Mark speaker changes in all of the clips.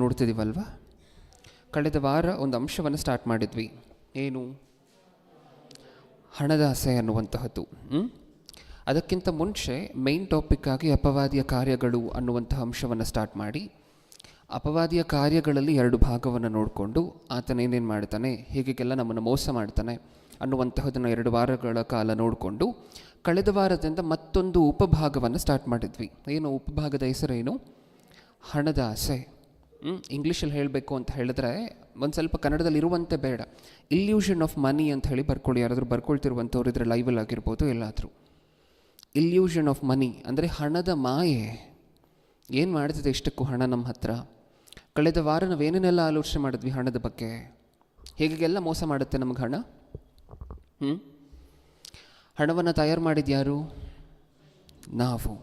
Speaker 1: ನೋಡ್ತಿದ್ದೀವಲ್ವ. ಕಳೆದ ವಾರ ಒಂದು ಅಂಶವನ್ನು ಸ್ಟಾರ್ಟ್ ಮಾಡಿದ್ವಿ. ಏನು? ಹಣದ ಆಸೆ ಅನ್ನುವಂತಹದ್ದು. ಅದಕ್ಕಿಂತ ಮುಂಚೆ ಮೇನ್ ಟಾಪಿಕ್ ಆಗಿ ಅಪವಾದಿಯ ಕಾರ್ಯಗಳು ಅನ್ನುವಂತಹ ಅಂಶವನ್ನು ಸ್ಟಾರ್ಟ್ ಮಾಡಿ, ಅಪವಾದಿಯ ಕಾರ್ಯಗಳಲ್ಲಿ 2 ಭಾಗವನ್ನು ನೋಡಿಕೊಂಡು ಆತನೇನೇನು ಮಾಡ್ತಾನೆ, ಹೇಗೆಲ್ಲ ನಮ್ಮನ್ನು ಮೋಸ ಮಾಡ್ತಾನೆ ಅನ್ನುವಂತಹದನ್ನು 2 ವಾರಗಳ ಕಾಲ ನೋಡಿಕೊಂಡು, ಕಳೆದ ವಾರದಿಂದ ಮತ್ತೊಂದು ಉಪಭಾಗವನ್ನು ಸ್ಟಾರ್ಟ್ ಮಾಡಿದ್ವಿ. ಏನು ಉಪಭಾಗದ ಹೆಸರೇನು? ಹಣದ ಆಸೆ. ಇಂಗ್ಲೀಷಲ್ಲಿ ಹೇಳಬೇಕು ಅಂತ ಹೇಳಿದ್ರೆ ಒಂದು ಸ್ವಲ್ಪ ಕನ್ನಡದಲ್ಲಿ ಇರುವಂತೆ ಬೇಡ, ಇಲ್ಯೂಷನ್ ಆಫ್ ಮನಿ ಅಂತ ಹೇಳಿ ಬರ್ಕೊಳ್ಳಿ. ಯಾರಾದರೂ ಬರ್ಕೊಳ್ತಿರುವಂಥವ್ರು ಇದ್ರೆ ಲೈವಲ್ಲಿ ಆಗಿರ್ಬೋದು, ಎಲ್ಲಾದರೂ. ಇಲ್ಯೂಷನ್ ಆಫ್ ಮನಿ ಅಂದರೆ ಹಣದ ಮಾಯೆ. ಏನು ಮಾಡ್ತಿದೆ ಇಷ್ಟಕ್ಕೂ ಹಣ ನಮ್ಮ ಹತ್ರ? ಕಳೆದ ವಾರ ನಾವೇನೇನೆಲ್ಲ ಆಲೋಚನೆ ಮಾಡಿದ್ವಿ ಹಣದ ಬಗ್ಗೆ, ಹೇಗೆಲ್ಲ ಮೋಸ ಮಾಡುತ್ತೆ ನಮಗೆ ಹಣ. ಹಣವನ್ನು ತಯಾರು ಮಾಡಿದ್ಯಾರು? ನಾವು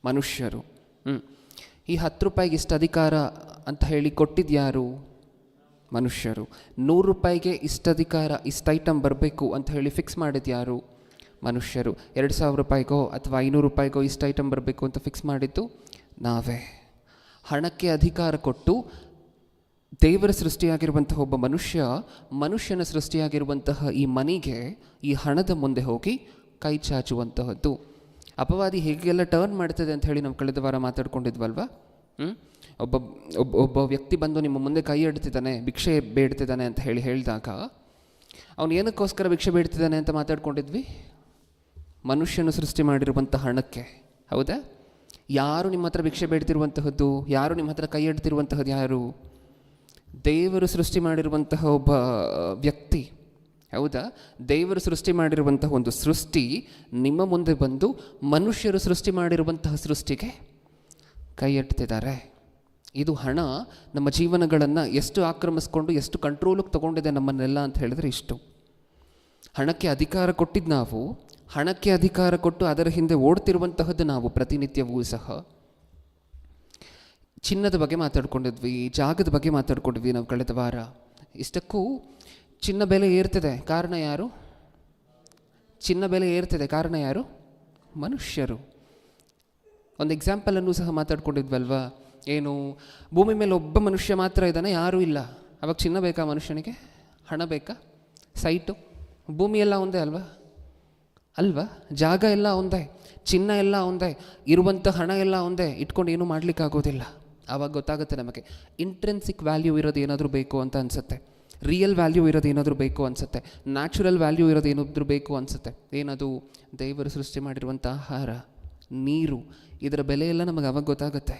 Speaker 1: ಮನುಷ್ಯರು. ಈ 10 ರೂಪಾಯಿಗೆ ಇಷ್ಟು ಅಧಿಕಾರ ಅಂತ ಹೇಳಿ ಕೊಟ್ಟಿದ್ಯಾರು? ಮನುಷ್ಯರು. 100 ರೂಪಾಯಿಗೆ ಇಷ್ಟು ಅಧಿಕಾರ, ಇಷ್ಟು ಐಟಮ್ ಬರಬೇಕು ಅಂತ ಹೇಳಿ ಫಿಕ್ಸ್ ಮಾಡಿದ್ಯಾರು? ಮನುಷ್ಯರು. 2000 ರೂಪಾಯಿಗೋ ಅಥವಾ 500 ರೂಪಾಯಿಗೋ ಇಷ್ಟು ಐಟಮ್ ಬರಬೇಕು ಅಂತ ಫಿಕ್ಸ್ ಮಾಡಿದ್ದು ನಾವೇ. ಹಣಕ್ಕೆ ಅಧಿಕಾರ ಕೊಟ್ಟು ದೇವರ ಸೃಷ್ಟಿಯಾಗಿರುವಂತಹ ಒಬ್ಬ ಮನುಷ್ಯನ ಸೃಷ್ಟಿಯಾಗಿರುವಂತಹ ಈ ಮನಿಗೆ, ಈ ಹಣದ ಮುಂದೆ ಹೋಗಿ ಕೈ ಚಾಚುವಂತಹದ್ದು. ಅಪವಾದಿ ಹೇಗೆಲ್ಲ ಟರ್ನ್ ಮಾಡ್ತದೆ ಅಂತ ಹೇಳಿ ನಾವು ಕಳೆದ ವಾರ ಮಾತಾಡ್ಕೊಂಡಿದ್ವಲ್ವ. ಒಬ್ಬ ವ್ಯಕ್ತಿ ಬಂದು ನಿಮ್ಮ ಮುಂದೆ ಕೈ ಇಡ್ತಿದ್ದಾನೆ, ಭಿಕ್ಷೆ ಬೇಡ್ತಿದ್ದಾನೆ ಅಂತ ಹೇಳಿದಾಗ ಅವನು ಏನಕ್ಕೋಸ್ಕರ ಭಿಕ್ಷೆ ಬೇಡ್ತಿದ್ದಾನೆ ಅಂತ ಮಾತಾಡ್ಕೊಂಡಿದ್ವಿ? ಮನುಷ್ಯನು ಸೃಷ್ಟಿ ಮಾಡಿರುವಂಥ ಹಣಕ್ಕೆ. ಹೌದಾ? ಯಾರು ನಿಮ್ಮ ಹತ್ರ ಭಿಕ್ಷೆ ಬೇಡ್ತಿರುವಂತಹದ್ದು, ಯಾರು ನಿಮ್ಮ ಹತ್ರ ಕೈ ಇಡ್ತಿರುವಂತಹದ್ದು? ಯಾರು? ದೇವರು ಸೃಷ್ಟಿ ಮಾಡಿರುವಂತಹ ಒಬ್ಬ ವ್ಯಕ್ತಿ. ಹೌದಾ? ದೇವರು ಸೃಷ್ಟಿ ಮಾಡಿರುವಂತಹ ಒಂದು ಸೃಷ್ಟಿ ನಿಮ್ಮ ಮುಂದೆ ಬಂದು ಮನುಷ್ಯರು ಸೃಷ್ಟಿ ಮಾಡಿರುವಂತಹ ಸೃಷ್ಟಿಗೆ ಕೈ ಎಟ್ತಿದ್ದಾರೆ. ಇದು ಹಣ ನಮ್ಮ ಜೀವನಗಳನ್ನು ಎಷ್ಟು ಆಕ್ರಮಿಸ್ಕೊಂಡು ಎಷ್ಟು ಕಂಟ್ರೋಲಿಗೆ ತೊಗೊಂಡಿದೆ ನಮ್ಮನ್ನೆಲ್ಲ ಅಂತ ಹೇಳಿದ್ರೆ ಇಷ್ಟು. ಹಣಕ್ಕೆ ಅಧಿಕಾರ ಕೊಟ್ಟಿದ್ದು ನಾವು, ಹಣಕ್ಕೆ ಅಧಿಕಾರ ಕೊಟ್ಟು ಅದರ ಹಿಂದೆ ಓಡ್ತಿರುವಂತಹದ್ದು ನಾವು ಪ್ರತಿನಿತ್ಯವೂ ಸಹ. ಚಿನ್ನದ ಬಗ್ಗೆ ಮಾತಾಡ್ಕೊಂಡಿದ್ವಿ, ಜಾಗದ ಬಗ್ಗೆ ಮಾತಾಡ್ಕೊಂಡಿದ್ವಿ ನಾವು ಕಳೆದ ವಾರ. ಇಷ್ಟಕ್ಕೂ ಚಿನ್ನ ಬೆಲೆ ಏರ್ತಿದೆ, ಕಾರಣ ಯಾರು? ಚಿನ್ನ ಬೆಲೆ ಏರ್ತಿದೆ, ಕಾರಣ ಯಾರು? ಮನುಷ್ಯರು. ಒಂದು ಎಕ್ಸಾಂಪಲನ್ನು ಸಹ ಮಾತಾಡ್ಕೊಂಡಿದ್ವಲ್ವಾ. ಏನು? ಭೂಮಿ ಮೇಲೆ ಒಬ್ಬ ಮನುಷ್ಯ ಮಾತ್ರ ಇದ್ದಾನೆ, ಯಾರೂ ಇಲ್ಲ. ಅವಾಗ ಚಿನ್ನ ಬೇಕಾ ಮನುಷ್ಯನಿಗೆ? ಹಣ ಬೇಕಾ? ಸೈಟು? ಭೂಮಿ ಎಲ್ಲ ಒಂದೇ ಅಲ್ವಾ? ಜಾಗ ಎಲ್ಲ ಒಂದೇ, ಚಿನ್ನ ಎಲ್ಲ ಒಂದೇ, ಇರುವಂಥ ಹಣ ಎಲ್ಲ ಒಂದೇ. ಇಟ್ಕೊಂಡು ಏನೂ ಮಾಡಲಿಕ್ಕಾಗೋದಿಲ್ಲ. ಆವಾಗ ಗೊತ್ತಾಗುತ್ತೆ ನಮಗೆ ಇಂಟ್ರೆನ್ಸಿಕ್ ವ್ಯಾಲ್ಯೂ ಇರೋದು ಏನಾದರೂ ಬೇಕು ಅಂತ ಅನಿಸುತ್ತೆ, ರಿಯಲ್ ವ್ಯಾಲ್ಯೂ ಇರೋದು ಏನಾದರೂ ಬೇಕು ಅನಿಸುತ್ತೆ, ನ್ಯಾಚುರಲ್ ವ್ಯಾಲ್ಯೂ ಇರೋದು ಏನಾದರೂ ಬೇಕು ಅನಿಸುತ್ತೆ. ಏನದು? ದೇವರು ಸೃಷ್ಟಿ ಮಾಡಿರುವಂಥ ಆಹಾರ, ನೀರು, ಇದರ ಬೆಲೆ ಎಲ್ಲ ನಮಗೆ ಅವಾಗ ಗೊತ್ತಾಗುತ್ತೆ.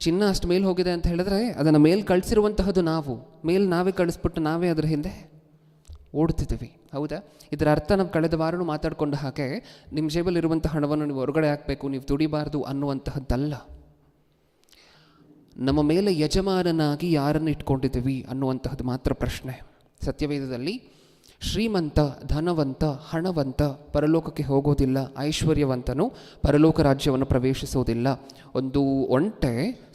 Speaker 1: ಚಿನ್ನ ಅಷ್ಟು ಮೇಲೆ ಹೋಗಿದೆ ಅಂತ ಹೇಳಿದ್ರೆ ಅದನ್ನು ಮೇಲೆ ಕಳಿಸಿರುವಂತಹದ್ದು ನಾವು. ನಾವೇ ಕಳಿಸ್ಬಿಟ್ಟು ನಾವೇ ಅದರ ಹಿಂದೆ ಓಡ್ತಿದ್ದೀವಿ. ಹೌದಾ? ಇದರ ಅರ್ಥ ನಾವು ಕಳೆದ ವಾರನೂ ಮಾತಾಡ್ಕೊಂಡ ಹಾಗೆ ನಿಮ್ಮ ಜೇಬಲ್ಲಿರುವಂಥ ಹಣವನ್ನು ನೀವು ಹೊರಗಡೆ ಹಾಕಬೇಕು, ನೀವು ದುಡಿಬಾರ್ದು ಅನ್ನುವಂತಹದ್ದಲ್ಲ. ನಮ್ಮ ಮೇಲೆ ಯಜಮಾನನಾಗಿ ಯಾರನ್ನು ಇಟ್ಕೊಂಡಿದ್ದೀವಿ ಅನ್ನುವಂತಹದ್ದು ಮಾತ್ರ ಪ್ರಶ್ನೆ. ಸತ್ಯವೇದದಲ್ಲಿ ಶ್ರೀಮಂತ, ಧನವಂತ, ಹಣವಂತ ಪರಲೋಕಕ್ಕೆ ಹೋಗೋದಿಲ್ಲ, ಐಶ್ವರ್ಯವಂತನು ಪರಲೋಕ ರಾಜ್ಯವನ್ನು ಪ್ರವೇಶಿಸೋದಿಲ್ಲ. ಒಂದು ಒಂಟೆ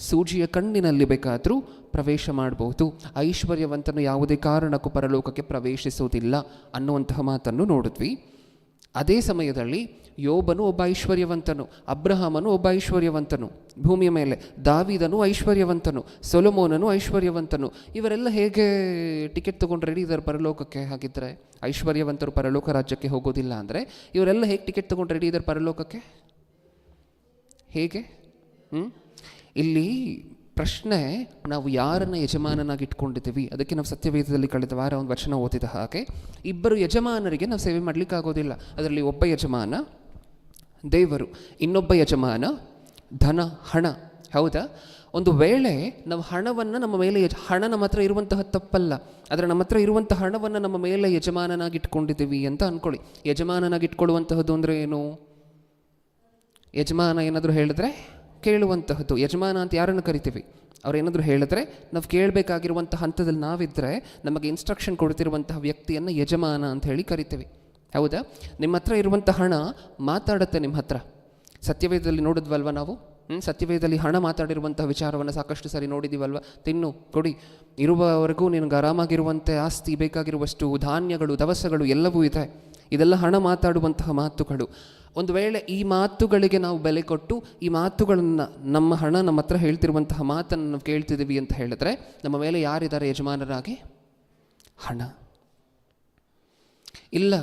Speaker 1: ಸೂಜಿಯ ಕಣ್ಣಿನಲ್ಲಿ ಬೇಕಾದರೂ ಪ್ರವೇಶ ಮಾಡಬಹುದು, ಐಶ್ವರ್ಯವಂತನು ಯಾವುದೇ ಕಾರಣಕ್ಕೂ ಪರಲೋಕಕ್ಕೆ ಪ್ರವೇಶಿಸೋದಿಲ್ಲ ಅನ್ನುವಂತಹ ಮಾತನ್ನು ನೋಡಿದ್ವಿ. ಅದೇ ಸಮಯದಲ್ಲಿ ಯೋಬನು ಒಬ್ಬ ಐಶ್ವರ್ಯವಂತನು, ಅಬ್ರಹಾಮನು ಒಬ್ಬ ಐಶ್ವರ್ಯವಂತನು ಭೂಮಿಯ ಮೇಲೆ, ದಾವೀದನು ಐಶ್ವರ್ಯವಂತನು, ಸೊಲೊಮೋನನು ಐಶ್ವರ್ಯವಂತನು. ಇವರೆಲ್ಲ ಹೇಗೆ ಟಿಕೆಟ್ ತೊಗೊಂಡು ರೆಡಿ ಇದ್ದಾರೆ ಪರಲೋಕಕ್ಕೆ? ಹಾಗಿದ್ದರೆ ಐಶ್ವರ್ಯವಂತರು ಪರಲೋಕ ರಾಜ್ಯಕ್ಕೆ ಹೋಗೋದಿಲ್ಲ ಅಂದರೆ ಇವರೆಲ್ಲ ಹೇಗೆ ಟಿಕೆಟ್ ತೊಗೊಂಡು ರೆಡಿ ಇದ್ದಾರೆ ಪರಲೋಕಕ್ಕೆ? ಹೇಗೆ? ಇಲ್ಲಿ ಪ್ರಶ್ನೆ, ನಾವು ಯಾರನ್ನು ಯಜಮಾನನಾಗಿ ಇಟ್ಕೊಂಡಿದ್ದೀವಿ. ಅದಕ್ಕೆ ನಾವು ಸತ್ಯವೇದದಲ್ಲಿ ಕಳೆದ ವಾರ ಒಂದು ವಚನ ಓದಿದ ಹಾಗೆ, ಇಬ್ಬರು ಯಜಮಾನರಿಗೆ ನಾವು ಸೇವೆ ಮಾಡಲಿಕ್ಕಾಗೋದಿಲ್ಲ. ಅದರಲ್ಲಿ ಒಬ್ಬ ಯಜಮಾನ ದೇವರು, ಇನ್ನೊಬ್ಬ ಯಜಮಾನ ಧನ, ಹಣ. ಹೌದಾ? ಒಂದು ವೇಳೆ ನಾವು ಹಣವನ್ನು ನಮ್ಮ ಮೇಲೆ ಹಣ ನಮ್ಮ ಹತ್ರ ಇರುವಂತಹ ತಪ್ಪಲ್ಲ, ಆದರೆ ನಮ್ಮ ಹತ್ರ ಇರುವಂಥ ಹಣವನ್ನು ನಮ್ಮ ಮೇಲೆ ಯಜಮಾನನಾಗಿ ಇಟ್ಕೊಂಡಿದ್ದೀವಿ ಅಂತ ಅಂದ್ಕೊಳ್ಳಿ. ಯಜಮಾನನಾಗಿ ಇಟ್ಕೊಳ್ಳುವಂತಹದ್ದು ಅಂದರೆ ಏನು? ಯಜಮಾನ ಏನಾದರೂ ಹೇಳಿದ್ರೆ ಕೇಳುವಂತಹದ್ದು. ಯಜಮಾನ ಅಂತ ಯಾರನ್ನು ಕರಿತೀವಿ? ಅವ್ರು ಏನಾದರೂ ಹೇಳಿದ್ರೆ ನಾವು ಕೇಳಬೇಕಾಗಿರುವಂಥ ಹಂತದಲ್ಲಿ ನಾವಿದ್ದರೆ ನಮಗೆ ಇನ್ಸ್ಟ್ರಕ್ಷನ್ ಕೊಡ್ತಿರುವಂತಹ ವ್ಯಕ್ತಿಯನ್ನು ಯಜಮಾನ ಅಂತ ಹೇಳಿ ಕರಿತೀವಿ. ಹೌದಾ? ನಿಮ್ಮ ಹತ್ರ ಇರುವಂಥ ಹಣ ಮಾತಾಡುತ್ತೆ ನಿಮ್ಮ ಹತ್ರ. ಸತ್ಯವೇದದಲ್ಲಿ ನೋಡಿದ್ವಲ್ವ ನಾವು, ಸತ್ಯವೇದದಲ್ಲಿ ಹಣ ಮಾತಾಡಿರುವಂತಹ ವಿಚಾರವನ್ನು ಸಾಕಷ್ಟು ಸರಿ ನೋಡಿದ್ದೀವಲ್ವ. ತಿನ್ನು, ಕೊಡಿ, ಇರುವವರೆಗೂ ನಿನಗೆ ಆರಾಮಾಗಿರುವಂತೆ ಆಸ್ತಿ, ಬೇಕಾಗಿರುವಷ್ಟು ಧಾನ್ಯಗಳು, ದವಸಗಳು ಎಲ್ಲವೂ ಇದೆ. ಇದೆಲ್ಲ ಹಣ ಮಾತಾಡುವಂತಹ ಮಾತುಗಳು. ಒಂದು ವೇಳೆ ಈ ಮಾತುಗಳಿಗೆ ನಾವು ಬೆಲೆ ಕೊಟ್ಟು ಈ ಮಾತುಗಳನ್ನು, ನಮ್ಮ ಹಣ ನಮ್ಮ ಹತ್ರ ಹೇಳ್ತಿರುವಂತಹ ಮಾತನ್ನು ನಾವು ಕೇಳ್ತಿದ್ದೀವಿ ಅಂತ ಹೇಳಿದ್ರೆ, ನಮ್ಮ ಮೇಲೆ ಯಾರಿದ್ದಾರೆ ಯಜಮಾನರಾಗಿ? ಹಣ. ಇಲ್ಲ,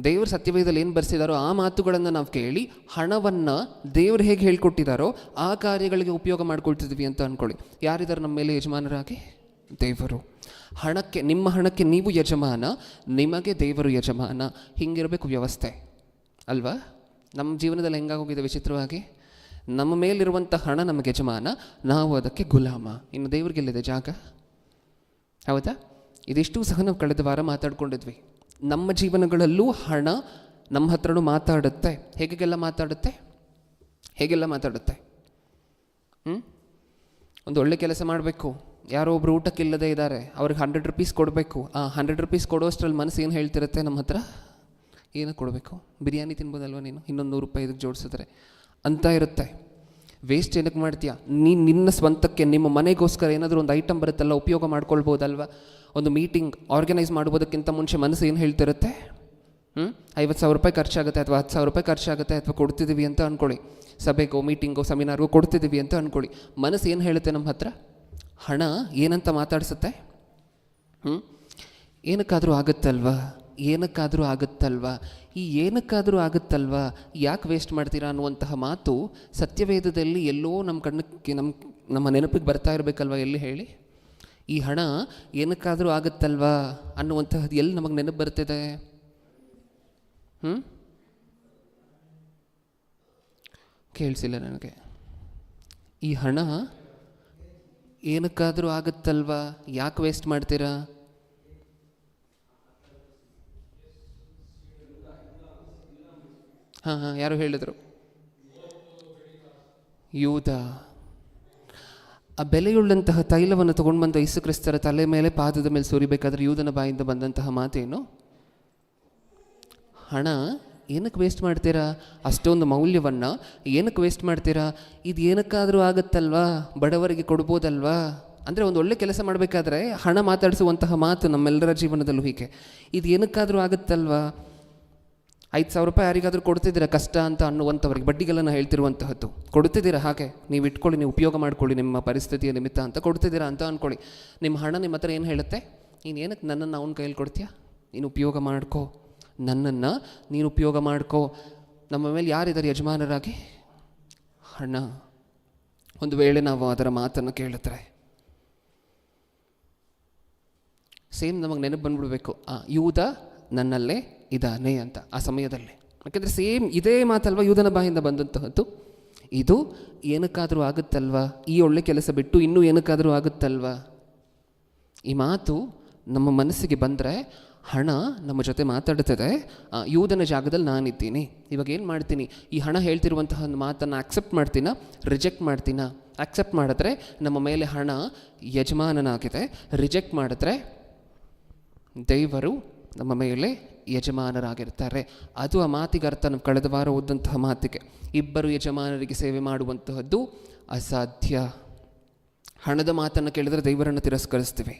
Speaker 1: ದೇವರು ಸತ್ಯವೇದದಲ್ಲಿ ಏನು ಬರೆಸಿದಾರೋ ಆ ಮಾತುಗಳನ್ನು ನಾವು ಕೇಳಿ ಹಣವನ್ನು ದೇವರು ಹೇಗೆ ಹೇಳ್ಕೊಟ್ಟಿದ್ದಾರೋ ಆ ಕಾರ್ಯಗಳಿಗೆ ಉಪಯೋಗ ಮಾಡ್ಕೊಳ್ತಿದ್ವಿ ಅಂತ ಅಂದ್ಕೊಳ್ಳಿ. ಯಾರಿದ್ದಾರೆ ನಮ್ಮ ಮೇಲೆ ಯಜಮಾನರಾಗಿ? ದೇವರು. ಹಣಕ್ಕೆ, ನಿಮ್ಮ ಹಣಕ್ಕೆ ನೀವು ಯಜಮಾನ, ನಿಮಗೆ ದೇವರು ಯಜಮಾನ. ಹಿಂಗಿರಬೇಕು ವ್ಯವಸ್ಥೆ ಅಲ್ವಾ? ನಮ್ಮ ಜೀವನದಲ್ಲಿ ಹೆಂಗಾಗೋಗಿದೆ ವಿಚಿತ್ರವಾಗಿ, ನಮ್ಮ ಮೇಲಿರುವಂಥ ಹಣ ನಮಗೆ ಯಜಮಾನ, ನಾವು ಅದಕ್ಕೆ ಗುಲಾಮ. ಇನ್ನು ದೇವ್ರಿಗೆಲ್ಲಿದೆ ಜಾಗ? ಹೌದಾ? ಇದಿಷ್ಟು ಸಹ ನಾವು ಕಳೆದ ವಾರ ಮಾತಾಡ್ಕೊಂಡಿದ್ವಿ. ನಮ್ಮ ಜೀವನಗಳಲ್ಲೂ ಹಣ ನಮ್ಮ ಹತ್ರನೂ ಮಾತಾಡುತ್ತೆ. ಹೇಗೆಲ್ಲ ಮಾತಾಡುತ್ತೆ? ಒಂದು ಒಳ್ಳೆ ಕೆಲಸ ಮಾಡಬೇಕು, ಯಾರೋ ಒಬ್ರು ಊಟಕ್ಕಿಲ್ಲದೆ ಇದ್ದಾರೆ, ಅವ್ರಿಗೆ 100 ರೂಪೀಸ್ ಕೊಡಬೇಕು. ಆ 100 ರೂಪೀಸ್ ಕೊಡೋಷ್ಟರಲ್ಲಿ ಮನಸ್ಸು ಏನು ಹೇಳ್ತಿರುತ್ತೆ ನಮ್ಮ ಹತ್ರ? ಏನು ಕೊಡಬೇಕು? ಬಿರಿಯಾನಿ ತಿನ್ಬೋದಲ್ವ ನೀನು, ಇನ್ನೊಂದು 100 ರೂಪಾಯಿ ಇದಕ್ಕೆ ಜೋಡಿಸಿದ್ರೆ ಅಂತ ಇರುತ್ತೆ. ವೇಸ್ಟ್ ಏನಕ್ಕೆ ಮಾಡ್ತೀಯಾ? ನಿನ್ನ ಸ್ವಂತಕ್ಕೆ, ನಿಮ್ಮ ಮನೆಗೋಸ್ಕರ ಏನಾದರೂ ಒಂದು ಐಟಮ್ ಬರುತ್ತಲ್ಲ, ಉಪಯೋಗ ಮಾಡ್ಕೊಳ್ಬೋದಲ್ವ? ಒಂದು ಮೀಟಿಂಗ್ ಆರ್ಗನೈಸ್ ಮಾಡುವುದಕ್ಕಿಂತ ಮುಂಚೆ ಮನಸ್ಸು ಏನು ಹೇಳ್ತಿರುತ್ತೆ? 50,000 ರೂಪಾಯಿ ಖರ್ಚಾಗುತ್ತೆ, ಅಥವಾ 10,000 ರೂಪಾಯಿ ಖರ್ಚಾಗುತ್ತೆ, ಅಥವಾ ಕೊಡ್ತಿದ್ದೀವಿ ಅಂತ ಅಂದ್ಕೊಳ್ಳಿ. ಸಭೆಗೋ, ಮೀಟಿಂಗೋ, ಸೆಮಿನಾರ್ಗೋ ಕೊಡ್ತಿದ್ದೀವಿ ಅಂತ ಅಂದ್ಕೊಳ್ಳಿ. ಮನಸ್ಸು ಏನು ಹೇಳುತ್ತೆ ನಮ್ಮ ಹತ್ರ? ಹಣ ಏನಂತ ಮಾತಾಡಿಸುತ್ತೆ? ಏನಕ್ಕಾದರೂ ಆಗುತ್ತಲ್ವಾ? ಈ ಏನಕ್ಕಾದರೂ ಆಗುತ್ತಲ್ವಾ, ಯಾಕೆ ವೇಸ್ಟ್ ಮಾಡ್ತೀರಾ ಅನ್ನುವಂತಹ ಮಾತು ಸತ್ಯವೇದದಲ್ಲಿ ಎಲ್ಲೋ ನಮ್ಮ ಕಣ್ಣಕ್ಕೆ, ನಮ್ಮ ನೆನಪಿಗೆ ಬರ್ತಾ ಇರಬೇಕಲ್ವ? ಎಲ್ಲಿ ಹೇಳಿ? ಈ ಹಣ ಏನಕ್ಕಾದರೂ ಆಗುತ್ತಲ್ವಾ ಅನ್ನುವಂತಹದ್ದು ಎಲ್ಲಿ ನಮಗೆ ನೆನಪು ಬರ್ತಿದೆ? ಕೇಳಿಸಿಲ್ಲ ನನಗೆ. ಈ ಹಣ ಏನಕ್ಕಾದರೂ ಆಗುತ್ತಲ್ವಾ, ಯಾಕೆ ವೇಸ್ಟ್ ಮಾಡ್ತೀರಾ? ಯಾರು ಹೇಳಿದರು? ಯೂದ. ಆ ಬೆಲೆಯುಳ್ಳಂತಹ ತೈಲವನ್ನು ತೊಗೊಂಡು ಬಂದ ಯೇಸು ಕ್ರಿಸ್ತರ ತಲೆ ಮೇಲೆ, ಪಾದದ ಮೇಲೆ ಸುರಿಬೇಕಾದ್ರೆ ಯೂದನ ಬಾಯಿಂದ ಬಂದಂತಹ ಮಾತೇನು? ಹಣ ಏನಕ್ಕೆ ವೇಸ್ಟ್ ಮಾಡ್ತೀರಾ? ಅಷ್ಟೊಂದು ಮೌಲ್ಯವನ್ನು ಏನಕ್ಕೆ ವೇಸ್ಟ್ ಮಾಡ್ತೀರಾ? ಇದು ಏನಕ್ಕಾದರೂ ಆಗುತ್ತಲ್ವಾ, ಬಡವರಿಗೆ ಕೊಡ್ಬೋದಲ್ವಾ? ಅಂದರೆ ಒಂದು ಒಳ್ಳೆ ಕೆಲಸ ಮಾಡಬೇಕಾದ್ರೆ ಹಣ ಮಾತಾಡಿಸುವಂತಹ ಮಾತು ನಮ್ಮೆಲ್ಲರ ಜೀವನದಲ್ಲೂ ಹೀಗೆ. ಇದು ಏನಕ್ಕಾದರೂ ಆಗುತ್ತಲ್ವಾ? 5,000 ರೂಪಾಯಿ ಯಾರಿಗಾದರೂ ಕೊಡ್ತಿದ್ದೀರಾ ಕಷ್ಟ ಅಂತ ಅನ್ನುವಂಥವ್ರಿಗೆ, ಬಡ್ಡಿಗಳನ್ನು ಹೇಳ್ತಿರುವಂತಹದ್ದು ಕೊಡ್ತಿದ್ದೀರಾ. ಹಾಗೆ ನೀವು ಇಟ್ಕೊಳ್ಳಿ, ನೀವು ಉಪಯೋಗ ಮಾಡ್ಕೊಳ್ಳಿ ನಿಮ್ಮ ಪರಿಸ್ಥಿತಿಯ ನಿಮಿತ್ತ ಅಂತ ಕೊಡ್ತಿದ್ದೀರಾ ಅಂತ ಅಂದ್ಕೊಳ್ಳಿ. ನಿಮ್ಮ ಹಣ ನಿಮ್ಮ ಹತ್ರ ಏನು ಹೇಳುತ್ತೆ? ನೀನು ಏನಕ್ಕೆ ನನ್ನನ್ನು ಅವನ ಕೈಯಲ್ಲಿ ಕೊಡ್ತೀಯಾ? ನೀನು ಉಪಯೋಗ ಮಾಡ್ಕೋ, ನನ್ನನ್ನು ನೀನು ಉಪಯೋಗ ಮಾಡ್ಕೋ. ನಮ್ಮ ಮೇಲೆ ಯಾರಿದ್ದಾರೆ ಯಜಮಾನರಾಗಿ? ಹಣ. ಒಂದು ವೇಳೆ ನಾವು ಅದರ ಮಾತನ್ನು ಕೇಳಿದ್ರೆ ಸೇಮ್ ನಮಗೆ ನೆನಪು ಬಂದ್ಬಿಡ್ಬೇಕು, ಯೂದ ನನ್ನಲ್ಲೇ ಇದ್ದಾನೆ ಅಂತ ಆ ಸಮಯದಲ್ಲಿ. ಯಾಕೆಂದರೆ ಸೇಮ್ ಇದೇ ಮಾತಲ್ವ ಯೂದನ ಬಾಯಿಂದ ಬಂದಂತಹದ್ದು. ಇದು ಏನಕ್ಕಾದರೂ ಆಗುತ್ತಲ್ವಾ? ಈ ಒಳ್ಳೆ ಕೆಲಸ ಬಿಟ್ಟು ಇನ್ನೂ ಏನಕ್ಕಾದರೂ ಆಗುತ್ತಲ್ವಾ? ಈ ಮಾತು ನಮ್ಮ ಮನಸ್ಸಿಗೆ ಬಂದರೆ ಹಣ ನಮ್ಮ ಜೊತೆ ಮಾತಾಡುತ್ತದೆ. ಯೂದನ ಜಾಗದಲ್ಲಿ ನಾನಿದ್ದೀನಿ. ಇವಾಗ ಏನು ಮಾಡ್ತೀನಿ? ಈ ಹಣ ಹೇಳ್ತಿರುವಂತಹ ಒಂದು ಮಾತನ್ನು ಆಕ್ಸೆಪ್ಟ್ ಮಾಡ್ತೀನ, ರಿಜೆಕ್ಟ್ ಮಾಡ್ತೀನ? ಆಕ್ಸೆಪ್ಟ್ ಮಾಡಿದ್ರೆ ನಮ್ಮ ಮೇಲೆ ಹಣ ಯಜಮಾನನಾಗಿದೆ, ರಿಜೆಕ್ಟ್ ಮಾಡಿದ್ರೆ ದೇವರು ನಮ್ಮ ಮೇಲೆ ಯಜಮಾನರಾಗಿರ್ತಾರೆ. ಅದು ಆ ಮಾತಿಗೆ ಅರ್ಥ. ನಾವು ಕಳೆದ ವಾರ ಓದಂತಹ ಮಾತಿಗೆ, ಇಬ್ಬರು ಯಜಮಾನರಿಗೆ ಸೇವೆ ಮಾಡುವಂತಹದ್ದು ಅಸಾಧ್ಯ. ಹಣದ ಮಾತನ್ನು ಕೇಳಿದ್ರೆ ದೇವರನ್ನು ತಿರಸ್ಕರಿಸ್ತೀವಿ,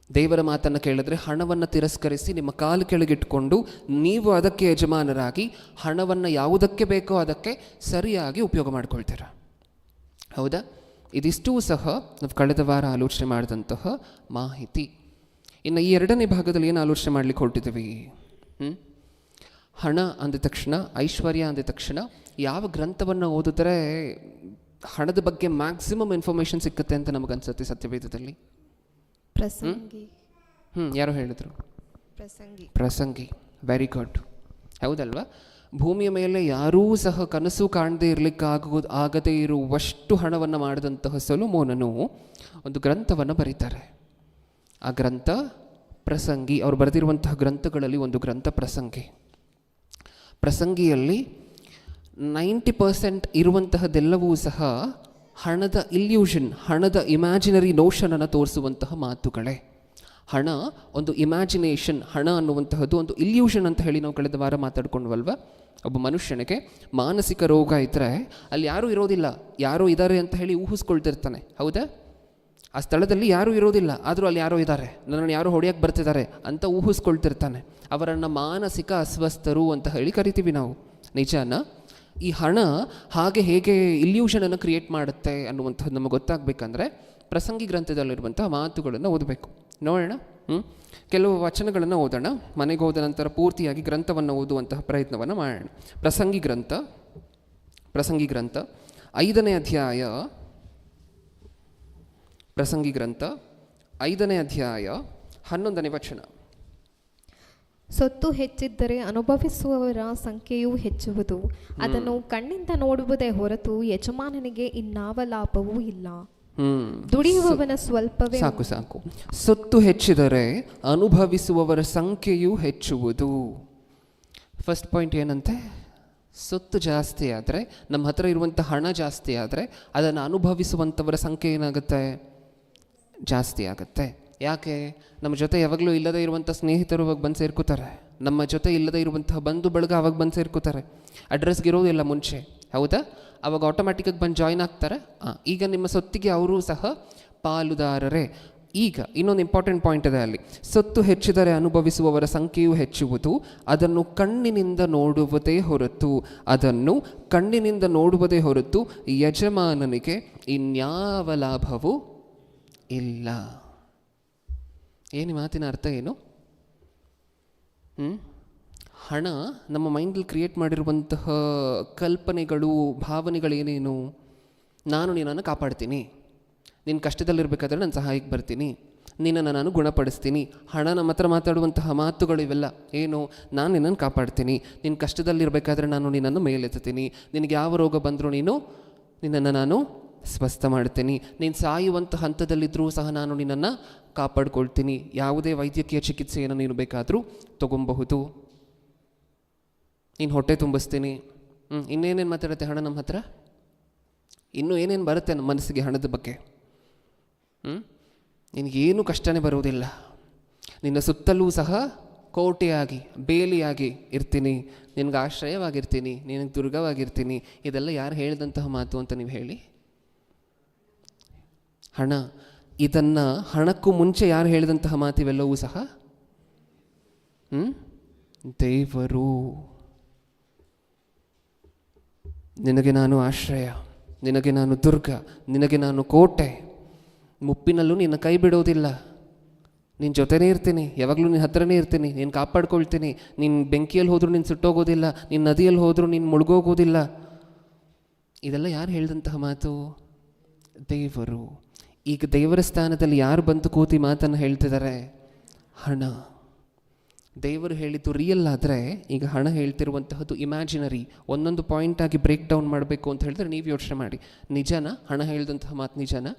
Speaker 1: ದೇವರ ಮಾತನ್ನು ಕೇಳಿದ್ರೆ ಹಣವನ್ನು ತಿರಸ್ಕರಿಸಿ ನಿಮ್ಮ ಕಾಲು ಕೆಳಗಿಟ್ಕೊಂಡು ನೀವು ಅದಕ್ಕೆ ಯಜಮಾನರಾಗಿ ಹಣವನ್ನು ಯಾವುದಕ್ಕೆ ಬೇಕೋ ಅದಕ್ಕೆ ಸರಿಯಾಗಿ ಉಪಯೋಗ ಮಾಡ್ಕೊಳ್ತೀರ. ಹೌದಾ? ಇದಿಷ್ಟೂ ಸಹ ನಾವು ಕಳೆದ ವಾರ ಆಲೋಚನೆ ಮಾಡಿದಂತಹ ಮಾಹಿತಿ. ಇನ್ನು ಈ ಎರಡನೇ ಭಾಗದಲ್ಲಿ ಏನು ಆಲೋಚನೆ ಮಾಡಲಿಕ್ಕೆ ಹೊರಟಿದ್ದೀವಿ? ಹಣ ಅಂದ ತಕ್ಷಣ, ಐಶ್ವರ್ಯ ಅಂದ ತಕ್ಷಣ ಯಾವ ಗ್ರಂಥವನ್ನು ಓದಿದ್ರೆ ಹಣದ ಬಗ್ಗೆ ಮ್ಯಾಕ್ಸಿಮಮ್ ಇನ್ಫಾರ್ಮೇಷನ್ ಸಿಕ್ಕುತ್ತೆ ಅಂತ ನಮಗನ್ಸುತ್ತೆ ಸತ್ಯವೇದದಲ್ಲಿ?
Speaker 2: ಪ್ರಸಂಗಿ.
Speaker 1: ಯಾರೋ ಹೇಳಿದರು ಪ್ರಸಂಗಿ. Very good. ಹೌದಲ್ವಾ? ಭೂಮಿಯ ಮೇಲೆ ಯಾರೂ ಸಹ ಕನಸು ಕಾಣದೇ ಆಗದೇ ಇರುವಷ್ಟು ಹಣವನ್ನು ಮಾಡಿದಂತಹ ಸೊಲೊಮೋನನು ಒಂದು ಗ್ರಂಥವನ್ನು ಬರೀತಾರೆ. ಆ ಗ್ರಂಥ ಪ್ರಸಂಗಿ. ಅವರು ಬರೆದಿರುವಂತಹ ಗ್ರಂಥಗಳಲ್ಲಿ ಒಂದು ಗ್ರಂಥ ಪ್ರಸಂಗಿಯಲ್ಲಿ 90% ಇರುವಂತಹದ್ದೆಲ್ಲವೂ ಸಹ ಹಣದ ಇಲ್ಯೂಷನ್, ಹಣದ ಇಮ್ಯಾಜಿನರಿ ನೋಷನನ್ನು ತೋರಿಸುವಂತಹ ಮಾತುಗಳೇ. ಹಣ ಒಂದು ಇಮ್ಯಾಜಿನೇಷನ್, ಹಣ ಅನ್ನುವಂತಹದ್ದು ಒಂದು ಇಲ್ಯೂಷನ್ ಅಂತ ಹೇಳಿ ನಾವು ಕಳೆದ ವಾರ ಮಾತಾಡ್ಕೊಂಡ್ವಲ್ವ? ಒಬ್ಬ ಮನುಷ್ಯನಿಗೆ ಮಾನಸಿಕ ರೋಗ ಇದ್ದರೆ ಅಲ್ಲಿ ಯಾರೂ ಇರೋದಿಲ್ಲ, ಯಾರೋ ಇದ್ದಾರೆ ಅಂತ ಹೇಳಿ ಊಹಿಸ್ಕೊಳ್ತಿರ್ತಾನೆ. ಹೌದಾ? ಆ ಸ್ಥಳದಲ್ಲಿ ಯಾರೂ ಇರೋದಿಲ್ಲ, ಆದರೂ ಅಲ್ಲಿ ಯಾರೋ ಇದ್ದಾರೆ, ನನ್ನನ್ನು ಯಾರೋ ಹೊಡೆಯೋಕ್ಕೆ ಬರ್ತಿದ್ದಾರೆ ಅಂತ ಊಹಿಸ್ಕೊಳ್ತಿರ್ತಾನೆ. ಅವರನ್ನು ಮಾನಸಿಕ ಅಸ್ವಸ್ಥರು ಅಂತ ಹೇಳಿ ಕರಿತೀವಿ ನಾವು. ನಿಜಾನ? ಈ ಹಣ ಹೇಗೆ ಇಲ್ಯೂಷನನ್ನು ಕ್ರಿಯೇಟ್ ಮಾಡುತ್ತೆ ಅನ್ನುವಂಥದ್ದು ನಮಗೆ ಗೊತ್ತಾಗಬೇಕಂದ್ರೆ ಪ್ರಸಂಗಿ ಗ್ರಂಥದಲ್ಲಿರುವಂತಹ ಮಾತುಗಳನ್ನು ಓದಬೇಕು. ನೋಡೋಣ. ಕೆಲವು ವಚನಗಳನ್ನು ಓದೋಣ. ಮನೆಗೆ ಹೋದ ನಂತರ ಪೂರ್ತಿಯಾಗಿ ಗ್ರಂಥವನ್ನು ಓದುವಂತಹ ಪ್ರಯತ್ನವನ್ನು ಮಾಡೋಣ. ಪ್ರಸಂಗಿ ಗ್ರಂಥ 5ನೇ ಅಧ್ಯಾಯ, ಪ್ರಸಂಗಿ ಗ್ರಂಥ 5ನೇ ಅಧ್ಯಾಯ 11ನೇ ವಚನ.
Speaker 2: ಸೊತ್ತು ಹೆಚ್ಚಿದ್ದರೆ ಅನುಭವಿಸುವವರ ಸಂಖ್ಯೆಯೂ ಹೆಚ್ಚುವುದು, ಅದನ್ನು ಕಣ್ಣಿಂದ ನೋಡುವುದೇ ಹೊರತು ಯಜಮಾನನಿಗೆ ಇನ್ನಾವ ಲಾಭವೂ ಇಲ್ಲ. ದುಡಿಯುವವನ ಸ್ವಲ್ಪವೇ.
Speaker 1: ಸಾಕು. ಸೊತ್ತು ಹೆಚ್ಚಿದರೆ ಅನುಭವಿಸುವವರ ಸಂಖ್ಯೆಯೂ ಹೆಚ್ಚುವುದು. ಫಸ್ಟ್ ಪಾಯಿಂಟ್ ಏನಂತೆ? ಸೊತ್ತು ಜಾಸ್ತಿ ಆದರೆ, ನಮ್ಮ ಹತ್ರ ಇರುವಂಥ ಹಣ ಜಾಸ್ತಿ ಆದರೆ ಅದನ್ನು ಅನುಭವಿಸುವಂಥವರ ಸಂಖ್ಯೆ ಏನಾಗುತ್ತೆ? ಜಾಸ್ತಿ ಆಗುತ್ತೆ. ಯಾಕೆ? ನಮ್ಮ ಜೊತೆ ಯಾವಾಗಲೂ ಇಲ್ಲದೇ ಇರುವಂಥ ಸ್ನೇಹಿತರು ಅವಾಗ ಬಂದು ಸೇರ್ಕೋತಾರೆ, ನಮ್ಮ ಜೊತೆ ಇಲ್ಲದೇ ಇರುವಂತಹ ಬಂಧು ಬಳಗ ಅವಾಗ ಬಂದು ಸೇರ್ಕೋತಾರೆ. ಅಡ್ರೆಸ್ಗೆ ಇರೋದಿಲ್ಲ ಮುಂಚೆ, ಹೌದಾ? ಅವಾಗ ಆಟೋಮ್ಯಾಟಿಕ್ಕಾಗಿ ಬಂದು ಜಾಯ್ನ್ ಆಗ್ತಾರೆ. ಈಗ ನಿಮ್ಮ ಸೊತ್ತಿಗೆ ಅವರೂ ಸಹ ಪಾಲುದಾರರೇ. ಈಗ ಇನ್ನೊಂದು ಇಂಪಾರ್ಟೆಂಟ್ ಪಾಯಿಂಟ್ ಇದೆ ಅಲ್ಲಿ. ಸೊತ್ತು ಹೆಚ್ಚಿದರೆ ಅನುಭವಿಸುವವರ ಸಂಖ್ಯೆಯೂ ಹೆಚ್ಚುವುದು, ಅದನ್ನು ಕಣ್ಣಿನಿಂದ ನೋಡುವುದೇ ಹೊರತು ಯಜಮಾನನಿಗೆ ಇನ್ಯಾವ ಲಾಭವೂ ಇಲ್ಲ. ಏನು ಮಾತಿನ ಅರ್ಥ ಏನು? ಹಣ ನಮ್ಮ ಮೈಂಡಲ್ಲಿ ಕ್ರಿಯೇಟ್ ಮಾಡಿರುವಂತಹ ಕಲ್ಪನೆಗಳು, ಭಾವನೆಗಳೇನೇನು? ನಾನು ನಿನ್ನನ್ನು ಕಾಪಾಡ್ತೀನಿ, ನಿನ್ನ ಕಷ್ಟದಲ್ಲಿರಬೇಕಾದ್ರೆ ನಾನು ಸಹಾಯಕ್ಕೆ ಬರ್ತೀನಿ, ನಿನ್ನನ್ನು ನಾನು ಗುಣಪಡಿಸ್ತೀನಿ. ಹಣ ನಮ್ಮ ಹತ್ರ ಮಾತಾಡುವಂತಹ ಮಾತುಗಳು ಇವೆಲ್ಲ ಏನು? ನಾನು ನಿನ್ನನ್ನು ಕಾಪಾಡ್ತೀನಿ, ನಿನ್ನ ಕಷ್ಟದಲ್ಲಿರಬೇಕಾದ್ರೆ ನಾನು ನಿನ್ನನ್ನು ಮೇಲೆತ್ತೀನಿ, ನಿನಗೆ ಯಾವ ರೋಗ ಬಂದರೂ ನಿನ್ನನ್ನು ನಾನು ಸ್ವಸ್ಥ ಮಾಡ್ತೀನಿ, ನೀನು ಸಾಯುವಂಥ ಹಂತದಲ್ಲಿದ್ದರೂ ಸಹ ನಾನು ನಿನ್ನನ್ನು ಕಾಪಾಡ್ಕೊಳ್ತೀನಿ, ಯಾವುದೇ ವೈದ್ಯಕೀಯ ಚಿಕಿತ್ಸೆಯನ್ನು ನೀನು ಬೇಕಾದರೂ ತೊಗೊಬಹುದು, ನೀನು ಹೊಟ್ಟೆ ತುಂಬಿಸ್ತೀನಿ. ಇನ್ನೇನೇನು ಮಾತಾಡುತ್ತೆ ಹಣ ನಮ್ಮ ಹತ್ರ? ಇನ್ನೂ ಏನೇನು ಬರುತ್ತೆ ನಮ್ಮ ಮನಸ್ಸಿಗೆ ಹಣದ ಬಗ್ಗೆ? ನಿನಗೇನು ಕಷ್ಟನೇ ಬರುವುದಿಲ್ಲ, ನಿನ್ನ ಸುತ್ತಲೂ ಸಹ ಕೋಟೆಯಾಗಿ ಬೇಲಿಯಾಗಿ ಇರ್ತೀನಿ, ನಿನಗೆ ಆಶ್ರಯವಾಗಿರ್ತೀನಿ, ನಿನಗೆ ದುರ್ಗವಾಗಿರ್ತೀನಿ. ಇದೆಲ್ಲ ಯಾರು ಹೇಳಿದಂತಹ ಮಾತು ಅಂತ ನೀವು ಹೇಳಿ? ಹಣ. ಇದನ್ನು ಹಣಕ್ಕೂ ಮುಂಚೆ ಯಾರು ಹೇಳಿದಂತಹ ಮಾತಿವೆಲ್ಲವೂ ಸಹ ದೇವರು. ನಿನಗೆ ನಾನು ಆಶ್ರಯ, ನಿನಗೆ ನಾನು ದುರ್ಗ, ನಿನಗೆ ನಾನು ಕೋಟೆ, ಮುಪ್ಪಿನಲ್ಲೂ ನಿನ್ನ ಕೈ ಬಿಡೋದಿಲ್ಲ, ನಿನ್ನ ಜೊತೆನೇ ಇರ್ತೀನಿ, ಯಾವಾಗಲೂ ನಿನ್ನ ಹತ್ರನೇ ಇರ್ತೀನಿ, ನೀನು ಕಾಪಾಡ್ಕೊಳ್ತೀನಿ, ನೀನು ಬೆಂಕಿಯಲ್ಲಿ ಹೋದರೂ ನೀನು ಸುಟ್ಟೋಗೋದಿಲ್ಲ, ನೀನು ನದಿಯಲ್ಲಿ ಹೋದರೂ ನೀನು ಮುಳುಗೋಗೋದಿಲ್ಲ. ಇದೆಲ್ಲ ಯಾರು ಹೇಳಿದಂತಹ ಮಾತು? ದೇವರು. ಈಗ ದೇವರ ಸ್ಥಾನದಲ್ಲಿ ಯಾರು ಬಂದು ಕೂತಿ ಮಾತನ್ನು ಹೇಳ್ತಿದ್ದಾರೆ? ಹಣ. ದೇವರು ಹೇಳಿದ್ದು ರಿಯಲ್ ಆದರೆ, ಈಗ ಹಣ ಹೇಳ್ತಿರುವಂತಹದ್ದು ಇಮ್ಯಾಜಿನರಿ. ಒಂದೊಂದು ಪಾಯಿಂಟಾಗಿ ಬ್ರೇಕ್ ಡೌನ್ ಮಾಡಬೇಕು ಅಂತ ಹೇಳಿದ್ರೆ ನೀವು ಯೋಚನೆ ಮಾಡಿ. ನಿಜನಾ? ಹಣ ಹೇಳಿದಂತಹ ಮಾತು ನಿಜನಾ?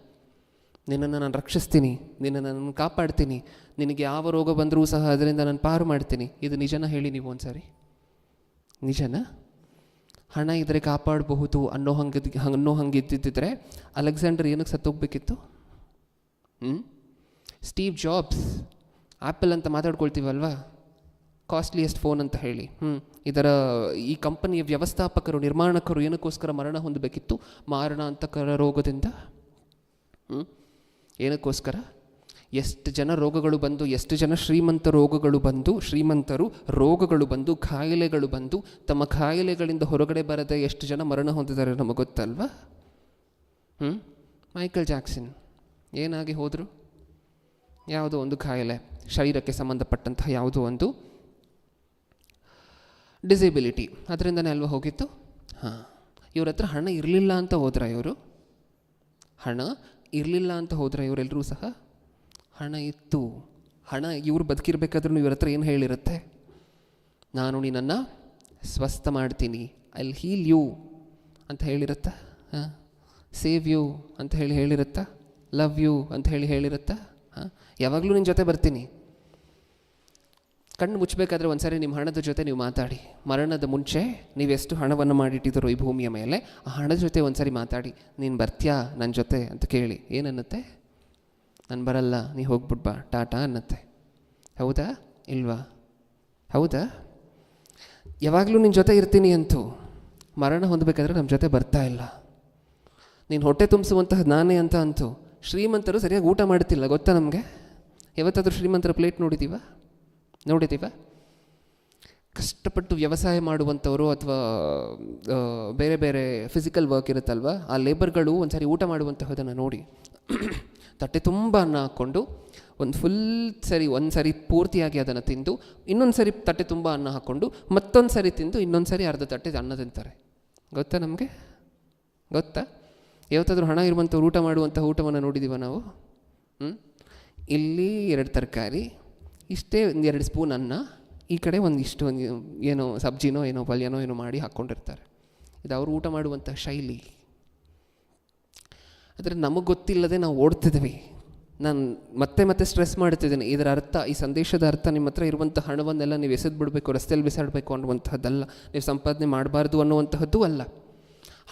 Speaker 1: ನಿನ್ನನ್ನು ನಾನು ರಕ್ಷಿಸ್ತೀನಿ, ನಿನ್ನನ್ನು ನಾನು ಕಾಪಾಡ್ತೀನಿ, ನಿನಗೆ ಯಾವ ರೋಗ ಬಂದರೂ ಸಹ ಅದರಿಂದ ನಾನು ಪಾರು ಮಾಡ್ತೀನಿ, ಇದು ನಿಜನಾ? ಹೇಳಿ ನೀವು ಒಂದ್ಸಾರಿ. ನಿಜನಾ? ಹಣ ಇದ್ದರೆ ಕಾಪಾಡಬಹುದು ಅನ್ನೋ ಹಂಗಿದ್ದಿದ್ದರೆ ಅಲೆಕ್ಸಾಂಡರ್ ಏನಕ್ಕೆ ಸತ್ತೋಗ್ಬೇಕಿತ್ತು? ಸ್ಟೀವ್ ಜಾಬ್ಸ್, ಆ್ಯಪಲ್ ಅಂತ ಮಾತಾಡ್ಕೊಳ್ತೀವಲ್ವಾ, ಕಾಸ್ಟ್ಲಿಯೆಸ್ಟ್ ಫೋನ್ ಅಂತ ಹೇಳಿ, ಈ ಕಂಪನಿಯ ವ್ಯವಸ್ಥಾಪಕರು, ನಿರ್ಮಾಣಕರು ಏನಕ್ಕೋಸ್ಕರ ಮರಣ ಹೊಂದಬೇಕಿತ್ತು? ಮಾರಣಾಂತಕರ ರೋಗದಿಂದ. ಏನಕ್ಕೋಸ್ಕರ? ಎಷ್ಟು ಜನ ರೋಗಗಳು ಬಂದು, ಎಷ್ಟು ಜನ ಶ್ರೀಮಂತರು ರೋಗಗಳು ಬಂದು ಕಾಯಿಲೆಗಳು ಬಂದು ತಮ್ಮ ಕಾಯಿಲೆಗಳಿಂದ ಹೊರಗಡೆ ಬರದೆ ಎಷ್ಟು ಜನ ಮರಣ ಹೊಂದಿದ್ದಾರೆ ನಮಗೆ ಗೊತ್ತಲ್ವಾ? ಮೈಕಲ್ ಜಾಕ್ಸನ್ ಏನಾಗಿ ಹೋದರು? ಯಾವುದೋ ಒಂದು ಕಾಯಿಲೆ, ಶರೀರಕ್ಕೆ ಸಂಬಂಧಪಟ್ಟಂತಹ ಯಾವುದೋ ಒಂದು ಡಿಸೇಬಿಲಿಟಿ, ಅದರಿಂದನೇ ಅಲ್ವಾ ಹೋಗಿತ್ತು? ಇವ್ರ ಹತ್ರ ಹಣ ಇರಲಿಲ್ಲ ಅಂತ ಹೋದ್ರ ಇವರು? ಹಣ ಇರಲಿಲ್ಲ ಅಂತ ಹೋದ್ರ ಇವರೆಲ್ಲರೂ ಸಹ? ಹಣ ಇತ್ತು. ಹಣ ಇವರು ಬದುಕಿರ್ಬೇಕಾದ್ರೂ ಇವ್ರ ಹತ್ರ ಏನು ಹೇಳಿರುತ್ತೆ? ನಾನು ನಿನ್ನನ್ನು ಸ್ವಸ್ಥ ಮಾಡ್ತೀನಿ, ಐ ವಿಲ್ ಹೀಲ್ ಯು ಅಂತ ಹೇಳಿರುತ್ತಾ? ಸೇವ್ ಯು ಅಂತ ಹೇಳಿರುತ್ತಾ? ಲವ್ ಯು ಅಂತ ಹೇಳಿರುತ್ತಾ? ಯಾವಾಗಲೂ ನಿನ್ನ ಜೊತೆ ಬರ್ತೀನಿ. ಕಣ್ಣು ಮುಚ್ಚಬೇಕಾದ್ರೆ ಒಂದ್ಸರಿ ನಿಮ್ಮ ಹಣದ ಜೊತೆ ನೀವು ಮಾತಾಡಿ. ಮರಣದ ಮುಂಚೆ ನೀವೆಷ್ಟು ಹಣವನ್ನು ಮಾಡಿಟ್ಟಿದ್ದೀರೋ ಈ ಭೂಮಿಯ ಮೇಲೆ, ಆ ಹಣದ ಜೊತೆ ಒಂದ್ಸರಿ ಮಾತಾಡಿ. ನೀನು ಬರ್ತೀಯಾ ನನ್ನ ಜೊತೆ ಅಂತ ಕೇಳಿ. ಏನನ್ನತ್ತೆ? ನಾನು ಬರಲ್ಲ, ನೀ ಹೋಗ್ಬಿಡ್ಬಾ, ಟಾಟಾ ಅನ್ನತ್ತೆ. ಹೌದಾ ಇಲ್ವಾ? ಹೌದಾ? ಯಾವಾಗಲೂ ನಿನ್ನ ಜೊತೆ ಇರ್ತೀನಿ ಅಂತೂ ಮರಣ ಹೊಂದಬೇಕಾದ್ರೆ ನಮ್ಮ ಜೊತೆ ಬರ್ತಾ ಇಲ್ಲ. ನೀನು ಹೊಟ್ಟೆ ತುಂಬಿಸುವಂತಹ ನಾನೇ ಅಂತ ಅಂತೂ ಶ್ರೀಮಂತರು ಸರಿಯಾಗಿ ಊಟ ಮಾಡ್ತಿಲ್ಲ, ಗೊತ್ತಾ ನಮಗೆ? ಯಾವತ್ತಾದರೂ ಶ್ರೀಮಂತರ ಪ್ಲೇಟ್ ನೋಡಿದ್ದೀವ? ಕಷ್ಟಪಟ್ಟು ವ್ಯವಸಾಯ ಮಾಡುವಂಥವರು ಅಥವಾ ಬೇರೆ ಬೇರೆ ಫಿಸಿಕಲ್ ವರ್ಕ್ ಇರುತ್ತಲ್ವ, ಆ ಲೇಬರ್ಗಳು ಒಂದು ಸಾರಿ ಊಟ ಮಾಡುವಂತಹದನ್ನು ನೋಡಿ ತಟ್ಟೆ ತುಂಬ ಅನ್ನ ಹಾಕ್ಕೊಂಡು ಒಂದು ಸರಿ ಪೂರ್ತಿಯಾಗಿ ಅದನ್ನು ತಿಂದು ಇನ್ನೊಂದು ಸರಿ ತಟ್ಟೆ ತುಂಬ ಅನ್ನ ಹಾಕ್ಕೊಂಡು ಮತ್ತೊಂದು ಸರಿ ತಿಂದು ಇನ್ನೊಂದು ಸರಿ ಅರ್ಧ ತಟ್ಟೆ ಅನ್ನ ತಿಂತಾರೆ. ಗೊತ್ತಾ ನಮಗೆ? ಗೊತ್ತಾ? ಯಾವತ್ತಾದರೂ ಹಣ ಇರುವಂಥವ್ರು ಊಟ ಮಾಡುವಂಥ ಊಟವನ್ನು ನೋಡಿದ್ದೀವ ನಾವು? ಇಲ್ಲಿ 2 ತರಕಾರಿ, ಇಷ್ಟೇ 2 ಸ್ಪೂನ್ ಅನ್ನ, ಈ ಕಡೆ ಒಂದಿಷ್ಟು ಏನೋ ಸಬ್ಜಿನೋ ಏನೋ ಪಲ್ಯನೋ ಏನೋ ಮಾಡಿ ಹಾಕ್ಕೊಂಡಿರ್ತಾರೆ. ಇದು ಅವರು ಊಟ ಮಾಡುವಂಥ ಶೈಲಿ. ಆದರೆ ನಮಗೆ ಗೊತ್ತಿಲ್ಲದೆ ನಾವು ಓಡ್ತಿದ್ವಿ. ನಾನು ಮತ್ತೆ ಸ್ಟ್ರೆಸ್ ಮಾಡ್ತಿದ್ದೀನಿ. ಇದರ ಅರ್ಥ, ಈ ಸಂದೇಶದ ಅರ್ಥ ನಿಮ್ಮ ಹತ್ರ ಇರುವಂಥ ಹಣವನ್ನೆಲ್ಲ ನೀವು ಎಸೆದು ಬಿಡಬೇಕು, ರಸ್ತೆಯಲ್ಲಿ ಬಿಸಾಡಬೇಕು ಅನ್ನುವಂಥದ್ದಲ್ಲ, ನೀವು ಸಂಪಾದನೆ ಮಾಡಬಾರ್ದು ಅನ್ನುವಂತಹದ್ದು ಅಲ್ಲ.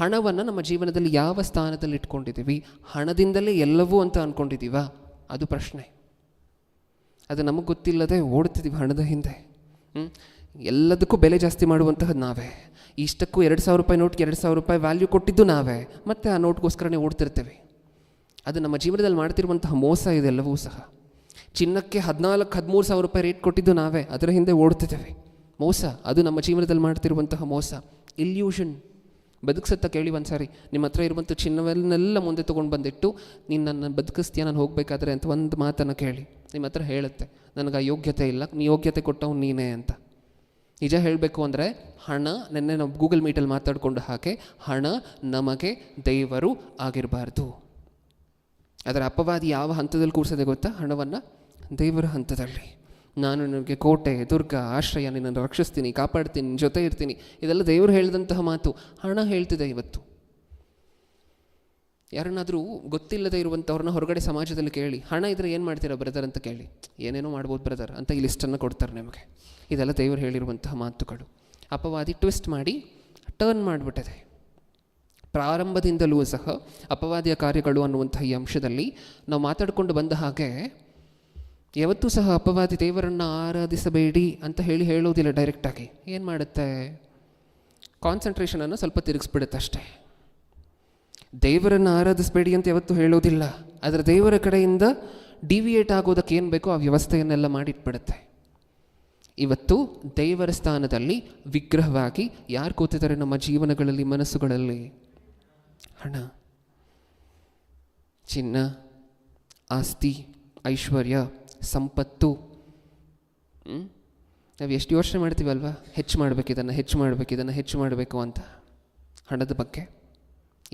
Speaker 1: ಹಣವನ್ನು ನಮ್ಮ ಜೀವನದಲ್ಲಿ ಯಾವ ಸ್ಥಾನದಲ್ಲಿ ಇಟ್ಕೊಂಡಿದ್ದೀವಿ? ಹಣದಿಂದಲೇ ಎಲ್ಲವೂ ಅಂತ ಅಂದ್ಕೊಂಡಿದ್ದೀವ? ಅದು ಪ್ರಶ್ನೆ. ಅದು ನಮಗೆ ಗೊತ್ತಿಲ್ಲದೆ ಓಡ್ತಿದ್ದೀವಿ ಹಣದ ಹಿಂದೆ. ಎಲ್ಲದಕ್ಕೂ ಬೆಲೆ ಜಾಸ್ತಿ ಮಾಡುವಂತಹದ್ದು ನಾವೇ. ಇಷ್ಟಕ್ಕೂ 2,000 ರೂಪಾಯಿ ನೋಟ್ಗೆ 2,000 ರೂಪಾಯಿ ವ್ಯಾಲ್ಯೂ ಕೊಟ್ಟಿದ್ದು ನಾವೇ. ಮತ್ತು ಆ ನೋಟ್ಗೋಸ್ಕರನೇ ಓಡ್ತಿರ್ತೇವೆ. ಅದು ನಮ್ಮ ಜೀವನದಲ್ಲಿ ಮಾಡ್ತಿರುವಂತಹ ಮೋಸ ಇದೆಲ್ಲವೂ ಸಹ. ಚಿನ್ನಕ್ಕೆ 14,000-13,000 ರೂಪಾಯಿ ರೇಟ್ ಕೊಟ್ಟಿದ್ದು ನಾವೇ, ಅದರ ಹಿಂದೆ ಓಡ್ತಿದ್ದೇವೆ. ಮೋಸ, ಅದು ನಮ್ಮ ಜೀವನದಲ್ಲಿ ಮಾಡ್ತಿರುವಂತಹ ಮೋಸ, ಇಲ್ಯೂಷನ್. ಬದುಕಿಸುತ್ತಾ ಕೇಳಿ ಒಂದು ಸಾರಿ, ನಿಮ್ಮ ಹತ್ರ ಇರುವಂಥ ಚಿನ್ನವನ್ನೆಲ್ಲ ಮುಂದೆ ತೊಗೊಂಡು ಬಂದಿಟ್ಟು ನೀನು ನನ್ನ ಬದುಕಿಸ್ತೀಯ ನಾನು ಹೋಗಬೇಕಾದ್ರೆ ಅಂತ ಒಂದು ಮಾತನ್ನು ಕೇಳಿ. ನಿಮ್ಮ ಹತ್ರ ಹೇಳುತ್ತೆ, ನನಗೆ ಆ ಯೋಗ್ಯತೆ ಇಲ್ಲ, ನೀ ಯೋಗ್ಯತೆ ಕೊಟ್ಟವು ನೀನೇ ಅಂತ. ನಿಜ ಹೇಳಬೇಕು ಅಂದರೆ ಹಣ, ನೆನ್ನೆ ನಾವು ಗೂಗಲ್ ಮೀಟಲ್ಲಿ ಮಾತಾಡಿಕೊಂಡು ಹಾಗೆ, ಹಣ ನಮಗೆ ದೇವರು ಆಗಿರಬಾರ್ದು. ಅದರ ಅಪವಾದಿ ಯಾವ ಹಂತದಲ್ಲಿ ಕೂರಿಸದೆ ಗೊತ್ತಾ? ಹಣವನ್ನು ದೇವರ ಹಂತದಲ್ಲಿ. ನಾನು ನಿನಗೆ ಕೋಟೆ, ದುರ್ಗ, ಆಶ್ರಯ, ನಿನ್ನನ್ನು ರಕ್ಷಿಸ್ತೀನಿ, ಕಾಪಾಡ್ತೀನಿ, ನಿನ್ನ ಜೊತೆ ಇರ್ತೀನಿ, ಇದೆಲ್ಲ ದೇವರು ಹೇಳಿದಂತಹ ಮಾತು. ಹಣ ಹೇಳ್ತಿದೆ ಇವತ್ತು. ಯಾರನ್ನಾದರೂ ಗೊತ್ತಿಲ್ಲದೆ ಇರುವಂಥವ್ರನ್ನ ಹೊರಗಡೆ ಸಮಾಜದಲ್ಲಿ ಕೇಳಿ, ಹಣ ಇದ್ದರೆ ಏನು ಮಾಡ್ತೀರಾ ಬ್ರದರ್ ಅಂತ ಕೇಳಿ, ಏನೇನೋ ಮಾಡ್ಬೋದು ಬ್ರದರ್ ಅಂತ ಈ ಲಿಸ್ಟನ್ನು ಕೊಡ್ತಾರೆ ನಿಮಗೆ. ಇದೆಲ್ಲ ದೇವರು ಹೇಳಿರುವಂತಹ ಮಾತುಗಳು. ಅಪವಾದಿ ಟ್ವಿಸ್ಟ್ ಮಾಡಿ ಟರ್ನ್ ಮಾಡಿಬಿಟ್ಟಿದೆ. ಪ್ರಾರಂಭದಿಂದಲೂ ಸಹ ಅಪವಾದಿಯ ಕಾರ್ಯಗಳು ಅನ್ನುವಂಥ ಈ ಅಂಶದಲ್ಲಿ ನಾವು ಮಾತಾಡಿಕೊಂಡು ಬಂದ ಹಾಗೆ, ಯಾವತ್ತೂ ಸಹ ಅಪವಾದಿ ದೇವರನ್ನು ಆರಾಧಿಸಬೇಡಿ ಅಂತ ಹೇಳೋದಿಲ್ಲ ಡೈರೆಕ್ಟಾಗಿ. ಏನು ಮಾಡುತ್ತೆ? ಕಾನ್ಸಂಟ್ರೇಷನನ್ನು ಸ್ವಲ್ಪ ತಿರುಗಿಸ್ಬಿಡುತ್ತೆ ಅಷ್ಟೇ. ದೇವರನ್ನು ಆರಾಧಿಸಬೇಡಿ ಅಂತ ಯಾವತ್ತೂ ಹೇಳೋದಿಲ್ಲ. ಆದರೆ ದೇವರ ಕಡೆಯಿಂದ ಡಿವಿಯೇಟ್ ಆಗೋದಕ್ಕೆ ಏನು ಬೇಕೋ ಆ ವ್ಯವಸ್ಥೆಯನ್ನೆಲ್ಲ ಮಾಡಿಟ್ಬಿಡುತ್ತೆ. ಇವತ್ತು ದೇವರ ಸ್ಥಾನದಲ್ಲಿ ವಿಗ್ರಹವಾಗಿ ಯಾರು ಕೂತಿದ್ದಾರೆ ನಮ್ಮ ಜೀವನಗಳಲ್ಲಿ, ಮನಸ್ಸುಗಳಲ್ಲಿ? ಹಣ, ಚಿನ್ನ, ಆಸ್ತಿ, ಐಶ್ವರ್ಯ, ಸಂಪತ್ತು. ನಾವು ಎಷ್ಟು ಯೋಚನೆ ಮಾಡ್ತೀವಲ್ವ, ಹೆಚ್ಚು ಮಾಡಬೇಕು ಅಂತ ಹಣದ ಬಗ್ಗೆ.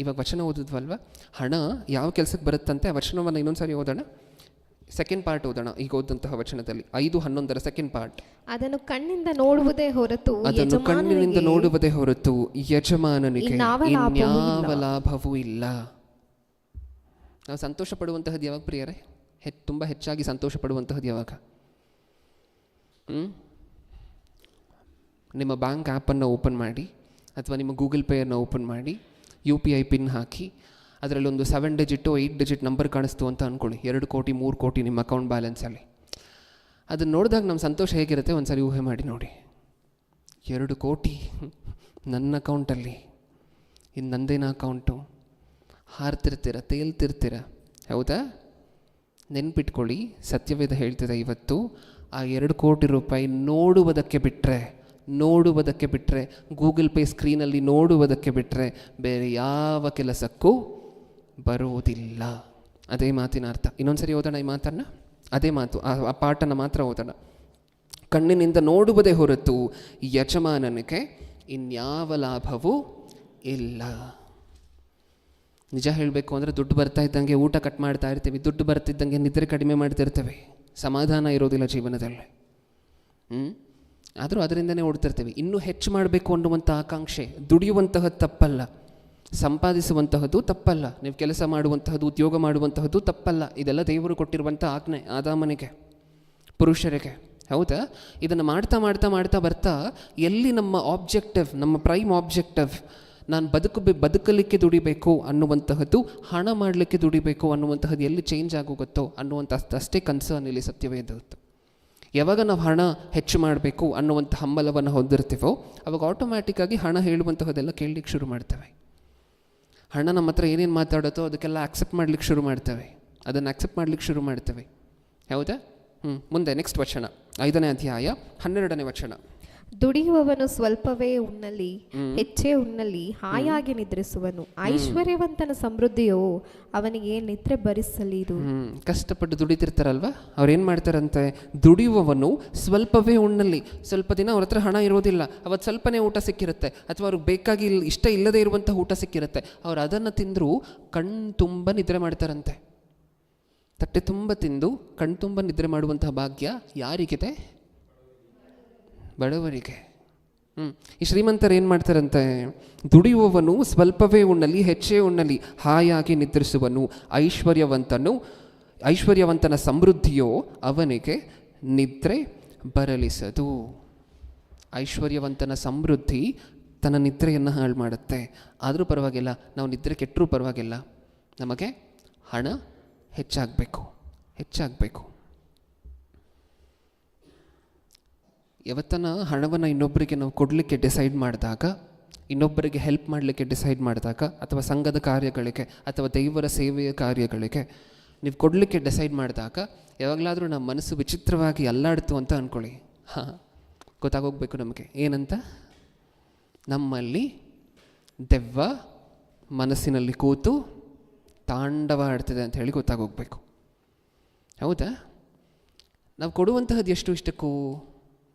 Speaker 1: ಇವಾಗ ವಚನ ಓದಿದ್ವಲ್ವ, ಹಣ ಯಾವ ಕೆಲಸಕ್ಕೆ ಬರುತ್ತಂತೆ ಆ ವಚನವನ್ನು ಇನ್ನೊಂದು ಸಾರಿ ಓದೋಣ. ಸೆಕೆಂಡ್ ಪಾರ್ಟ್ ಓದೋಣ. ಈಗ ಓದಂತಹ ವಚನದಲ್ಲಿ 5:11 ಸೆಕೆಂಡ್ ಪಾರ್ಟ್. ಅದನ್ನು ಕಣ್ಣಿನಿಂದ ನೋಡುವುದೇ ಹೊರತು ಯಜಮಾನನಿಗೆ ಇನ್ಯಾವ ಲಾಭವೂ ಇಲ್ಲ. ನಾವು ಸಂತೋಷ ಪಡುವಂತಹದ್ದು ಯಾವಾಗ ಪ್ರಿಯರೇ? ತುಂಬ ಹೆಚ್ಚಾಗಿ ಸಂತೋಷ ಪಡುವಂತಹದ್ದು ಯಾವಾಗ? ನಿಮ್ಮ ಬ್ಯಾಂಕ್ ಆ್ಯಪನ್ನು ಓಪನ್ ಮಾಡಿ ಅಥವಾ ನಿಮ್ಮ ಗೂಗಲ್ ಪೇಯನ್ನು ಓಪನ್ ಮಾಡಿ UPI ಪಿನ್ ಹಾಕಿ ಅದರಲ್ಲಿ ಒಂದು 7 ಡಿಜಿಟ್ 8 ಡಿಜಿಟ್ ನಂಬರ್ ಕಾಣಿಸ್ತು ಅಂತ ಅಂದ್ಕೊಳ್ಳಿ. 2 ಕೋಟಿ 3 ಕೋಟಿ ನಿಮ್ಮ ಅಕೌಂಟ್ ಬ್ಯಾಲೆನ್ಸಲ್ಲಿ. ಅದನ್ನು ನೋಡಿದಾಗ ನಮ್ಮ ಸಂತೋಷ ಹೇಗಿರುತ್ತೆ ಒಂದು ಸಾರಿ ಊಹೆ ಮಾಡಿ ನೋಡಿ. 2 ಕೋಟಿ ನನ್ನ ಅಕೌಂಟಲ್ಲಿ, ಇದು ನಂದೇನ ಅಕೌಂಟು? ಹಾರ್ತಿರ್ತೀರ, ತೇಲ್ತಿರ್ತೀರ, ಹೌದಾ? ನೆನ್ಪಿಟ್ಕೊಳ್ಳಿ, ಸತ್ಯವೇದ ಹೇಳ್ತಿದೆ ಇವತ್ತು ಆ 2 ಕೋಟಿ ರೂಪಾಯಿ ನೋಡುವುದಕ್ಕೆ ಬಿಟ್ಟರೆ ಗೂಗಲ್ ಪೇ ಸ್ಕ್ರೀನಲ್ಲಿ ನೋಡುವುದಕ್ಕೆ ಬಿಟ್ಟರೆ ಬೇರೆ ಯಾವ ಕೆಲಸಕ್ಕೂ ಬರುವುದಿಲ್ಲ. ಅದೇ ಮಾತಿನ ಅರ್ಥ. ಇನ್ನೊಂದು ಸರಿ ಓದೋಣ ಈ ಮಾತನ್ನು, ಅದೇ ಮಾತು, ಆ ಪಾಠನ ಮಾತ್ರ ಓದೋಣ. ಕಣ್ಣಿನಿಂದ ನೋಡುವುದೇ ಹೊರತು ಯಜಮಾನನಿಗೆ ಇನ್ಯಾವ ಲಾಭವೂ ಇಲ್ಲ. ನಿಜ ಹೇಳಬೇಕು ಅಂದರೆ ದುಡ್ಡು ಬರ್ತಾ ಇದ್ದಂಗೆ ಊಟ ಕಟ್ ಮಾಡ್ತಾ ಇರ್ತೀವಿ, ದುಡ್ಡು ಬರ್ತಿದ್ದಂಗೆ ನಿದ್ರೆ ಕಡಿಮೆ ಮಾಡ್ತಿರ್ತೇವೆ, ಸಮಾಧಾನ ಇರೋದಿಲ್ಲ ಜೀವನದಲ್ಲಿ. ಆದರೂ ಅದರಿಂದನೇ ಓಡ್ತಿರ್ತೀವಿ. ಇನ್ನೂ ಹೆಚ್ಚು ಮಾಡಬೇಕು ಅನ್ನುವಂಥ ಆಕಾಂಕ್ಷೆ. ದುಡಿಯುವಂತಹದ್ದು ತಪ್ಪಲ್ಲ, ಸಂಪಾದಿಸುವಂತಹದ್ದು ತಪ್ಪಲ್ಲ, ನೀವು ಕೆಲಸ ಮಾಡುವಂತಹದ್ದು, ಉದ್ಯೋಗ ಮಾಡುವಂತಹದ್ದು ತಪ್ಪಲ್ಲ. ಇದೆಲ್ಲ ದೇವರು ಕೊಟ್ಟಿರುವಂಥ ಆಜ್ಞೆ ಆದಾಮನಿಗೆ, ಪುರುಷರಿಗೆ, ಹೌದಾ? ಇದನ್ನು ಮಾಡ್ತಾ ಬರ್ತಾ ಎಲ್ಲಿ ನಮ್ಮ ಆಬ್ಜೆಕ್ಟಿವ್, ನಮ್ಮ ಪ್ರೈಮ್ ಆಬ್ಜೆಕ್ಟಿವ್, ನಾನು ಬದುಕಲಿಕ್ಕೆ ದುಡಿಬೇಕು ಅನ್ನುವಂತಹದ್ದು, ಹಣ ಮಾಡಲಿಕ್ಕೆ ದುಡಿಬೇಕು ಅನ್ನುವಂತಹದ್ದು ಎಲ್ಲಿ ಚೇಂಜ್ ಆಗೋಗುತ್ತೋ ಅನ್ನುವಂಥ ಅಷ್ಟೇ ಕನ್ಸರ್ನ್ ಇಲ್ಲಿ ಸತ್ಯವೇದದ್ದು. ಯಾವಾಗ ನಾವು ಹಣ ಹೆಚ್ಚು ಮಾಡಬೇಕು ಅನ್ನುವಂಥ ಹಂಬಲವನ್ನು ಹೊಂದಿರ್ತೀವೋ ಅವಾಗ ಆಟೋಮ್ಯಾಟಿಕ್ಕಾಗಿ ಹಣ ಹೇಳುವಂತಹದ್ದೆಲ್ಲ ಕೇಳಲಿಕ್ಕೆ ಶುರು ಮಾಡ್ತೇವೆ. ಹಣ ನಮ್ಮ ಹತ್ರ ಏನೇನು ಮಾತಾಡುತ್ತೋ ಅದಕ್ಕೆಲ್ಲ ಆಕ್ಸೆಪ್ಟ್ ಮಾಡಲಿಕ್ಕೆ ಶುರು ಮಾಡ್ತೇವೆ, ಅದನ್ನು ಆಕ್ಸೆಪ್ಟ್ ಮಾಡಲಿಕ್ಕೆ ಶುರು ಮಾಡ್ತೇವೆ. ಹೌದಾ? ಮುಂದೆ ನೆಕ್ಸ್ಟ್ ವಚನ, 5ನೇ ಅಧ್ಯಾಯ 12ನೇ ವಚನ.
Speaker 2: ದುಡಿಯುವವನು ಸ್ವಲ್ಪವೇ ಉಣ್ಣಲಿ, ಹೆಚ್ಚೇ ಉಣ್ಣಲಿ, ಹಾಯಾಗಿ ನಿದ್ರಿಸುವನು. ಐಶ್ವರ್ಯವಂತನ ಸಮೃದ್ಧಿಯೋ ಅವನಿಗೆ ನಿದ್ರೆ ಭರಿಸಲಿದು.
Speaker 1: ಕಷ್ಟಪಟ್ಟು ದುಡಿತಿರ್ತಾರಲ್ವ, ಅವ್ರು ಏನು ಮಾಡ್ತಾರಂತೆ, ದುಡಿಯುವವನು ಸ್ವಲ್ಪವೇ ಉಣ್ಣಲಿ. ಸ್ವಲ್ಪ ದಿನ ಅವ್ರ ಹತ್ರ ಹಣ ಇರೋದಿಲ್ಲ, ಅವತ್ತು ಸ್ವಲ್ಪನೇ ಊಟ ಸಿಕ್ಕಿರುತ್ತೆ, ಅಥವಾ ಅವ್ರಿಗೆ ಬೇಕಾಗಿ ಇಷ್ಟ ಇಲ್ಲದೆ ಇರುವಂಥ ಊಟ ಸಿಕ್ಕಿರುತ್ತೆ, ಅವ್ರು ಅದನ್ನು ತಿಂದರೂ ಕಣ್ಣು ತುಂಬ ನಿದ್ರೆ ಮಾಡ್ತಾರಂತೆ. ತಟ್ಟೆ ತುಂಬ ತಿಂದು ಕಣ್ಣು ತುಂಬ ನಿದ್ರೆ ಮಾಡುವಂತಹ ಭಾಗ್ಯ ಯಾರಿಗಿದೆ? ಬಡವರಿಗೆ. ಈ ಶ್ರೀಮಂತರು ಏನು ಮಾಡ್ತಾರಂತೆ, ದುಡಿಯುವವನು ಸ್ವಲ್ಪವೇ ಉಣ್ಣಲಿ, ಹೆಚ್ಚೇ ಉಣ್ಣಲಿ, ಹಾಯಾಗಿ ನಿದ್ರಿಸುವನು. ಐಶ್ವರ್ಯವಂತನ ಸಮೃದ್ಧಿಯೋ ಅವನಿಗೆ ನಿದ್ರೆ ಬರಲಿಸದು. ಐಶ್ವರ್ಯವಂತನ ಸಮೃದ್ಧಿ ತನ್ನ ನಿದ್ರೆಯನ್ನು ಹಾಳು ಮಾಡುತ್ತೆ. ಆದರೂ ಪರವಾಗಿಲ್ಲ, ನಾವು ನಿದ್ರೆ ಕೆಟ್ಟರೂ ಪರವಾಗಿಲ್ಲ, ನಮಗೆ ಹಣ ಹೆಚ್ಚಾಗಬೇಕು. ಯಾವತ್ತನ ಹಣವನ್ನು ಇನ್ನೊಬ್ಬರಿಗೆ ನಾವು ಕೊಡಲಿಕ್ಕೆ ಡಿಸೈಡ್ ಮಾಡಿದಾಗ, ಇನ್ನೊಬ್ಬರಿಗೆ ಹೆಲ್ಪ್ ಮಾಡಲಿಕ್ಕೆ ಡಿಸೈಡ್ ಮಾಡಿದಾಗ, ಅಥವಾ ಸಂಘದ ಕಾರ್ಯಗಳಿಗೆ ಅಥವಾ ದೇವರ ಸೇವೆಯ ಕಾರ್ಯಗಳಿಗೆ ನೀವು ಕೊಡಲಿಕ್ಕೆ ಡಿಸೈಡ್ ಮಾಡಿದಾಗ, ಯಾವಾಗಲಾದರೂ ನಮ್ಮ ಮನಸ್ಸು ವಿಚಿತ್ರವಾಗಿ ಅಲ್ಲಾಡ್ತು ಅಂತ ಅಂದ್ಕೊಳ್ಳಿ. ಗೊತ್ತಾಗೋಗ್ಬೇಕು ನಮಗೆ ಏನಂತ. ನಮ್ಮಲ್ಲಿ ದೆವ್ವ ಮನಸ್ಸಿನಲ್ಲಿ ಕೂತು ತಾಂಡವ ಆಡ್ತಿದೆ ಅಂತ ಹೇಳಿ ಗೊತ್ತಾಗೋಗ್ಬೇಕು. ಹೌದಾ? ನಾವು ಕೊಡುವಂತಹದ್ದು ಎಷ್ಟು ಇಷ್ಟಕ್ಕೂ,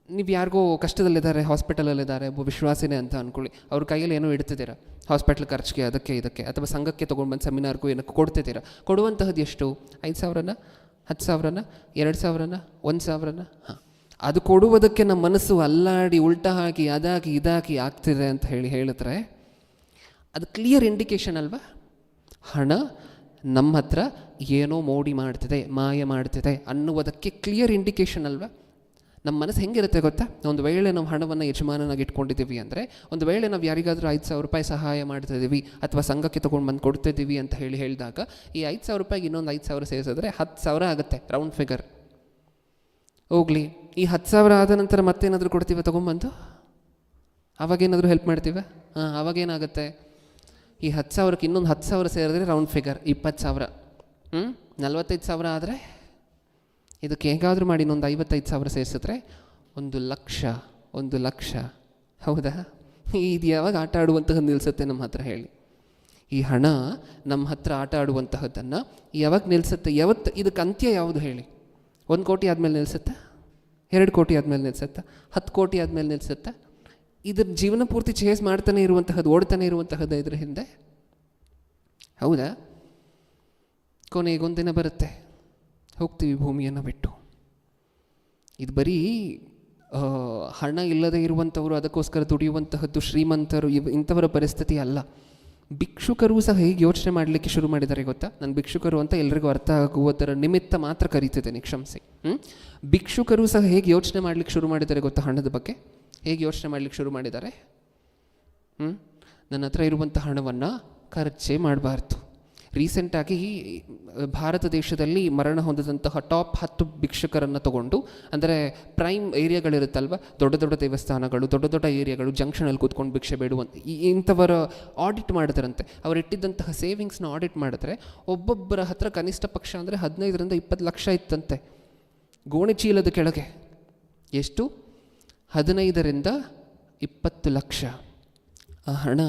Speaker 1: ನೀವು ಯಾರಿಗೋ ಕಷ್ಟದಲ್ಲಿದ್ದಾರೆ, ಹಾಸ್ಪಿಟಲಲ್ಲಿದ್ದಾರೆ, ಒಬ್ಬ ವಿಶ್ವಾಸಿನೇ ಅಂತ ಅಂದ್ಕೊಳ್ಳಿ, ಅವ್ರ ಕೈಯಲ್ಲಿ ಏನೋ ಇಡ್ತಿದ್ದೀರ, ಹಾಸ್ಪಿಟ್ಲ್ ಖರ್ಚಿಗೆ ಅದಕ್ಕೆ ಇದಕ್ಕೆ, ಅಥವಾ ಸಂಘಕ್ಕೆ ತೊಗೊಂಡ್ಬಂದು ಸೆಮಿನಾರ್ಗೂ ಏನಕ್ಕೆ ಕೊಡ್ತಿದ್ದೀರ. ಕೊಡುವಂತಹದ್ದು ಎಷ್ಟು? 5,000ನ, 10,000ನ, 2,000ನ, 1,000ನ? ಅದು ಕೊಡುವುದಕ್ಕೆ ನಮ್ಮ ಮನಸ್ಸು ಅಲ್ಲಾಡಿ ಉಲ್ಟಾ ಹಾಕಿ ಅದಾಗಿ ಇದಾಗಿ ಆಗ್ತಿದೆ ಅಂತ ಹೇಳಿದ್ರೆ ಅದು ಕ್ಲಿಯರ್ ಇಂಡಿಕೇಶನ್ ಅಲ್ವಾ? ಹಣ ನಮ್ಮ ಹತ್ರ ಏನೋ ಮೋಡಿ ಮಾಡ್ತಿದೆ, ಮಾಯ ಮಾಡ್ತಿದೆ ಅನ್ನುವುದಕ್ಕೆ ಕ್ಲಿಯರ್ ಇಂಡಿಕೇಶನ್ ಅಲ್ವಾ? ನಮ್ಮ ಮನಸ್ಸು ಹೆಂಗಿರುತ್ತೆ ಗೊತ್ತಾ? ಒಂದು ವೇಳೆ ನಾವು ಹಣವನ್ನು ಯಜಮಾನನಾಗಿ ಇಟ್ಕೊಂಡಿದ್ದೀವಿ ಅಂದರೆ, ಒಂದು ವೇಳೆ ನಾವು ಯಾರಿಗಾದರೂ 5,000 ರೂಪಾಯಿ ಸಹಾಯ ಮಾಡ್ತಿದ್ದೀವಿ ಅಥವಾ ಸಂಘಕ್ಕೆ ತೊಗೊಂಡು ಬಂದು ಕೊಡ್ತಿದ್ದೀವಿ ಅಂತ ಹೇಳಿದಾಗ, ಈ 5,000 ರೂಪಾಯಿಗೆ ಇನ್ನೊಂದು 5,000 ಸೇರಿಸಿದ್ರೆ 10,000 ಆಗುತ್ತೆ, ರೌಂಡ್ ಫಿಗರ್. ಹೋಗಲಿ, ಈ 10,000 ಆದ ನಂತರ ಮತ್ತೇನಾದರೂ ಕೊಡ್ತೀವ ತೊಗೊಂಬಂದು? ಅವಾಗೇನಾದರೂ ಹೆಲ್ಪ್ ಮಾಡ್ತೀವ? ಅವಾಗೇನಾಗುತ್ತೆ, ಈ 10,000ಕ್ಕೆ ಇನ್ನೊಂದು 10,000 ಸೇರಿದ್ರೆ ರೌಂಡ್ ಫಿಗರ್ 20,000. 45,000 ಆದರೆ ಇದಕ್ಕೆ ಹೇಗಾದರೂ ಮಾಡಿ ಇನ್ನೊಂದು 55,000 ಸೇರಿಸಿದ್ರೆ 1,00,000. ಹೌದಾ? ಇದು ಯಾವಾಗ ಆಟ ಆಡುವಂತಹದ್ದು ನಿಲ್ಲಿಸುತ್ತೆ ನಮ್ಮ ಹತ್ರ ಹೇಳಿ? ಈ ಹಣ ನಮ್ಮ ಹತ್ರ ಆಟ ಆಡುವಂತಹದ್ದನ್ನು ಯಾವಾಗ ನಿಲ್ಲಿಸುತ್ತೆ? ಯಾವತ್ತು ಇದಕ್ಕೆ ಅಂತ್ಯ ಯಾವುದು ಹೇಳಿ? 1 ಕೋಟಿ ಆದಮೇಲೆ ನಿಲ್ಲಿಸುತ್ತಾ? 2 ಕೋಟಿ ಆದಮೇಲೆ ನಿಲ್ಲಿಸುತ್ತಾ? 10 ಕೋಟಿ ಆದಮೇಲೆ ನಿಲ್ಲಿಸುತ್ತಾ? ಇದ್ರ ಜೀವನ ಪೂರ್ತಿ ಚೇಸ್ ಮಾಡ್ತಾನೆ ಇರುವಂತಹದ್ದು, ಓಡ್ತಾನೆ ಇರುವಂತಹದ್ದು ಇದ್ರ ಹಿಂದೆ. ಹೌದಾ? ಕೊನೆಗೊಂದಿನ ಬರುತ್ತೆ, ಹೋಗ್ತೀವಿ ಭೂಮಿಯನ್ನು ಬಿಟ್ಟು. ಇದು ಬರೀ ಹಣ ಇಲ್ಲದೆ ಇರುವಂಥವರು ಅದಕ್ಕೋಸ್ಕರ ದುಡಿಯುವಂತಹದ್ದು ಶ್ರೀಮಂತರು ಇಂಥವರ ಪರಿಸ್ಥಿತಿ ಅಲ್ಲ. ಭಿಕ್ಷುಕರು ಸಹ ಹೇಗೆ ಯೋಚನೆ ಮಾಡಲಿಕ್ಕೆ ಶುರು ಮಾಡಿದ್ದಾರೆ ಗೊತ್ತಾ? ನಾನು ಭಿಕ್ಷುಕರು ಅಂತ ಎಲ್ರಿಗೂ ಅರ್ಥ ಆಗುವುದರ ನಿಮಿತ್ತ ಮಾತ್ರ ಕರೀತಿದ್ದೇನೆ, ಕ್ಷಮಿಸಿ. ಭಿಕ್ಷುಕರು ಸಹ ಹೇಗೆ ಯೋಚನೆ ಮಾಡಲಿಕ್ಕೆ ಶುರು ಮಾಡಿದ್ದಾರೆ ಗೊತ್ತಾ? ಹಣದ ಬಗ್ಗೆ ಹೇಗೆ ಯೋಚನೆ ಮಾಡಲಿಕ್ಕೆ ಶುರು ಮಾಡಿದ್ದಾರೆ? ನನ್ನ ಹತ್ರ ಇರುವಂಥ ಹಣವನ್ನು ಖರ್ಚೇ ಮಾಡಬಾರ್ದು. ರೀಸೆಂಟಾಗಿ ಭಾರತ ದೇಶದಲ್ಲಿ ಮರಣ ಹೊಂದಿದಂತಹ ಟಾಪ್ 10 ಭಿಕ್ಷುಕರನ್ನು ತಗೊಂಡು, ಅಂದರೆ ಪ್ರೈಮ್ ಏರಿಯಾಗಳಿರುತ್ತಲ್ವ, ದೊಡ್ಡ ದೊಡ್ಡ ದೇವಸ್ಥಾನಗಳು, ದೊಡ್ಡ ದೊಡ್ಡ ಏರಿಯಾಗಳು, ಜಂಕ್ಷನಲ್ಲಿ ಕೂತ್ಕೊಂಡು ಭಿಕ್ಷೆ ಬೇಡುವಂಥ ಇಂಥವರ ಆಡಿಟ್ ಮಾಡಿದ್ರಂತೆ. ಅವರು ಇಟ್ಟಿದ್ದಂತಹ ಸೇವಿಂಗ್ಸ್ನ ಆಡಿಟ್ ಮಾಡಿದ್ರೆ ಒಬ್ಬೊಬ್ಬರ ಹತ್ರ ಕನಿಷ್ಠ ಪಕ್ಷ ಅಂದರೆ 15ರಿಂದ 20 ಲಕ್ಷ ಇತ್ತಂತೆ ಗೋಣಿ ಚೀಲದ ಕೆಳಗೆ. ಎಷ್ಟು? 15ರಿಂದ 20 ಲಕ್ಷ. ಆ ಹಣ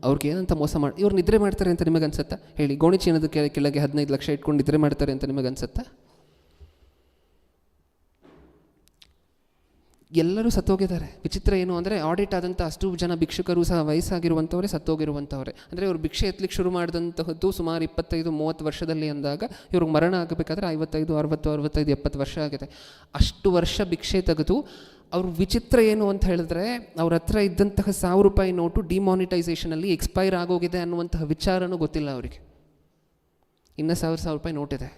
Speaker 1: ಅವ್ರಿಗೆ ಏನಂತ ಮೋಸ ಮಾಡಿ ಇವ್ರು ನಿದ್ರೆ ಮಾಡ್ತಾರೆ ಅಂತ ನಿಮಗನ್ಸುತ್ತಾ ಹೇಳಿ? ಗೋಣಿ ಚೀನದ ಕೆಳಗೆ 15 ಲಕ್ಷ ಇಟ್ಕೊಂಡು ನಿದ್ರೆ ಮಾಡ್ತಾರೆ ಅಂತ ನಿಮಗನ್ಸುತ್ತಾ? ಎಲ್ಲರೂ ಸತ್ತೋಗಿದ್ದಾರೆ. ವಿಚಿತ್ರ ಏನು ಅಂದರೆ, ಆಡಿಟ್ ಆದಂಥ ಅಷ್ಟು ಜನ ಭಿಕ್ಷುಕರು ಸಹ ವಯಸ್ಸಾಗಿರುವಂಥವರೇ, ಸತ್ತೋಗಿರುವಂಥವ್ರೆ. ಅಂದರೆ ಇವರು ಭಿಕ್ಷೆ ಎತ್ತಲಿಕ್ಕೆ ಶುರು ಮಾಡಿದಂತಹದ್ದು ಸುಮಾರು 25-30 ವರ್ಷದಲ್ಲಿ ಅಂದಾಗ, ಇವ್ರಿಗೆ ಮರಣ ಆಗಬೇಕಾದ್ರೆ 55, 60, 65, 70 ವರ್ಷ ಆಗಿದೆ. ಅಷ್ಟು ವರ್ಷ ಭಿಕ್ಷೆ ತೆಗೆದು ಅವ್ರ ವಿಚಿತ್ರ ಏನು ಅಂತ ಹೇಳಿದ್ರೆ, ಅವ್ರ ಹತ್ರ ಇದ್ದಂತಹ 1,000 ರೂಪಾಯಿ ನೋಟು ಡಿಮಾನಿಟೈಸೇಷನಲ್ಲಿ ಎಕ್ಸ್ಪೈರ್ ಆಗೋಗಿದೆ ಅನ್ನುವಂತಹ ವಿಚಾರನೂ ಗೊತ್ತಿಲ್ಲ ಅವರಿಗೆ. ಇನ್ನು 1,000 ರೂಪಾಯಿ ನೋಟಿದೆ.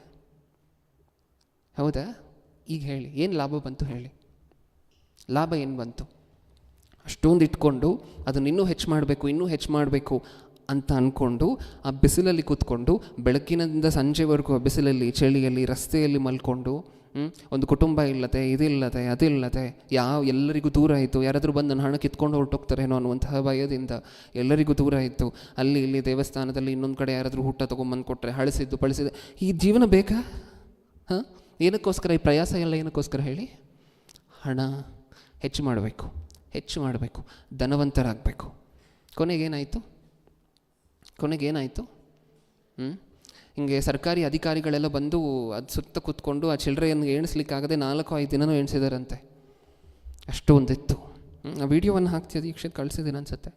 Speaker 1: ಹೌದಾ? ಈಗ ಹೇಳಿ, ಏನು ಲಾಭ ಬಂತು ಹೇಳಿ? ಲಾಭ ಏನು ಬಂತು? ಅಷ್ಟೊಂದು ಇಟ್ಕೊಂಡು ಅದನ್ನು ಇನ್ನೂ ಹೆಚ್ಚು ಮಾಡಬೇಕು ಅಂತ ಅಂದ್ಕೊಂಡು ಆ ಬಿಸಿಲಲ್ಲಿ ಕೂತ್ಕೊಂಡು ಬೆಳಗ್ಗಿನಿಂದ ಸಂಜೆವರೆಗೂ ಆ ಬಿಸಿಲಲ್ಲಿ ಚಳಿಯಲ್ಲಿ ರಸ್ತೆಯಲ್ಲಿ ಮಲ್ಕೊಂಡು ಒಂದು ಕುಟುಂಬ ಇಲ್ಲದೆ ಇದಿಲ್ಲದೆ ಅದಿಲ್ಲದೆ ಎಲ್ಲರಿಗೂ ದೂರ ಆಯಿತು, ಯಾರಾದರೂ ಬಂದು ನನ್ನ ಹಣ ಕಿತ್ಕೊಂಡು ಹೊರಟೋಗ್ತಾರೇನೋ ಅನ್ನುವಂತಹ ಭಯದಿಂದ ಎಲ್ಲರಿಗೂ ದೂರ ಆಯಿತು. ಅಲ್ಲಿ ಇಲ್ಲಿ ದೇವಸ್ಥಾನದಲ್ಲಿ ಇನ್ನೊಂದು ಕಡೆ ಯಾರಾದರೂ ಊಟ ತೊಗೊಂಬಂದು ಕೊಟ್ಟರೆ ಹಳಿಸಿದ್ದು ಬಳಸಿದ್ದು, ಈ ಜೀವನ ಬೇಕಾ? ಹಾಂ, ಏನಕ್ಕೋಸ್ಕರ ಈ ಪ್ರಯಾಸ ಎಲ್ಲ ಏನಕ್ಕೋಸ್ಕರ ಹೇಳಿ? ಹಣ ಹೆಚ್ಚು ಮಾಡಬೇಕು, ಧನವಂತರಾಗಬೇಕು. ಕೊನೆಗೇನಾಯಿತು? ಹಿಂಗೆ ಸರ್ಕಾರಿ ಅಧಿಕಾರಿಗಳೆಲ್ಲ ಬಂದು ಅದು ಸುತ್ತ ಕೂತ್ಕೊಂಡು ಆ ಚಿಲ್ಲರೆಯನ್ನು ಎಣಿಸ್ಲಿಕ್ಕಾಗದೆ 4-5 ದಿನವೂ ಎಣಿಸಿದಾರಂತೆ. ಅಷ್ಟು ಒಂದಿತ್ತು. ಆ ವಿಡಿಯೋವನ್ನು ಹಾಕ್ತಿದ್ದೆ, ದೀಕ್ಷಿತ್ ಕಳಿಸಿದ್ದೀನಿ ಅನ್ಸುತ್ತೆ.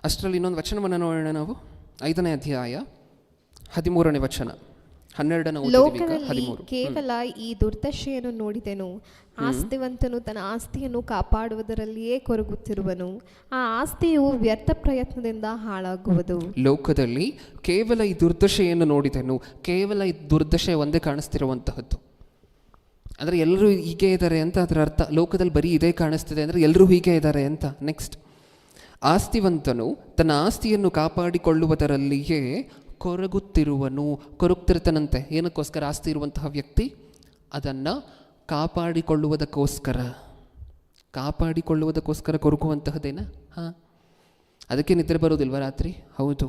Speaker 1: ಅಷ್ಟರಲ್ಲಿ ಇನ್ನೊಂದು ವಚನವನ್ನು ನೋಡೋಣ ನಾವು. 5ನೇ ಅಧ್ಯಾಯ 13ನೇ ವಚನ. 12ನೇ
Speaker 2: ಲೋಕದಲ್ಲಿ ಕೇವಲ ಈ ದುರ್ದಶೆಯನ್ನು ನೋಡಿದೆನು. ಆಸ್ತಿವಂತನು ತನ್ನ ಆಸ್ತಿಯನ್ನು ಕಾಪಾಡುವುದರಲ್ಲಿಯೇ ಕೊರಗುತ್ತಿರುವನು, ಆ ಆಸ್ತಿಯು ವ್ಯರ್ಥ ಪ್ರಯತ್ನದಿಂದ ಹಾಳಾಗುವುದು.
Speaker 1: ಲೋಕದಲ್ಲಿ ಕೇವಲ ಈ ದುರ್ದಶೆಯನ್ನು ನೋಡಿದೆನು. ಕೇವಲ ಈ ದುರ್ದಶೆ ಒಂದೇ ಕಾಣಿಸ್ತಿರುವಂತಹದ್ದು. ಅಂದರೆ ಎಲ್ಲರೂ ಹೀಗೆ ಇದ್ದಾರೆ ಅಂತ ಅದರ ಅರ್ಥ. ಲೋಕದಲ್ಲಿ ಬರೀ ಇದೇ ಕಾಣಿಸ್ತಿದೆ ಅಂದರೆ ಎಲ್ಲರೂ ಹೀಗೆ ಇದ್ದಾರೆ ಅಂತ. ನೆಕ್ಸ್ಟ್, ಆಸ್ತಿವಂತನು ತನ್ನ ಆಸ್ತಿಯನ್ನು ಕಾಪಾಡಿಕೊಳ್ಳುವುದರಲ್ಲಿಯೇ ಕೊರಗುತ್ತಿರ್ತಾನಂತೆ. ಏನಕ್ಕೋಸ್ಕರ? ಆಸ್ತಿ ಇರುವಂತಹ ವ್ಯಕ್ತಿ ಅದನ್ನು ಕಾಪಾಡಿಕೊಳ್ಳುವುದಕ್ಕೋಸ್ಕರ ಕೊರಗುವಂತಹದ್ದೇನ? ಹಾಂ, ಅದಕ್ಕೆ ನಿದ್ರೆ ಬರೋದಿಲ್ವ ರಾತ್ರಿ? ಹೌದು.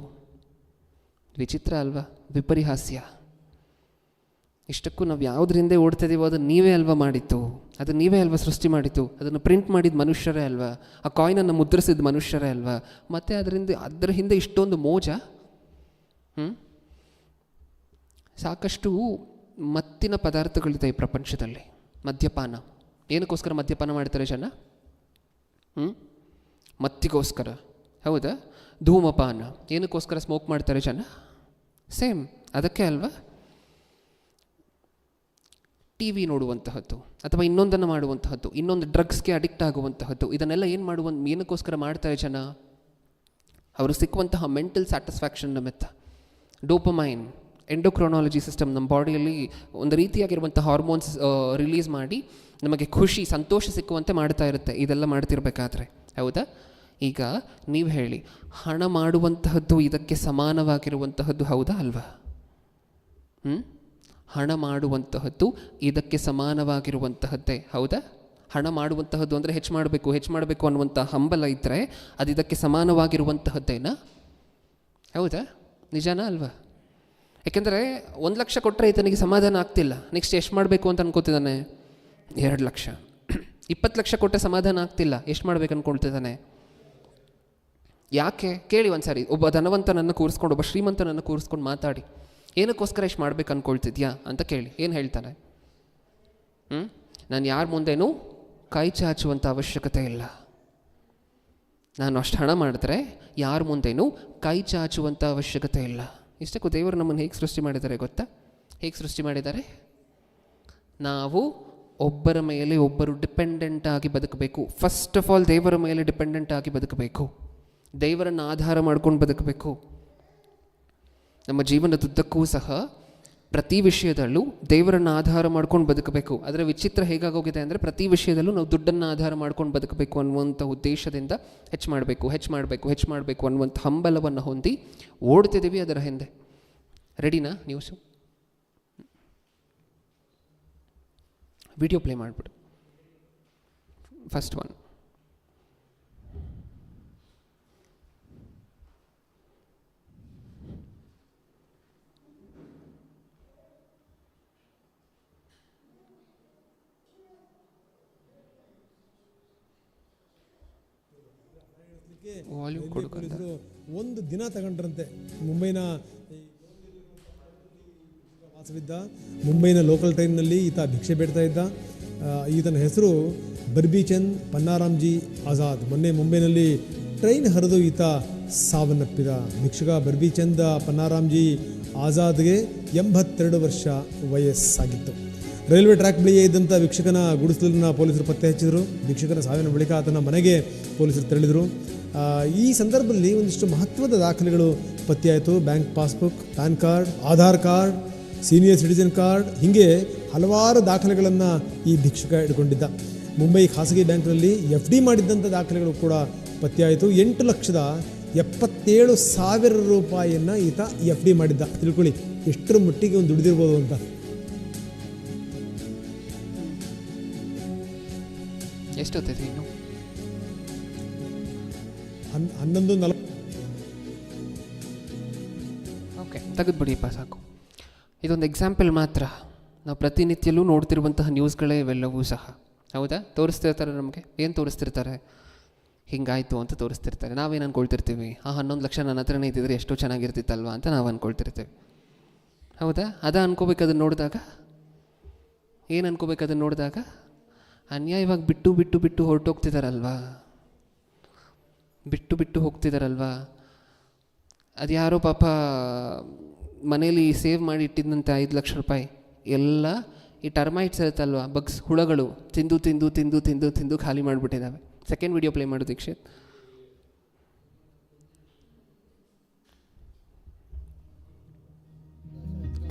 Speaker 1: ವಿಚಿತ್ರ ಅಲ್ವಾ? ವಿಪರಿಹಾಸ್ಯ. ಇಷ್ಟಕ್ಕೂ ನಾವು ಯಾವುದರಿಂದ ಓಡ್ತಿದ್ದೀವೋ ಅದು ನೀವೇ ಅಲ್ವಾ ಮಾಡಿತ್ತು, ಅದು ನೀವೇ ಅಲ್ವಾ ಸೃಷ್ಟಿ ಮಾಡಿತ್ತು, ಅದನ್ನು ಪ್ರಿಂಟ್ ಮಾಡಿದ ಮನುಷ್ಯರೇ ಅಲ್ವಾ, ಆ ಕಾಯಿನನ್ನು ಮುದ್ರಿಸಿದ ಮನುಷ್ಯರೇ ಅಲ್ವಾ, ಮತ್ತು ಅದರ ಹಿಂದೆ ಇಷ್ಟೊಂದು ಮೋಜ. ಸಾಕಷ್ಟು ಮತ್ತಿನ ಪದಾರ್ಥಗಳಿದೆ ಈ ಪ್ರಪಂಚದಲ್ಲಿ. ಮದ್ಯಪಾನ, ಏನಕ್ಕೋಸ್ಕರ ಮದ್ಯಪಾನ ಮಾಡ್ತಾರೆ ಜನ? ಮತ್ತಿಗೋಸ್ಕರ, ಹೌದಾ? ಧೂಮಪಾನ, ಏನಕ್ಕೋಸ್ಕರ ಸ್ಮೋಕ್ ಮಾಡ್ತಾರೆ ಜನ? ಸೇಮ್ ಅದಕ್ಕೆ ಅಲ್ವಾ? ಟಿ ವಿ ನೋಡುವಂತಹದ್ದು ಅಥವಾ ಇನ್ನೊಂದನ್ನು ಮಾಡುವಂತಹದ್ದು, ಇನ್ನೊಂದು ಡ್ರಗ್ಸ್ಗೆ ಅಡಿಕ್ಟ್ ಆಗುವಂತಹದ್ದು, ಇದನ್ನೆಲ್ಲ ಏನಕ್ಕೋಸ್ಕರ ಮಾಡ್ತಾರೆ ಜನ? ಅವರು ಸಿಕ್ಕುವಂತಹ ಮೆಂಟಲ್ ಸ್ಯಾಟಿಸ್ಫ್ಯಾಕ್ಷನ್ ನಿಮಿತ್ತ. ಡೋಪಮೈನ್, ಎಂಡೋಕ್ರೊನಾಲಜಿ ಸಿಸ್ಟಮ್ ನಮ್ಮ ಬಾಡಿಯಲ್ಲಿ ಒಂದು ರೀತಿಯಾಗಿರುವಂಥ ಹಾರ್ಮೋನ್ಸ್ ರಿಲೀಸ್ ಮಾಡಿ ನಮಗೆ ಖುಷಿ, ಸಂತೋಷ ಸಿಕ್ಕುವಂತೆ ಮಾಡ್ತಾ ಇರುತ್ತೆ ಇದೆಲ್ಲ ಮಾಡ್ತಿರ್ಬೇಕಾದ್ರೆ, ಹೌದಾ? ಈಗ ನೀವು ಹೇಳಿ, ಹಣ ಮಾಡುವಂತಹದ್ದು ಇದಕ್ಕೆ ಸಮಾನವಾಗಿರುವಂತಹದ್ದು ಹೌದಾ ಅಲ್ವಾ? ಹಣ ಮಾಡುವಂತಹದ್ದು ಇದಕ್ಕೆ ಸಮಾನವಾಗಿರುವಂತಹದ್ದೇ, ಹೌದಾ? ಹಣ ಮಾಡುವಂತಹದ್ದು ಅಂದರೆ ಹೆಚ್ಚು ಮಾಡಬೇಕು ಅನ್ನುವಂಥ ಹಂಬಲ ಇದ್ದರೆ ಅದು ಇದಕ್ಕೆ ಸಮಾನವಾಗಿರುವಂತಹದ್ದೇನಾ? ಹೌದಾ? ನಿಜನಾ ಅಲ್ವಾ? ಯಾಕೆಂದರೆ 1 ಲಕ್ಷ ಕೊಟ್ಟರೆ ಈತನಿಗೆ ಸಮಾಧಾನ ಆಗ್ತಿಲ್ಲ. ನೆಕ್ಸ್ಟ್ ಎಷ್ಟು ಮಾಡಬೇಕು ಅಂತ ಅನ್ಕೋತಿದ್ದಾನೆ? 2 ಲಕ್ಷ. 20 ಲಕ್ಷ ಕೊಟ್ಟರೆ ಸಮಾಧಾನ ಆಗ್ತಿಲ್ಲ, ಎಷ್ಟು ಮಾಡಬೇಕು ಅಂದ್ಕೊಳ್ತಿದ್ದಾನೆ? ಯಾಕೆ ಕೇಳಿ ಒಂದ್ಸಾರಿ. ಒಬ್ಬ ಧನವಂತನನ್ನು ಕೂರಿಸ್ಕೊಂಡು, ಒಬ್ಬ ಶ್ರೀಮಂತನನ್ನು ಕೂರಿಸ್ಕೊಂಡು ಮಾತಾಡಿ, ಏನಕ್ಕೋಸ್ಕರ ಎಷ್ಟು ಮಾಡಬೇಕು ಅಂದ್ಕೊಳ್ತಿದ್ಯಾ ಅಂತ ಕೇಳಿ. ಏನು ಹೇಳ್ತಾನೆ? ನಾನು ಯಾರ ಮುಂದೆನೂ ಕೈ ಚಾಚುವಂಥ ಅವಶ್ಯಕತೆ ಇಲ್ಲ. ನಾನು ಅಷ್ಟು ಹಣ ಮಾಡಿದ್ರೆ ಯಾರ ಮುಂದೆನೂ ಕೈ ಚಾಚುವಂಥ ಅವಶ್ಯಕತೆ ಇಲ್ಲ. ಇಷ್ಟಕ್ಕೂ ದೇವರು ನಮ್ಮನ್ನು ಹೇಗೆ ಸೃಷ್ಟಿ ಮಾಡಿದ್ದಾರೆ ಗೊತ್ತಾ? ಹೇಗೆ ಸೃಷ್ಟಿ ಮಾಡಿದ್ದಾರೆ? ನಾವು ಒಬ್ಬರ ಮೇಲೆ ಒಬ್ಬರು ಡಿಪೆಂಡೆಂಟ್ ಆಗಿ ಬದುಕಬೇಕು. ಫಸ್ಟ್ ಆಫ್ ಆಲ್ ದೇವರ ಮೇಲೆ ಡಿಪೆಂಡೆಂಟ್ ಆಗಿ ಬದುಕಬೇಕು, ದೇವರನ್ನು ಆಧಾರ ಮಾಡ್ಕೊಂಡು ಬದುಕಬೇಕು. ನಮ್ಮ ಜೀವನದುದ್ದಕ್ಕೂ ಸಹ ಪ್ರತಿ ವಿಷಯದಲ್ಲೂ ದೇವರನ್ನು ಆಧಾರ ಮಾಡ್ಕೊಂಡು ಬದುಕಬೇಕು. ಅದರ ವಿಚಿತ್ರ ಹೇಗಾಗೋಗಿದೆ ಅಂದರೆ, ಪ್ರತಿ ವಿಷಯದಲ್ಲೂ ನಾವು ದುಡ್ಡನ್ನು ಆಧಾರ ಮಾಡ್ಕೊಂಡು ಬದುಕಬೇಕು ಅನ್ನುವಂಥ ಉದ್ದೇಶದಿಂದ ಹೆಚ್ಚು ಮಾಡಬೇಕು ಅನ್ನುವಂಥ ಹಂಬಲವನ್ನು ಹೊಂದಿ ಓಡ್ತಿದ್ದೀವಿ ಅದರ ಹಿಂದೆ. ರೆಡಿನಾ? ನ್ಯೂಸು ವಿಡಿಯೋ ಪ್ಲೇ ಮಾಡಿಬಿಡು. First one.
Speaker 3: ಒಂದು ದಿನ ತಗೊಂಡ್ರಂತೆ. ಮುಂಬೈನ ಲೋಕಲ್ ಟ್ರೈನ್ನಲ್ಲಿ ಈತ ಭಿಕ್ಷೆ ಬೇಡ್ತಾ ಇದ್ದ. ಈತನ ಹೆಸರು ಬರ್ಬಿಚಂದ್ ಪನ್ನಾರಾಮ್ಜಿ ಆಜಾದ್. ಮೊನ್ನೆ ಮುಂಬೈನಲ್ಲಿ ಟ್ರೈನ್ ಹರಿದು ಈತ ಸಾವನ್ನಪ್ಪಿದ. ಭಿಕ್ಷುಕ ಬರ್ಬಿಚಂದ್ ಪನ್ನಾರಾಮ್ಜಿ ಆಜಾದ್ಗೆ 82 ವರ್ಷ ವಯಸ್ಸಾಗಿತ್ತು. ರೈಲ್ವೆ ಟ್ರ್ಯಾಕ್ ಬಳಿಯೇ ಇದ್ದಂಥ ಭಿಕ್ಷುಕನ ಗುಡಿಸಲನ್ನು ಪೊಲೀಸರು ಪತ್ತೆ ಹಚ್ಚಿದರು. ಭಿಕ್ಷುಕನ ಸಾವಿನ ಬಳಿಕ ಆತನ ಮನೆಗೆ ಪೊಲೀಸರು ತೆರಳಿದರು. ಈ ಸಂದರ್ಭದಲ್ಲಿ ಒಂದಿಷ್ಟು ಮಹತ್ವದ ದಾಖಲೆಗಳು ಪತ್ತೆಯಾಯಿತು. Bank passbook, pan card, Aadhaar card, senior citizen card, ಹೀಗೆ ಹಲವಾರು ದಾಖಲೆಗಳನ್ನು ಈ ಭಿಕ್ಷುಕ ಇಟ್ಕೊಂಡಿದ್ದ. ಮುಂಬೈ ಖಾಸಗಿ ಬ್ಯಾಂಕ್ನಲ್ಲಿ FD ಮಾಡಿದ್ದಂಥ ದಾಖಲೆಗಳು ಕೂಡ ಪತ್ತೆ ಆಯಿತು. 8,77,000 ರೂಪಾಯಿಯನ್ನು ಈತ FD ಮಾಡಿದ್ದ. ತಿಳ್ಕೊಳ್ಳಿ ಎಷ್ಟರ ಮಟ್ಟಿಗೆ ಒಂದು ದುಡಿದಿರ್ಬೋದು ಅಂತ.
Speaker 1: ಎಷ್ಟೊತ್ತೈತಿ ಇನ್ನು?
Speaker 3: 11:40.
Speaker 1: ಓಕೆ, ತೆಗೆದುಬಿಡಿಯಪ್ಪ ಸಾಕು. ಇದೊಂದು ಎಕ್ಸಾಂಪಲ್ ಮಾತ್ರ. ನಾವು ಪ್ರತಿನಿತ್ಯಲೂ ನೋಡ್ತಿರುವಂತಹ ನ್ಯೂಸ್ಗಳೇ ಇವೆಲ್ಲವೂ ಸಹ. ಹೌದಾ? ತೋರಿಸ್ತಿರ್ತಾರೆ ನಮಗೆ. ಏನು ತೋರಿಸ್ತಿರ್ತಾರೆ? ಹಿಂಗಾಯಿತು ಅಂತ ತೋರಿಸ್ತಿರ್ತಾರೆ. ನಾವೇನು ಅಂದ್ಕೊಳ್ತಿರ್ತೀವಿ, 11 ಲಕ್ಷ ನನ್ನ ಹತ್ರನೇ ಇದ್ದಿದ್ರೆ ಎಷ್ಟೋ ಚೆನ್ನಾಗಿರ್ತಿತ್ತಲ್ವ ಅಂತ ನಾವು ಅಂದ್ಕೊಳ್ತಿರ್ತೀವಿ. ಹೌದಾ? ಅನ್ಕೋಬೇಕು ಅದನ್ನು ನೋಡಿದಾಗ. ಏನು ಅನ್ಕೋಬೇಕು ಅದನ್ನು ನೋಡಿದಾಗ? ಅನ್ಯಾಯವಾಗಿ ಬಿಟ್ಟು ಹೊರಟೋಗ್ತಿದಾರಲ್ವಾ, ಬಿಟ್ಟು ಹೋಗ್ತಿದಾರಲ್ವಾ. ಅದು ಯಾರೋ ಪಾಪ ಮನೇಲಿ ಸೇವ್ ಮಾಡಿ ಇಟ್ಟಿದ್ದಂತೆ 5 ಲಕ್ಷ ರೂಪಾಯಿ ಎಲ್ಲ ಈ ಟರ್ಮೈಟ್ಸ್ ಇರುತ್ತಲ್ವ, ಬಗ್ಸ್, ಹುಳಗಳು ತಿಂದು ಖಾಲಿ ಮಾಡಿಬಿಟ್ಟಿದ್ದಾವೆ. ಸೆಕೆಂಡ್ ವಿಡಿಯೋ ಪ್ಲೇ ಮಾಡು ದೀಕ್ಷಿತ್.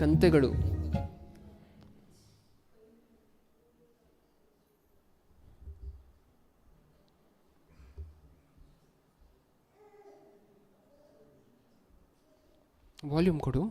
Speaker 1: ಕಂತೆಗಳು. ವಾಲ್ಯೂಮ್ ಕೊಡು.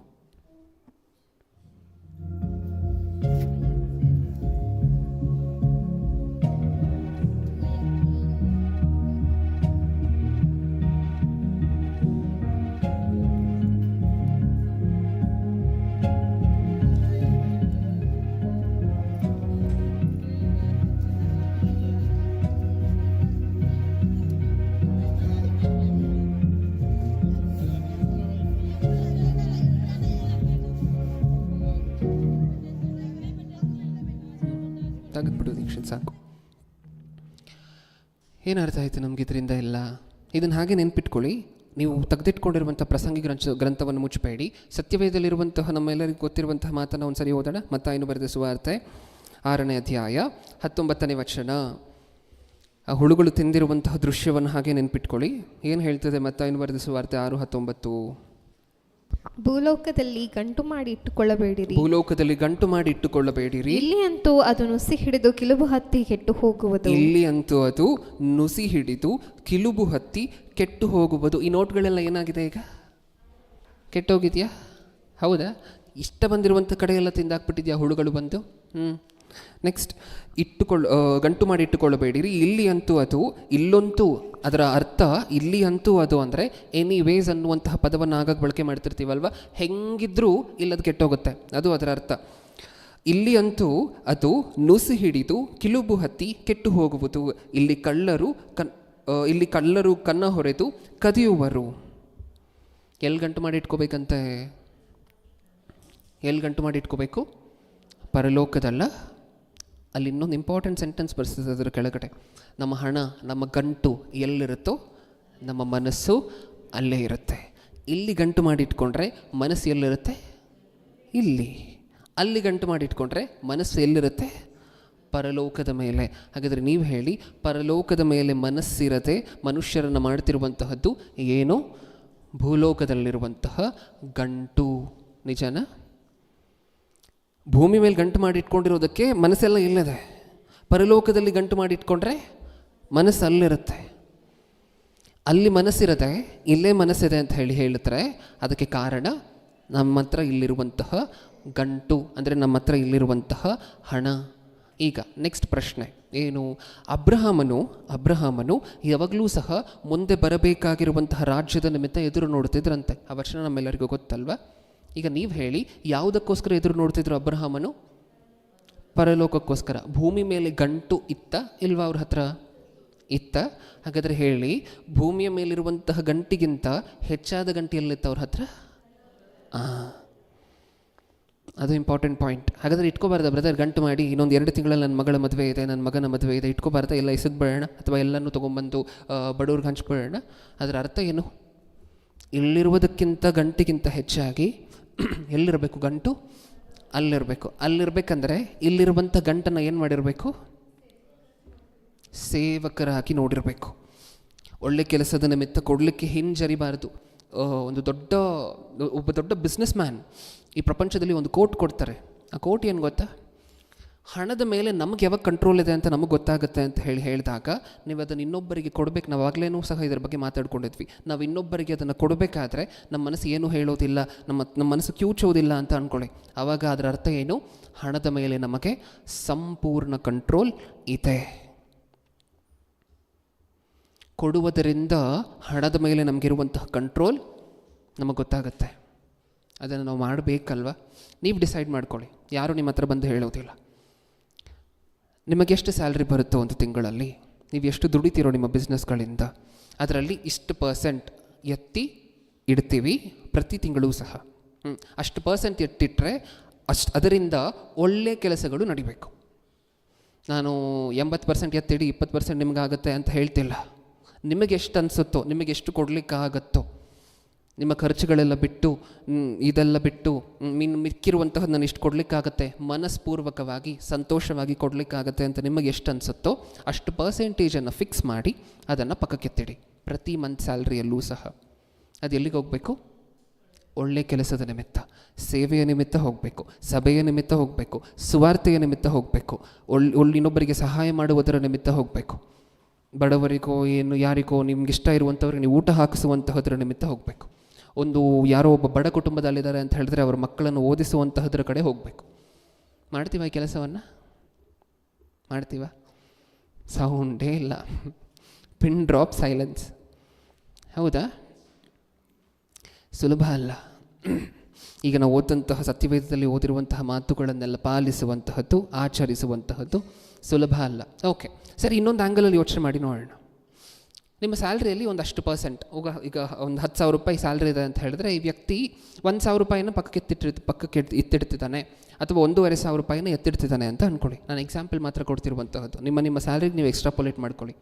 Speaker 1: ತೆಗೆದ್ಬಿಡು ದೀಕ್ಷಿತ್ ಸಾಕು. ಏನು ಅರ್ಥ ಆಯಿತು ನಮ್ಗೆ ಇದರಿಂದ ಎಲ್ಲ? ಇದನ್ನು ಹಾಗೆ ನೆನ್ಪಿಟ್ಕೊಳ್ಳಿ. ನೀವು ತೆಗೆದಿಟ್ಕೊಂಡಿರುವಂಥ ಪ್ರಸಂಗಿ ಗ್ರಂಥವನ್ನು ಮುಚ್ಚಬೇಡಿ. ಸತ್ಯವೇದದಲ್ಲಿರುವಂತಹ ನಮ್ಮೆಲ್ಲರಿಗೂ ಗೊತ್ತಿರುವಂತಹ ಮಾತನ್ನು ಒಂದು ಸರಿ ಓದೋಣ. ಮತ್ತಾಯನು ಬರೆದ ಸುವಾರ್ತೆ 6ನೇ ಅಧ್ಯಾಯ 19ನೇ ವಚನ. ಆ ಹುಳುಗಳು ತಿಂದಿರುವಂತಹ ದೃಶ್ಯವನ್ನು ಹಾಗೆ ನೆನ್ಪಿಟ್ಕೊಳ್ಳಿ. ಏನು ಹೇಳ್ತದೆ ಮತ್ತಾಯನು ಬರೆದ ಸುವಾರ್ತೆ 6:19?
Speaker 2: ಭೂಲೋಕದಲ್ಲಿ ಗಂಟು ಮಾಡಿ ಇಟ್ಟುಕೊಳ್ಳಬೇಡಿರಿ.
Speaker 1: ಭೂಲೋಕದಲ್ಲಿ ಗಂಟು ಮಾಡಿ ಇಟ್ಟುಕೊಳ್ಳಬೇಡಿರಿ.
Speaker 2: ಇಲ್ಲಿ ಅಂತೂ ಅದು ನುಸಿ ಹಿಡಿದು ಕಿಲುಬು ಹತ್ತಿ ಕೆಟ್ಟು ಹೋಗುವುದು.
Speaker 1: ಇಲ್ಲಿ ಅಂತೂ ಅದು ನುಸಿ ಹಿಡಿದು ಕಿಲುಬು ಹತ್ತಿ ಕೆಟ್ಟು ಹೋಗುವುದು. ಈ ನೋಟ್ಗಳೆಲ್ಲ ಏನಾಗಿದೆ ಈಗ? ಕೆಟ್ಟೋಗಿದೆಯಾ? ಹೌದಾ? ಇಷ್ಟ ಬಂದಿರುವಂಥ ಕಡೆ ಎಲ್ಲ ತಿಂದಾಕ್ಬಿಟ್ಟಿದ್ಯಾ ಹುಳುಗಳು ಬಂದು? ನೆಕ್ಸ್ಟ್, ಗಂಟು ಮಾಡಿ ಇಟ್ಟುಕೊಳ್ಳಬೇಡಿರಿ. ಇಲ್ಲಿ ಅಂತೂ ಅದು, ಇಲ್ಲಂತೂ ಅದರ ಅರ್ಥ ಇಲ್ಲಿ ಅಂತೂ ಅದು ಅಂದರೆ ಎನಿವೇಸ್ ಅನ್ನುವಂತಹ ಪದವನ್ನು ಆಗಾಗ ಬಳಕೆ ಮಾಡ್ತಿರ್ತೀವಲ್ವ. ಹೆಂಗಿದ್ರೂ ಇಲ್ಲದು ಕೆಟ್ಟೋಗುತ್ತೆ, ಅದು ಅದರ ಅರ್ಥ. ಇಲ್ಲಿ ಅಂತೂ ಅದು ನುಸಿ ಹಿಡಿದು ಕಿಲುಬು ಹತ್ತಿ ಕೆಟ್ಟು ಹೋಗುವುದು. ಇಲ್ಲಿ ಕಳ್ಳರು ಕನ್ನ ಹೊರೆದು ಕದಿಯುವರು. ಎಲ್ಲಿ ಗಂಟು ಮಾಡಿ ಇಟ್ಕೋಬೇಕಂತೆ? ಎಲ್ಲಿ ಗಂಟು ಮಾಡಿ ಇಟ್ಕೋಬೇಕು? ಪರಲೋಕದಲ್ಲ. ಅಲ್ಲಿ ಇನ್ನೊಂದು ಇಂಪಾರ್ಟೆಂಟ್ ಸೆಂಟೆನ್ಸ್ ಬರ್ಸ್ತದೆ ಅದರ ಕೆಳಗಡೆ. ನಮ್ಮ ಹಣ, ನಮ್ಮ ಗಂಟು ಎಲ್ಲಿರುತ್ತೋ ನಮ್ಮ ಮನಸ್ಸು ಅಲ್ಲೇ ಇರುತ್ತೆ. ಇಲ್ಲಿ ಗಂಟು ಮಾಡಿ ಇಟ್ಕೊಂಡ್ರೆ ಮನಸ್ಸು ಎಲ್ಲಿರುತ್ತೆ? ಇಲ್ಲಿ. ಅಲ್ಲಿ ಗಂಟು ಮಾಡಿ ಇಟ್ಕೊಂಡ್ರೆ ಮನಸ್ಸು ಎಲ್ಲಿರುತ್ತೆ? ಪರಲೋಕದ ಮೇಲೆ. ಹಾಗಾದರೆ ನೀವು ಹೇಳಿ, ಪರಲೋಕದ ಮೇಲೆ ಮನಸ್ಸಿರದೆ ಮನುಷ್ಯರನ್ನು ಮಾಡ್ತಿರುವಂತಹದ್ದು ಏನು? ಭೂಲೋಕದಲ್ಲಿರುವಂತಹ ಗಂಟು. ನಿಜನಾ? ಭೂಮಿ ಮೇಲೆ ಗಂಟು ಮಾಡಿ ಇಟ್ಕೊಂಡಿರೋದಕ್ಕೆ ಮನಸ್ಸೆಲ್ಲ ಇಲ್ಲದೆ, ಪರಲೋಕದಲ್ಲಿ ಗಂಟು ಮಾಡಿ ಇಟ್ಕೊಂಡ್ರೆ ಮನಸ್ಸು ಅಲ್ಲಿರುತ್ತೆ. ಅಲ್ಲಿ ಮನಸ್ಸಿರದೆ ಇಲ್ಲೇ ಮನಸ್ಸಿದೆ ಅಂತ ಹೇಳ್ತಾರೆ. ಅದಕ್ಕೆ ಕಾರಣ ನಮ್ಮ ಹತ್ರ ಇಲ್ಲಿರುವಂತಹ ಗಂಟು, ಅಂದರೆ ನಮ್ಮ ಹತ್ರ ಇಲ್ಲಿರುವಂತಹ ಹಣ. ಈಗ ನೆಕ್ಸ್ಟ್ ಪ್ರಶ್ನೆ ಏನು? ಅಬ್ರಹಾಮನು ಯಾವಾಗಲೂ ಸಹ ಮುಂದೆ ಬರಬೇಕಾಗಿರುವಂತಹ ರಾಜ್ಯದ ನಿಮಿತ್ತ ಎದುರು ನೋಡ್ತಿದ್ರಂತೆ. ಆ ವಚನ ನಮ್ಮೆಲ್ಲರಿಗೂ ಗೊತ್ತಲ್ವ? ಈಗ ನೀವು ಹೇಳಿ, ಯಾವುದಕ್ಕೋಸ್ಕರ ಎದುರು ನೋಡ್ತಿದ್ರು ಅಬ್ರಹಾಮನು? ಪರಲೋಕಕ್ಕೋಸ್ಕರ. ಭೂಮಿ ಮೇಲೆ ಗಂಟು ಇತ್ತ ಇಲ್ವಾ ಅವ್ರ ಹತ್ರ? ಇತ್ತ. ಹಾಗಾದರೆ ಹೇಳಿ, ಭೂಮಿಯ ಮೇಲಿರುವಂತಹ ಗಂಟಿಗಿಂತ ಹೆಚ್ಚಾದ ಗಂಟು ಎಲ್ಲಿತ್ತು ಅವ್ರ ಹತ್ರ? ಅದು ಇಂಪಾರ್ಟೆಂಟ್ ಪಾಯಿಂಟ್. ಹಾಗಾದರೆ ಇಟ್ಕೋಬಾರ್ದ ಬ್ರದರ್ ಗಂಟು ಮಾಡಿ, ಇನ್ನೊಂದು 2 ತಿಂಗಳಲ್ಲಿ ನನ್ನ ಮಗಳ ಮದುವೆ ಇದೆ, ನನ್ನ ಮಗನ ಮದುವೆ ಇದೆ, ಇಟ್ಕೋಬಾರ್ದ? ಎಲ್ಲ ಎಸಗ್ಬೇಡೋಣ ಅಥವಾ ಎಲ್ಲನೂ ತೊಗೊಂಬಂದು ಬಡವ್ರಿಗೆ ಹಂಚ್ಬಿಡೋಣ? ಅದರ ಅರ್ಥ ಏನು? ಇಲ್ಲಿರುವುದಕ್ಕಿಂತ ಗಂಟಿಗಿಂತ ಹೆಚ್ಚಾಗಿ ಎಲ್ಲಿರಬೇಕು ಗಂಟು? ಅಲ್ಲಿರಬೇಕು. ಅಲ್ಲಿರಬೇಕಂದ್ರೆ ಇಲ್ಲಿರುವಂಥ ಗಂಟನ್ನು ಏನು ಮಾಡಿರಬೇಕು? ಸೇವಕರಾಗಿ ನೋಡಿರಬೇಕು. ಒಳ್ಳೆ ಕೆಲಸದ ನಿಮಿತ್ತ ಕೊಡಲಿಕ್ಕೆ ಹಿಂಜರಿಬಾರದು. ಒಬ್ಬ ದೊಡ್ಡ ಬಿಸ್ನೆಸ್ ಮ್ಯಾನ್ ಈ ಪ್ರಪಂಚದಲ್ಲಿ ಒಂದು ಕೋಟ್ ಕೊಡ್ತಾರೆ. ಆ ಕೋಟ್ ಏನು ಗೊತ್ತಾ? ಹಣದ ಮೇಲೆ ನಮಗೆ ಯಾವಾಗ ಕಂಟ್ರೋಲ್ ಇದೆ ಅಂತ ನಮಗೆ ಗೊತ್ತಾಗುತ್ತೆ ಅಂತ ಹೇಳಿದಾಗ ನೀವು ಅದನ್ನು ಇನ್ನೊಬ್ಬರಿಗೆ ಕೊಡಬೇಕು. ನಾವು ಆಗಲೇನೂ ಸಹ ಇದರ ಬಗ್ಗೆ ಮಾತಾಡ್ಕೊಂಡಿದ್ವಿ. ನಾವು ಇನ್ನೊಬ್ಬರಿಗೆ ಅದನ್ನು ಕೊಡಬೇಕಾದ್ರೆ ನಮ್ಮ ಮನಸ್ಸು ಏನೂ ಹೇಳೋದಿಲ್ಲ, ನಮ್ಮ ಮನಸ್ಸು ಕ್ಯೂಚೋದಿಲ್ಲ ಅಂತ ಅಂದ್ಕೊಳ್ಳಿ. ಆವಾಗ ಅದರ ಅರ್ಥ ಏನು? ಹಣದ ಮೇಲೆ ನಮಗೆ ಸಂಪೂರ್ಣ ಕಂಟ್ರೋಲ್ ಇದೆ. ಕೊಡುವುದರಿಂದ ಹಣದ ಮೇಲೆ ನಮಗಿರುವಂತಹ ಕಂಟ್ರೋಲ್ ನಮಗೆ ಗೊತ್ತಾಗುತ್ತೆ. ಅದನ್ನು ನಾವು ಮಾಡಬೇಕಲ್ವ? ನೀವು ಡಿಸೈಡ್ ಮಾಡ್ಕೊಳ್ಳಿ, ಯಾರೂ ನಿಮ್ಮ ಹತ್ರ ಬಂದು ಹೇಳೋದಿಲ್ಲ. ನಿಮಗೆಷ್ಟು ಸ್ಯಾಲ್ರಿ ಬರುತ್ತೋ ಒಂದು ತಿಂಗಳಲ್ಲಿ, ನೀವು ಎಷ್ಟು ದುಡಿತೀರೋ ನಿಮ್ಮ ಬಿಸ್ನೆಸ್ಗಳಿಂದ, ಅದರಲ್ಲಿ ಇಷ್ಟು % ಎತ್ತಿ ಇಡ್ತೀವಿ ಪ್ರತಿ ತಿಂಗಳೂ ಸಹ. ಅಷ್ಟು % ಎತ್ತಿಟ್ಟರೆ ಅದರಿಂದ ಒಳ್ಳೆಯ ಕೆಲಸಗಳು ನಡಿಬೇಕು. ನಾನು 80% ಎತ್ತಿಡಿ 20% ನಿಮಗಾಗುತ್ತೆ ಅಂತ ಹೇಳ್ತಿಲ್ಲ. ನಿಮಗೆ ಎಷ್ಟು ಅನಿಸುತ್ತೋ, ನಿಮಗೆ ಎಷ್ಟು ಕೊಡಲಿಕ್ಕಾಗತ್ತೋ, ನಿಮ್ಮ ಖರ್ಚುಗಳೆಲ್ಲ ಬಿಟ್ಟು ಇದೆಲ್ಲ ಬಿಟ್ಟು ಮಿಕ್ಕಿರುವಂತಹದ್ದು ನಾನು ಇಷ್ಟು ಕೊಡಲಿಕ್ಕಾಗತ್ತೆ, ಮನಸ್ಪೂರ್ವಕವಾಗಿ ಸಂತೋಷವಾಗಿ ಕೊಡಲಿಕ್ಕಾಗತ್ತೆ ಅಂತ ನಿಮಗೆ ಎಷ್ಟು ಅನಿಸುತ್ತೋ ಅಷ್ಟು % ಫಿಕ್ಸ್ ಮಾಡಿ ಅದನ್ನು ಪಕ್ಕಕ್ಕೆತ್ತಿಡಿ ಪ್ರತಿ ಮಂತ್ ಸ್ಯಾಲ್ರಿಯಲ್ಲೂ ಸಹ. ಅದು ಎಲ್ಲಿಗೆ ಹೋಗಬೇಕು? ಒಳ್ಳೆಯ ಕೆಲಸದ ನಿಮಿತ್ತ, ಸೇವೆಯ ನಿಮಿತ್ತ ಹೋಗಬೇಕು, ಸಭೆಯ ನಿಮಿತ್ತ ಹೋಗಬೇಕು, ಸುವಾರ್ತೆಯ ನಿಮಿತ್ತ ಹೋಗಬೇಕು, ಇನ್ನೊಬ್ಬರಿಗೆ ಸಹಾಯ ಮಾಡುವುದರ ನಿಮಿತ್ತ ಹೋಗಬೇಕು, ಬಡವರಿಗೋ ಏನು ಯಾರಿಗೋ ನಿಮ್ಗಿಷ್ಟ ಇರುವಂಥವ್ರಿಗೆ ನೀವು ಊಟ ಹಾಕಿಸುವಂತಹದ್ರ ನಿಮಿತ್ತ ಹೋಗಬೇಕು. ಒಂದು ಯಾರೋ ಒಬ್ಬ ಬಡ ಕುಟುಂಬದಲ್ಲಿದ್ದಾರೆ ಅಂತ ಹೇಳಿದ್ರೆ ಅವರ ಮಕ್ಕಳನ್ನು ಓದಿಸುವಂತಹದ್ರ ಕಡೆ ಹೋಗಬೇಕು. ಮಾಡ್ತೀವ ಈ ಕೆಲಸವನ್ನು? ಮಾಡ್ತೀವ? ಸೌಂಡೇ ಇಲ್ಲ. Pin drop silence. ಹೌದಾ? ಸುಲಭ ಅಲ್ಲ. ಈಗ ನಾವು ಓದಂತಹ ಸತ್ಯವೇದದಲ್ಲಿ ಓದಿರುವಂತಹ ಮಾತುಗಳನ್ನೆಲ್ಲ ಪಾಲಿಸುವಂತಹದ್ದು, ಆಚರಿಸುವಂತಹದ್ದು ಸುಲಭ ಅಲ್ಲ. ಓಕೆ, ಸರಿ, ಇನ್ನೊಂದು ಆ್ಯಂಗಲಲ್ಲಿ ಯೋಚನೆ ಮಾಡಿ ನೋಡೋಣ. ನಿಮ್ಮ ಸ್ಯಾಲ್ರಿಯಲ್ಲಿ ಒಂದಷ್ಟು % ಈಗ ಒಂದು 10,000 ರೂಪಾಯಿ ಸ್ಯಾಲ್ರಿ ಇದೆ ಅಂತ ಹೇಳಿದ್ರೆ ಈ ವ್ಯಕ್ತಿ 1,000 ರೂಪಾಯಿನ ಪಕ್ಕಕ್ಕೆ ಎತ್ತಿಡ್ತಿದ್ದಾನೆ, ಅಥವಾ 1,500 ರೂಪಾಯಿನ ಎತ್ತಿಡ್ತಿದ್ದಾನೆ ಅಂತ ಅಂದ್ಕೊಳ್ಳಿ. ನಾನು ಎಕ್ಸಾಂಪಲ್ ಮಾತ್ರ ಕೊಡ್ತಿರುವಂತಹದ್ದು. ನಿಮ್ಮ ಸ್ಯಾಲ್ರಿಗೆ ನೀವು ಎಕ್ಸ್ಟ್ರಾಪೊಲೇಟ್ ಮಾಡ್ಕೊಳ್ಳಿ.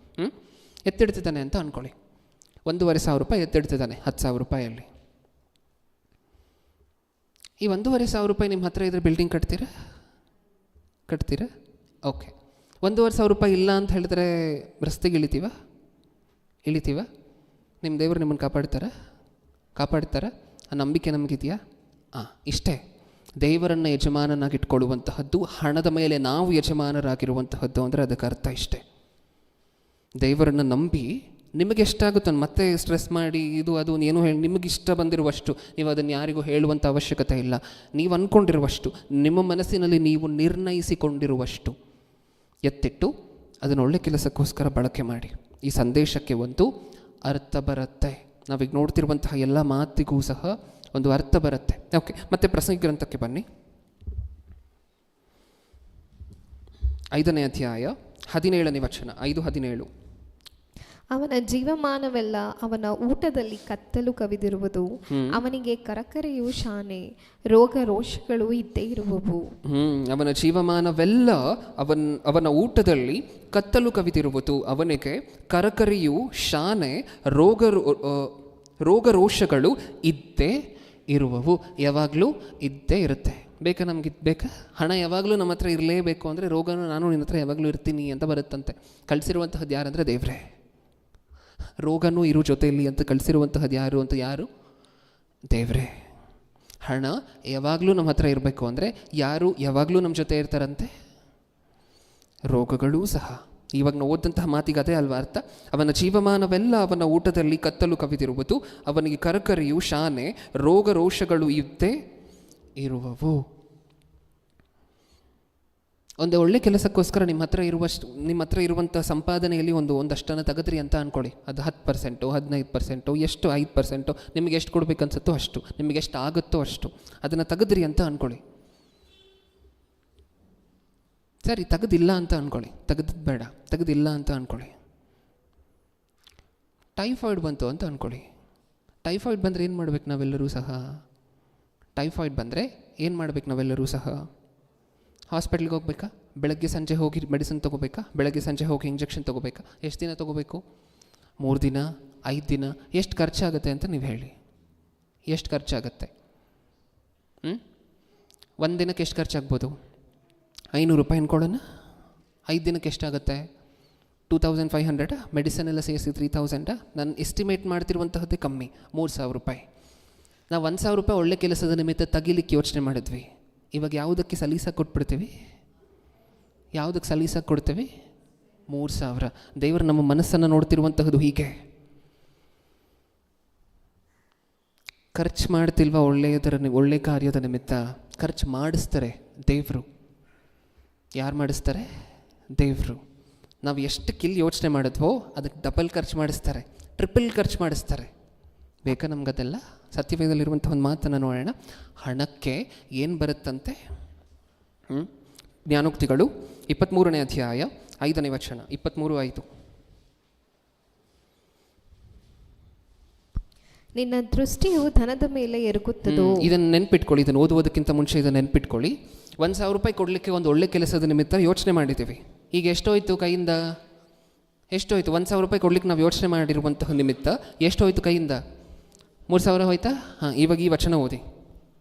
Speaker 1: ಎತ್ತಿಡ್ತಿದ್ದಾನೆ ಅಂತ ಅಂದ್ಕೊಳ್ಳಿ. 1,500 ರೂಪಾಯಿ ಎತ್ತಿಡ್ತಿದ್ದಾನೆ 10,000 ರೂಪಾಯಲ್ಲಿ. ಈ 1,500 ರೂಪಾಯಿ ನಿಮ್ಮ ಹತ್ರ ಇದ್ರೆ ಬಿಲ್ಡಿಂಗ್ ಕಟ್ತೀರಾ? ಓಕೆ. 1,500 ರೂಪಾಯಿ ಇಲ್ಲ ಅಂತ ಹೇಳಿದ್ರೆ ರಸ್ತೆಗೆ ಇಳಿತೀವ? ನಿಮ್ಮ ದೇವರು ನಿಮ್ಮನ್ನು ಕಾಪಾಡ್ತಾರ? ಆ ನಂಬಿಕೆ ನಮಗಿದೆಯಾ? ಇಷ್ಟೇ. ದೇವರನ್ನು ಯಜಮಾನನಾಗಿಟ್ಕೊಳ್ಳುವಂತಹದ್ದು, ಹಣದ ಮೇಲೆ ನಾವು ಯಜಮಾನರಾಗಿರುವಂತಹದ್ದು ಅಂದರೆ ಅದಕ್ಕೆ ಅರ್ಥ ಇಷ್ಟೇ. ದೇವರನ್ನು ನಂಬಿ ನಿಮಗೆ ಎಷ್ಟಾಗುತ್ತೋ ಮತ್ತೆ ಸ್ಟ್ರೆಸ್ ಮಾಡಿ ಇದು ಅದು ಏನು ನಿಮಗಿಷ್ಟ ಬಂದಿರುವಷ್ಟು ನೀವು ಅದನ್ನು ಯಾರಿಗೂ ಹೇಳುವಂಥ ಅವಶ್ಯಕತೆ ಇಲ್ಲ. ನೀವು ಅಂದ್ಕೊಂಡಿರುವಷ್ಟು, ನಿಮ್ಮ ಮನಸ್ಸಿನಲ್ಲಿ ನೀವು ನಿರ್ಣಯಿಸಿಕೊಂಡಿರುವಷ್ಟು ಎತ್ತಿಟ್ಟು ಅದನ್ನು ಒಳ್ಳೆ ಕೆಲಸಕ್ಕೋಸ್ಕರ ಬಳಕೆ ಮಾಡಿ. ಈ ಸಂದೇಶಕ್ಕೆ ಒಂದು ಅರ್ಥ ಬರುತ್ತೆ. ನಾವೀಗ ನೋಡ್ತಿರುವಂತಹ ಎಲ್ಲ ಮಾತಿಗೂ ಸಹ ಒಂದು ಅರ್ಥ ಬರುತ್ತೆ. ಓಕೆ, ಮತ್ತೆ ಪ್ರಸಂಗಿ ಗ್ರಂಥಕ್ಕೆ ಬನ್ನಿ. 5ನೇ ಅಧ್ಯಾಯ 17ನೇ ವಚನ. 5:17.
Speaker 2: ಅವನ ಜೀವಮಾನವೆಲ್ಲ ಅವನ ಊಟದಲ್ಲಿ ಕತ್ತಲು ಕವಿದಿರುವುದು, ಅವನಿಗೆ ಕರಕರೆಯು ಶಾನೆ, ರೋಗ ರೋಷಗಳು ಇದ್ದೇ ಇರುವವು.
Speaker 1: ಅವನ ಜೀವಮಾನವೆಲ್ಲ ಅವನ ಊಟದಲ್ಲಿ ಕತ್ತಲು ಕವಿದಿರುವುದು, ಅವನಿಗೆ ಕರಕರೆಯು ಶಾನೆ, ರೋಗ ರೋಷಗಳು ಇದ್ದೇ ಇರುವವು. ಯಾವಾಗಲೂ ಇದ್ದೇ ಇರುತ್ತೆ. ಬೇಕಾ? ಹಣ ಯಾವಾಗಲೂ ನಮ್ಮ ಹತ್ರ ಇರಲೇಬೇಕು ಅಂದರೆ ರೋಗನೂ ನಾನು ನಿನ್ನ ಹತ್ರ ಯಾವಾಗಲೂ ಇರ್ತೀನಿ ಅಂತ ಬರುತ್ತಂತೆ. ಕಳಿಸಿರುವಂತಹದ್ದು ಯಾರಂದರೆ ದೇವರೇ. ರೋಗನೂ ಇರು ಜೊತೆಯಲ್ಲಿ ಅಂತ ಕಳಿಸಿರುವಂತಹದ್ದು ಯಾರು? ದೇವರೇ. ಹಣ ಯಾವಾಗಲೂ ನಮ್ಮ ಹತ್ರ ಇರಬೇಕು ಅಂದರೆ ಯಾರು ಯಾವಾಗಲೂ ನಮ್ಮ ಜೊತೆ ಇರ್ತಾರಂತೆ? ರೋಗಗಳೂ ಸಹ. ಇವಾಗ ನಾವು ಓದಂತಹ ಮಾತಿಗೆ ಅದೇ ಅಲ್ವಾ ಅರ್ಥ? ಅವನ ಜೀವಮಾನವೆಲ್ಲ ಅವನ ಊಟದಲ್ಲಿ ಕತ್ತಲು ಕವಿದಿರುವುದು, ಅವನಿಗೆ ಕರಕರೆಯು ಶಾನೆ, ರೋಗ ರೋಷಗಳು ಇದ್ದೇ ಇರುವವು. ಒಂದು ಒಳ್ಳೆ ಕೆಲಸಕ್ಕೋಸ್ಕರ ನಿಮ್ಮ ಹತ್ರ ಇರುವಂಥ ಸಂಪಾದನೆಯಲ್ಲಿ ಒಂದಷ್ಟನ್ನು ತೆಗೆದ್ರಿ ಅಂತ ಅಂದ್ಕೊಳ್ಳಿ. ಅದು 10%, 15%, ಎಷ್ಟು 5%, ನಿಮಗೆ ಎಷ್ಟು ಕೊಡಬೇಕನ್ಸುತ್ತೋ ಅಷ್ಟು, ನಿಮಗೆ ಎಷ್ಟು ಆಗುತ್ತೋ ಅಷ್ಟು ಅದನ್ನು ತೆಗೆದ್ರಿ ಅಂತ ಅಂದ್ಕೊಳ್ಳಿ. ಸರಿ, ತೆಗೆದಿಲ್ಲ ಅಂತ ಅಂದ್ಕೊಳ್ಳಿ. ತೆಗೆದಿಲ್ಲ ಅಂತ ಅಂದ್ಕೊಳ್ಳಿ. ಟೈಫಾಯ್ಡ್ ಬಂತು ಅಂತ ಅಂದ್ಕೊಳ್ಳಿ. ಟೈಫಾಯ್ಡ್ ಬಂದರೆ ಏನು ಮಾಡ್ಬೇಕು ನಾವೆಲ್ಲರೂ ಸಹ? ಹಾಸ್ಪಿಟ್ಲಿಗೆ ಹೋಗ್ಬೇಕಾ? ಬೆಳಗ್ಗೆ ಸಂಜೆ ಹೋಗಿ ಮೆಡಿಸಿನ್ ತೊಗೋಬೇಕಾ? ಬೆಳಗ್ಗೆ ಸಂಜೆ ಹೋಗಿ ಇಂಜೆಕ್ಷನ್ ತೊಗೋಬೇಕಾ? ಎಷ್ಟು ದಿನ ತೊಗೋಬೇಕು? 3 ದಿನ, 5 ದಿನ? ಎಷ್ಟು ಖರ್ಚಾಗುತ್ತೆ ಅಂತ ನೀವು ಹೇಳಿ. ಎಷ್ಟು ಖರ್ಚಾಗುತ್ತೆ? 1 ದಿನಕ್ಕೆ ಎಷ್ಟು ಖರ್ಚಾಗ್ಬೋದು? 500 ರೂಪಾಯಿ ಅಂದ್ಕೊಳ್ಳೋಣ. 5 ದಿನಕ್ಕೆ ಎಷ್ಟಾಗುತ್ತೆ? 2500. ಮೆಡಿಸಿನ್ ಎಲ್ಲ ಸೇರಿಸಿ 3000. ನಾನು ಎಸ್ಟಿಮೇಟ್ ಮಾಡ್ತಿರುವಂತಹದ್ದೇ ಕಮ್ಮಿ, 3000 ರೂಪಾಯಿ. ನಾವು 1,000 ರೂಪಾಯಿ ಒಳ್ಳೆ ಕೆಲಸದ ನಿಮಿತ್ತ ತೆಗಿಲಿಕ್ಕೆ ಯೋಚನೆ ಮಾಡಿದ್ವಿ. ಇವಾಗ ಯಾವುದಕ್ಕೆ ಸಲೀಸಾಗಿ ಕೊಟ್ಬಿಡ್ತೀವಿ? ಯಾವುದಕ್ಕೆ ಸಲೀಸಾಗಿ ಕೊಡ್ತೇವೆ? 3,000. ದೇವರು ನಮ್ಮ ಮನಸ್ಸನ್ನು ನೋಡ್ತಿರುವಂತಹದ್ದು ಹೀಗೆ. ಖರ್ಚು ಮಾಡ್ತಿಲ್ವಾ ಒಳ್ಳೆಯ ಕಾರ್ಯದ ನಿಮಿತ್ತ? ಖರ್ಚು ಮಾಡಿಸ್ತಾರೆ ದೇವರು. ಯಾರು ಮಾಡಿಸ್ತಾರೆ? ದೇವರು. ನಾವು ಎಷ್ಟು ಕಿಲ್ ಯೋಚನೆ ಮಾಡಿದ್ವೋ ಅದಕ್ಕೆ ಡಬಲ್ ಖರ್ಚು ಮಾಡಿಸ್ತಾರೆ, ಟ್ರಿಪಲ್ ಖರ್ಚು ಮಾಡಿಸ್ತಾರೆ. ಬೇಕಾ ನಮಗದೆಲ್ಲ? ಸತ್ಯವೇದಲ್ಲಿರುವಂಥ ಒಂದು ಮಾತನ್ನು ನೋಡೋಣ. ಹಣಕ್ಕೆ ಏನು ಬರುತ್ತಂತೆ? ಜ್ಞಾನೋಕ್ತಿಗಳು 23ನೇ ಅಧ್ಯಾಯ 5ನೇ ವಚನ, 23:5.
Speaker 2: ನಿನ್ನ ದೃಷ್ಟಿಯು ಧನದ ಮೇಲೆ ಎರಗುತ್ತದೋ?
Speaker 1: ಇದನ್ನು ನೆನ್ಪಿಟ್ಕೊಳ್ಳಿ. ಇದನ್ನು ಓದುವುದಕ್ಕಿಂತ ಮುಂಚೆ ಇದನ್ನು ನೆನ್ಪಿಟ್ಕೊಳ್ಳಿ. 1,000 ರೂಪಾಯಿ ಕೊಡಲಿಕ್ಕೆ ಒಂದು ಒಳ್ಳೆ ಕೆಲಸದ ನಿಮಿತ್ತ ಯೋಚನೆ ಮಾಡಿದ್ದೀವಿ. ಈಗ ಎಷ್ಟೋಯ್ತು ಕೈಯಿಂದ? ಎಷ್ಟೋಯ್ತು? 1,000 ರೂಪಾಯಿ ಕೊಡ್ಲಿಕ್ಕೆ ನಾವು ಯೋಚನೆ ಮಾಡಿರುವಂತಹ ನಿಮಿತ್ತ ಎಷ್ಟೋಯ್ತು ಕೈಯಿಂದ? 3,000 ಹೋಯ್ತಾ? ಇವಾಗ ಈ ವಚನ ಓದಿ.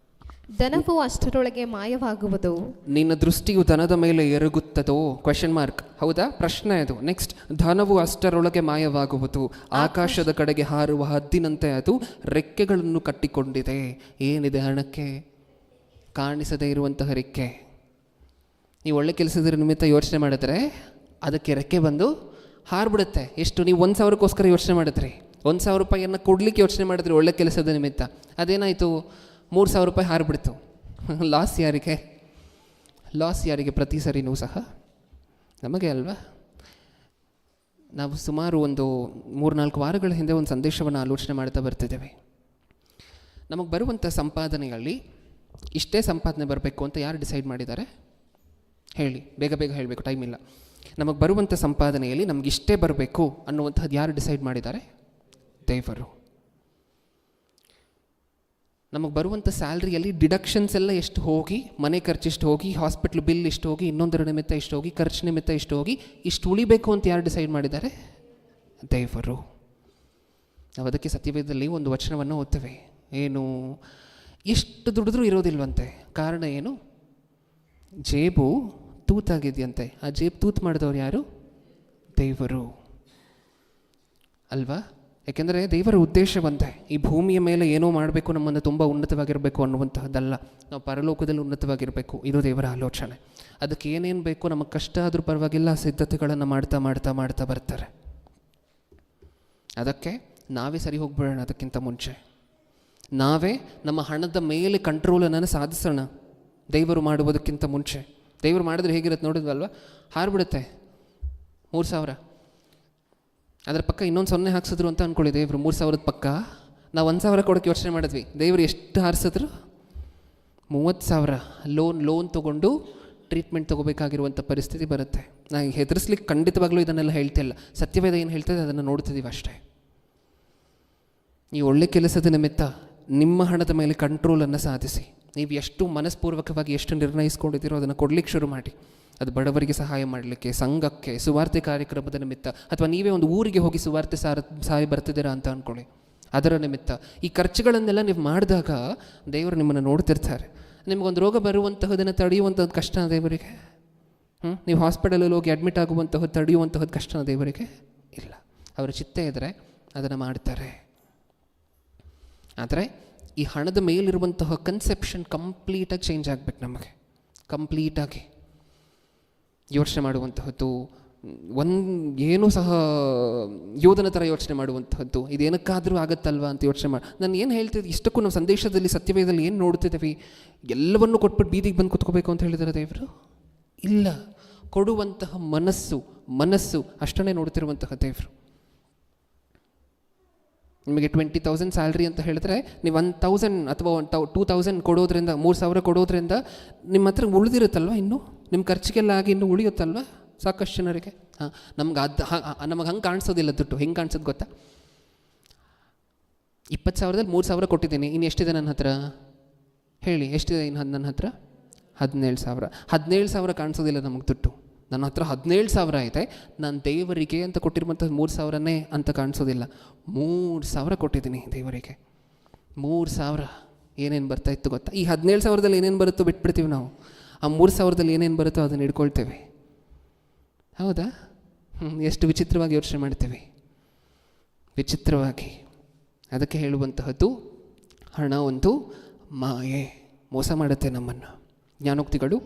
Speaker 2: ಧನವು ಅಷ್ಟರೊಳಗೆ ಮಾಯವಾಗುವುದು.
Speaker 1: ನಿನ್ನ ದೃಷ್ಟಿಯು ಧನದ ಮೇಲೆ ಎರಗುತ್ತದೋ? Question mark. ಹೌದಾ? ಪ್ರಶ್ನೆ ಅದು. ನೆಕ್ಸ್ಟ್, ಧನವು ಅಷ್ಟರೊಳಗೆ ಮಾಯವಾಗುವುದು, ಆಕಾಶದ ಕಡೆಗೆ ಹಾರುವ ಹದ್ದಿನಂತೆ ಅದು ರೆಕ್ಕೆಗಳನ್ನು ಕಟ್ಟಿಕೊಂಡಿದೆ. ಏನಿದೆ ಹಣಕ್ಕೆ? ಕಾಣಿಸದೇ ಇರುವಂತಹ ರೆಕ್ಕೆ. ನೀವು ಒಳ್ಳೆ ಕೆಲಸದ ನಿಮಿತ್ತ ಯೋಚನೆ ಮಾಡಿದ್ರೆ ಅದಕ್ಕೆ ರೆಕ್ಕೆ ಬಂದು ಹಾರ್ಬಿಡುತ್ತೆ. ಎಷ್ಟು? ನೀವು 1,000ಕ್ಕೋಸ್ಕರ ಯೋಚನೆ ಮಾಡಿದ್ರಿ, 1,000 ರೂಪಾಯಿಯನ್ನು ಕೊಡಲಿಕ್ಕೆ ಯೋಚನೆ ಮಾಡಿದ್ರಿ ಒಳ್ಳೆ ಕೆಲಸದ ನಿಮಿತ್ತ. ಅದೇನಾಯಿತು? 3,000 ರೂಪಾಯಿ ಹಾರಿಬಿಡ್ತು. ಲಾಸ್ ಯಾರಿಗೆ? ಲಾಸ್ ಯಾರಿಗೆ? ಪ್ರತಿ ಸರಿನೂ ಸಹ ನಮಗೆ ಅಲ್ವಾ? ನಾವು ಸುಮಾರು ಒಂದು 3-4 ವಾರಗಳ ಹಿಂದೆ ಒಂದು ಸಂದೇಶವನ್ನು ಆಲೋಚನೆ ಮಾಡ್ತಾ ಬರ್ತಿದ್ದೇವೆ. ನಮಗೆ ಬರುವಂಥ ಸಂಪಾದನೆಯಲ್ಲಿ ಇಷ್ಟೇ ಸಂಪಾದನೆ ಬರಬೇಕು ಅಂತ ಯಾರು ಡಿಸೈಡ್ ಮಾಡಿದ್ದಾರೆ ಹೇಳಿ? ಬೇಗ ಬೇಗ ಹೇಳಬೇಕು, ಟೈಮ್ ಇಲ್ಲ. ನಮಗೆ ಬರುವಂಥ ಸಂಪಾದನೆಯಲ್ಲಿ ನಮ್ಗೆ ಇಷ್ಟೇ ಬರಬೇಕು ಅನ್ನುವಂಥದ್ದು ಯಾರು ಡಿಸೈಡ್ ಮಾಡಿದ್ದಾರೆ? ದೇವರು. ನಮಗೆ ಬರುವಂಥ ಸ್ಯಾಲ್ರಿಯಲ್ಲಿ ಡಿಡಕ್ಷನ್ಸ್ ಎಲ್ಲ ಎಷ್ಟು ಹೋಗಿ, ಮನೆ ಖರ್ಚು ಇಷ್ಟು ಹೋಗಿ, ಹಾಸ್ಪಿಟ್ಲ್ ಬಿಲ್ ಇಷ್ಟು ಹೋಗಿ, ಇನ್ನೊಂದರ ನಿಮಿತ್ತ ಇಷ್ಟು ಹೋಗಿ, ಖರ್ಚು ನಿಮಿತ್ತ ಇಷ್ಟು ಹೋಗಿ, ಇಷ್ಟು ಉಳಿಬೇಕು ಅಂತ ಯಾರು ಡಿಸೈಡ್ ಮಾಡಿದ್ದಾರೆ? ದೇವರು. ನಾವು ಅದಕ್ಕೆ ಸತ್ಯವೇದದಲ್ಲಿ ಒಂದು ವಚನವನ್ನು ಓದ್ತೇವೆ. ಏನು? ಎಷ್ಟು ದುಡಿದ್ರೂ ಇರೋದಿಲ್ವಂತೆ. ಕಾರಣ ಏನು? ಜೇಬು ತೂತಾಗಿದೆಯಂತೆ. ಆ ಜೇಬು ತೂತು ಮಾಡಿದವ್ರು ಯಾರು? ದೇವರು ಅಲ್ವಾ? ಯಾಕೆಂದರೆ ದೇವರ ಉದ್ದೇಶವಂತೆ ಈ ಭೂಮಿಯ ಮೇಲೆ ಏನೋ ಮಾಡಬೇಕು, ನಮ್ಮನ್ನು ತುಂಬ ಉನ್ನತವಾಗಿರಬೇಕು ಅನ್ನುವಂತಹದ್ದಲ್ಲ. ನಾವು ಪರಲೋಕದಲ್ಲಿ ಉನ್ನತವಾಗಿರಬೇಕು, ಇದು ದೇವರ ಆಲೋಚನೆ. ಅದಕ್ಕೆ ಏನೇನು ಬೇಕು, ನಮಗೆ ಕಷ್ಟ ಆದರೂ ಪರವಾಗಿಲ್ಲ, ಸಿದ್ಧತೆಗಳನ್ನು ಮಾಡ್ತಾ ಮಾಡ್ತಾ ಮಾಡ್ತಾ ಬರ್ತಾರೆ. ಅದಕ್ಕೆ ನಾವೇ ಸರಿ ಹೋಗ್ಬಿಡೋಣ. ಅದಕ್ಕಿಂತ ಮುಂಚೆ ನಾವೇ ನಮ್ಮ ಹಣದ ಮೇಲೆ ಕಂಟ್ರೋಲನ್ನು ಸಾಧಿಸೋಣ. ದೇವರು ಮಾಡುವುದಕ್ಕಿಂತ ಮುಂಚೆ. ದೇವರು ಮಾಡಿದ್ರೆ ಹೇಗಿರುತ್ತೆ ನೋಡಿದ್ವಲ್ವ? ಹಾರಿಬಿಡುತ್ತೆ 3,000. ಅದರ ಪಕ್ಕ ಇನ್ನೊಂದು 0 ಹಾಕ್ಸಿದ್ರು ಅಂತ ಅಂದ್ಕೊಳ್ಳಿ ದೇವರು. 3,000ದ ಪಕ್ಕ ನಾವು 1,000 ಕೊಡೋಕ್ಕೆ ಯೋಚನೆ ಮಾಡಿದ್ವಿ. ದೇವರು ಎಷ್ಟು ಹಾರಿಸಿದ್ರು? 30,000. ಲೋನ್ ತೊಗೊಂಡು ಟ್ರೀಟ್ಮೆಂಟ್ ತೊಗೋಬೇಕಾಗಿರುವಂಥ ಪರಿಸ್ಥಿತಿ ಬರುತ್ತೆ. ನಾನು ಹೆದರಿಸ್ಲಿಕ್ಕೆ ಖಂಡಿತವಾಗ್ಲೂ ಇದನ್ನೆಲ್ಲ ಹೇಳ್ತಿಲ್ಲ. ಸತ್ಯವೇದ ಏನು ಹೇಳ್ತದೆ ಅದನ್ನು ನೋಡ್ತಿದ್ದೀವಿ ಅಷ್ಟೇ. ಈ ಒಳ್ಳೆ ಕೆಲಸದ ನಿಮಿತ್ತ ನಿಮ್ಮ ಹಣದ ಮೇಲೆ ಕಂಟ್ರೋಲನ್ನು ಸಾಧಿಸಿ. ನೀವು ಎಷ್ಟು ಮನಸ್ಪೂರ್ವಕವಾಗಿ ಎಷ್ಟು ನಿರ್ಣಯಿಸ್ಕೊಂಡಿದ್ದೀರೋ ಅದನ್ನು ಕೊಡಲಿಕ್ಕೆ ಶುರು ಮಾಡಿ. ಅದು ಬಡವರಿಗೆ ಸಹಾಯ ಮಾಡಲಿಕ್ಕೆ, ಸಂಘಕ್ಕೆ, ಸುವಾರ್ತೆ ಕಾರ್ಯಕ್ರಮದ ನಿಮಿತ್ತ, ಅಥವಾ ನೀವೇ ಒಂದು ಊರಿಗೆ ಹೋಗಿ ಸುವಾರ್ತೆ ಸಹಾಯ ಬರ್ತಿದ್ದೀರಾ ಅಂತ ಅಂದ್ಕೊಳ್ಳಿ, ಅದರ ನಿಮಿತ್ತ. ಈ ಖರ್ಚುಗಳನ್ನೆಲ್ಲ ನೀವು ಮಾಡಿದಾಗ ದೇವರು ನಿಮ್ಮನ್ನು ನೋಡ್ತಿರ್ತಾರೆ. ನಿಮಗೊಂದು ರೋಗ ಬರುವಂತಹದನ್ನು ತಡೆಯುವಂಥದ್ದು ಕಷ್ಟನ ದೇವರಿಗೆ? ನೀವು ಹಾಸ್ಪಿಟಲಲ್ಲಿ ಹೋಗಿ ಅಡ್ಮಿಟ್ ಆಗುವಂತಹದ್ದು ತಡೆಯುವಂತಹದ್ದು ಕಷ್ಟನ ದೇವರಿಗೆ? ಇಲ್ಲ. ಅವರ ಚಿತ್ತ ಇದ್ದರೆ ಅದನ್ನು ಮಾಡ್ತಾರೆ. ಆದರೆ ಈ ಹಣದ ಮೇಲಿರುವಂತಹ ಕನ್ಸೆಪ್ಷನ್ ಕಂಪ್ಲೀಟಾಗಿ ಚೇಂಜ್ ಆಗಬೇಕು. ನಮಗೆ ಕಂಪ್ಲೀಟಾಗಿ ಯೋಚನೆ ಮಾಡುವಂತಹದ್ದು, ಏನೂ ಸಹ ಯೋಧನ ಥರ ಯೋಚನೆ ಮಾಡುವಂತಹದ್ದು, ಇದೇನಕ್ಕಾದರೂ ಆಗುತ್ತಲ್ವಾ ಅಂತ ಯೋಚನೆ ಮಾಡಿ. ನಾನು ಏನು ಹೇಳ್ತಿದ್ದೆ, ಇಷ್ಟಕ್ಕೂ ನಾವು ಸಂದೇಶದಲ್ಲಿ ಸತ್ಯವೇದದಲ್ಲಿ ಏನು ನೋಡ್ತಿದ್ದೀವಿ? ಎಲ್ಲವನ್ನೂ ಕೊಟ್ಬಿಟ್ಟು ಬೀದಿಗೆ ಬಂದು ಕೂತ್ಕೋಬೇಕು ಅಂತ ಹೇಳಿದ್ದಾರೆ ದೇವರು? ಇಲ್ಲ. ಕೊಡುವಂತಹ ಮನಸ್ಸು ಅಷ್ಟನ್ನೇ ನೋಡ್ತಿರುವಂತಹ ದೇವರು. ನಿಮಗೆ 20,000 ಸ್ಯಾಲ್ರಿ ಅಂತ ಹೇಳಿದ್ರೆ ನೀವು 1,000 ಅಥವಾ 2,000 ಕೊಡೋದ್ರಿಂದ, 3,000 ಕೊಡೋದ್ರಿಂದ ನಿಮ್ಮ ಹತ್ರ ಉಳಿದಿರುತ್ತಲ್ವ, ಇನ್ನೂ ನಿಮ್ಮ ಖರ್ಚಿಗೆಲ್ಲ ಆಗಿ ಇನ್ನೂ ಉಳಿಯುತ್ತಲ್ವ ಸಾಕಷ್ಟು ಜನರಿಗೆ. ನಮಗೆ ಹಂಗೆ ಕಾಣಿಸೋದಿಲ್ಲ ದುಡ್ಡು. ಹೆಂಗೆ ಕಾಣಿಸೋದು ಗೊತ್ತಾ? 20,000ದಲ್ಲಿ 3,000 ಕೊಟ್ಟಿದ್ದೀನಿ, ಇನ್ನು ಎಷ್ಟಿದೆ ನನ್ನ ಹತ್ರ ಹೇಳಿ? ಎಷ್ಟಿದೆ ಇನ್ನು ನನ್ನ ಹತ್ರ? 17,000. 17,000 ಕಾಣಿಸೋದಿಲ್ಲ ನಮಗೆ ದುಡ್ಡು. ನನ್ನ ಹತ್ರ 17,000 ಇದೆ, ನಾನು ದೇವರಿಗೆ ಅಂತ ಕೊಟ್ಟಿರುವಂಥದ್ದು 3,000ನೇ ಅಂತ ಕಾಣಿಸೋದಿಲ್ಲ. 3,000 ಕೊಟ್ಟಿದ್ದೀನಿ ದೇವರಿಗೆ. 3,000 ಏನೇನು ಬರ್ತಾಯಿತ್ತು ಗೊತ್ತಾ? ಈ 17,000ದಲ್ಲಿ ಏನೇನು ಬರುತ್ತೋ ಬಿಟ್ಬಿಡ್ತೀವಿ ನಾವು. ಆ 3,000ದಲ್ಲಿ ಏನೇನು ಬರುತ್ತೋ ಅದನ್ನು ಹಿಡ್ಕೊಳ್ತೇವೆ. ಹೌದಾ? ಎಷ್ಟು ವಿಚಿತ್ರವಾಗಿ ಯೋಚನೆ ಮಾಡ್ತೇವೆ, ವಿಚಿತ್ರವಾಗಿ. ಅದಕ್ಕೆ ಹೇಳುವಂತಹದ್ದು ಹಣ ಒಂದು ಮಾಯೆ, ಮೋಸ ಮಾಡುತ್ತೆ ನಮ್ಮನ್ನು. ಜ್ಞಾನೋಕ್ತಿಗಳು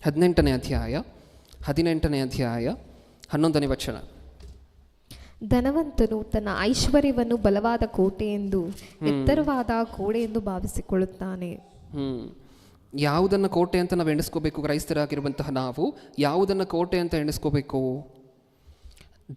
Speaker 1: 18ನೇ ಅಧ್ಯಾಯ 11ನೇ ವಚನ.
Speaker 2: ಧನವಂತನು ತನ್ನ ಐಶ್ವರ್ಯವನ್ನು ಬಲವಾದ ಕೋಟೆಯೆಂದು ಎತ್ತರವಾದ ಗೋಡೆಯೆಂದು ಭಾವಿಸಿಕೊಳ್ಳುತ್ತಾನೆ.
Speaker 1: ಯಾವುದನ್ನು ಕೋಟೆ ಅಂತ ನಾವು ಎಣಿಸ್ಕೋಬೇಕು? ಕ್ರೈಸ್ತರಾಗಿರುವಂತಹ ನಾವು ಯಾವುದನ್ನು ಕೋಟೆ ಅಂತ ಎಣಿಸ್ಕೋಬೇಕು?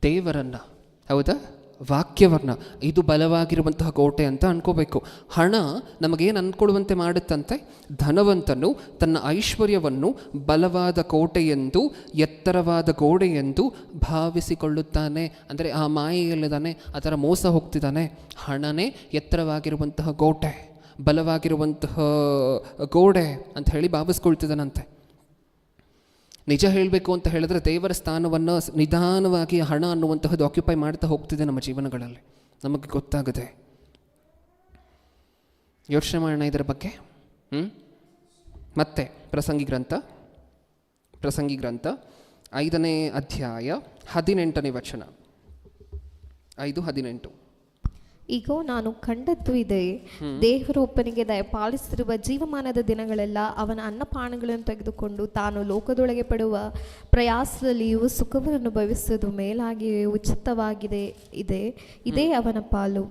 Speaker 1: ದೇವರನ್ನು, ಹೌದಾ? ವಾಕ್ಯವನ್ನು ಇದು ಬಲವಾಗಿರುವಂತಹ ಕೋಟೆ ಅಂತ ಅನ್ಕೋಬೇಕು. ಹಣ ನಮಗೇನು ಅಂದ್ಕೊಳ್ಳುವಂತೆ ಮಾಡುತ್ತಂತೆ? ಧನವಂತನು ತನ್ನ ಐಶ್ವರ್ಯವನ್ನು ಬಲವಾದ ಕೋಟೆಯೆಂದು ಎತ್ತರವಾದ ಗೋಡೆಯೆಂದು ಭಾವಿಸಿಕೊಳ್ಳುತ್ತಾನೆ. ಅಂದರೆ ಆ ಮಾಯೆಯಲ್ಲಿದ್ದಾನೆ, ಆ ಥರ ಮೋಸ ಹೋಗ್ತಿದ್ದಾನೆ. ಹಣನೇ ಎತ್ತರವಾಗಿರುವಂತಹ ಕೋಟೆ, ಬಲವಾಗಿರುವಂತಹ ಗೋಡೆ ಅಂತ ಹೇಳಿ ಭಾವಿಸ್ಕೊಳ್ತಿದ್ದಾನಂತೆ. ನಿಜ ಹೇಳಬೇಕು ಅಂತ ಹೇಳಿದ್ರೆ ದೇವರ ಸ್ಥಾನವನ್ನು ನಿಧಾನವಾಗಿ ಹಣ ಅನ್ನುವಂತಹದ್ದು ಆಕ್ಯುಪೈ ಮಾಡ್ತಾ ಹೋಗ್ತಿದೆ ನಮ್ಮ ಜೀವನಗಳಲ್ಲಿ, ನಮಗೆ ಗೊತ್ತಾಗದೆ. ಯೋಚನೆ ಮಾಡೋಣ ಇದರ ಬಗ್ಗೆ. ಮತ್ತೆ ಪ್ರಸಂಗಿ ಗ್ರಂಥ 5ನೇ ಅಧ್ಯಾಯ 18ನೇ ವಚನ. 5:18.
Speaker 2: ಈಗೋ ನಾನು ಕಂಡದ್ದು ಇದೆ, ದೇವರು ಒಬ್ಬನಿಗೆ ದಯಪಾಲಿಸಿರುವ ಜೀವಮಾನದ ದಿನಗಳೆಲ್ಲ ಅವನ ಅನ್ನಪಾನಗಳನ್ನು ತೆಗೆದುಕೊಂಡು ತಾನು ಲೋಕದೊಳಗೆ ಪಡುವ ಪ್ರಯಾಸದಲ್ಲಿಯೂ ಸುಖವನ್ನು ಅನುಭವಿಸುವುದು ಮೇಲಾಗಿಯೇ ಉಚಿತವಾಗಿದೆ ಇದೇ ಅವನ ಪಾಲು.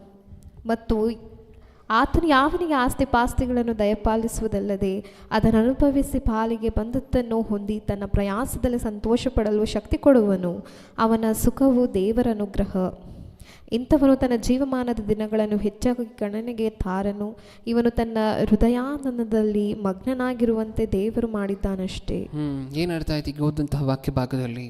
Speaker 2: ಮತ್ತು ಆತನು ಯಾವನಿಗೆ ಆಸ್ತಿ ಪಾಸ್ತಿಗಳನ್ನು ದಯಪಾಲಿಸುವುದಲ್ಲದೆ ಅದನ್ನು ಅನುಭವಿಸಿ ಪಾಲಿಗೆ ಬಂದದ್ದನ್ನು ಹೊಂದಿ ತನ್ನ ಪ್ರಯಾಸದಲ್ಲಿ ಸಂತೋಷ ಪಡಲು ಶಕ್ತಿ ಕೊಡುವನು, ಅವನ ಸುಖವು ದೇವರ ಅನುಗ್ರಹ. ಇಂಥವನು ತನ್ನ ಜೀವಮಾನದ ದಿನಗಳನ್ನು ಹೆಚ್ಚಾಗಿ ಗಣನೆಗೆ ತಾರನು. ಇವನು ತನ್ನ ಹೃದಯಾನಂದದಲ್ಲಿ ಮಗ್ನನಾಗಿರುವಂತೆ ದೇವರು ಮಾಡಿದ್ದಾನಷ್ಟೇ.
Speaker 1: ಏನರ್ಥ ಆಯ್ತು ಈಗ ಓದಂತಹ ವಾಕ್ಯ ಭಾಗದಲ್ಲಿ?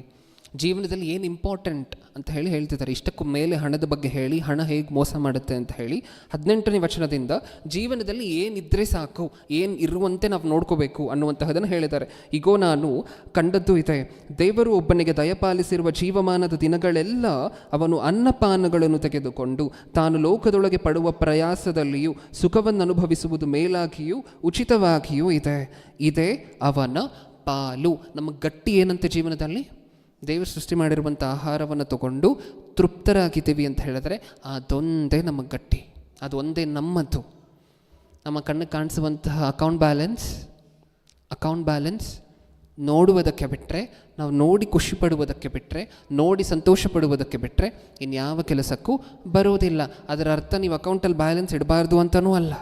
Speaker 1: ಜೀವನದಲ್ಲಿ ಏನು ಇಂಪಾರ್ಟೆಂಟ್ ಅಂತ ಹೇಳ್ತಿದ್ದಾರೆ. ಇಷ್ಟಕ್ಕೂ ಮೇಲೆ ಹಣದ ಬಗ್ಗೆ ಹೇಳಿ, ಹಣ ಹೇಗೆ ಮೋಸ ಮಾಡುತ್ತೆ ಅಂತ ಹೇಳಿ 18ನೇ ವಚನದಿಂದ ಜೀವನದಲ್ಲಿ ಏನಿದ್ರೆ ಸಾಕು, ಏನು ಇರುವಂತೆ ನಾವು ನೋಡ್ಕೋಬೇಕು ಅನ್ನುವಂತಹದನ್ನು ಹೇಳಿದ್ದಾರೆ. ಈಗೋ ನಾನು ಕಂಡದ್ದು ಇದೆ, ದೇವರು ಒಬ್ಬನಿಗೆ ದಯಪಾಲಿಸಿರುವ ಜೀವಮಾನದ ದಿನಗಳೆಲ್ಲ ಅವನು ಅನ್ನಪಾನಗಳನ್ನು ತೆಗೆದುಕೊಂಡು ತಾನು ಲೋಕದೊಳಗೆ ಪಡುವ ಪ್ರಯಾಸದಲ್ಲಿಯೂ ಸುಖವನ್ನು ಅನುಭವಿಸುವುದು ಮೇಲಾಗಿಯೂ ಉಚಿತವಾಗಿಯೂ ಇದೇ ಅವನ ಪಾಲು. ನಮಗೆ ಗಟ್ಟಿ ಏನಂತೆ ಜೀವನದಲ್ಲಿ? ದೇವರು ಸೃಷ್ಟಿ ಮಾಡಿರುವಂಥ ಆಹಾರವನ್ನು ತಗೊಂಡು ತೃಪ್ತರಾಗಿದ್ದೀವಿ ಅಂತ ಹೇಳಿದ್ರೆ ಅದೊಂದೇ ನಮಗೆ ಗಟ್ಟಿ, ಅದೊಂದೇ ನಮ್ಮದು. ನಮ್ಮ ಕಣ್ಣಿಗೆ ಕಾಣಿಸುವಂತಹ ಅಕೌಂಟ್ ಬ್ಯಾಲೆನ್ಸ್ ನೋಡುವುದಕ್ಕೆ ಬಿಟ್ಟರೆ, ನಾವು ನೋಡಿ ಖುಷಿ ಪಡುವುದಕ್ಕೆ ಬಿಟ್ಟರೆ, ನೋಡಿ ಸಂತೋಷ ಪಡುವುದಕ್ಕೆ ಬಿಟ್ಟರೆ ಇನ್ಯಾವ ಕೆಲಸಕ್ಕೂ ಬರೋದಿಲ್ಲ. ಅದರ ಅರ್ಥ ನೀವು ಅಕೌಂಟಲ್ಲಿ ಬ್ಯಾಲೆನ್ಸ್ ಇಡಬಾರ್ದು ಅಂತಲೂ ಅಲ್ಲ.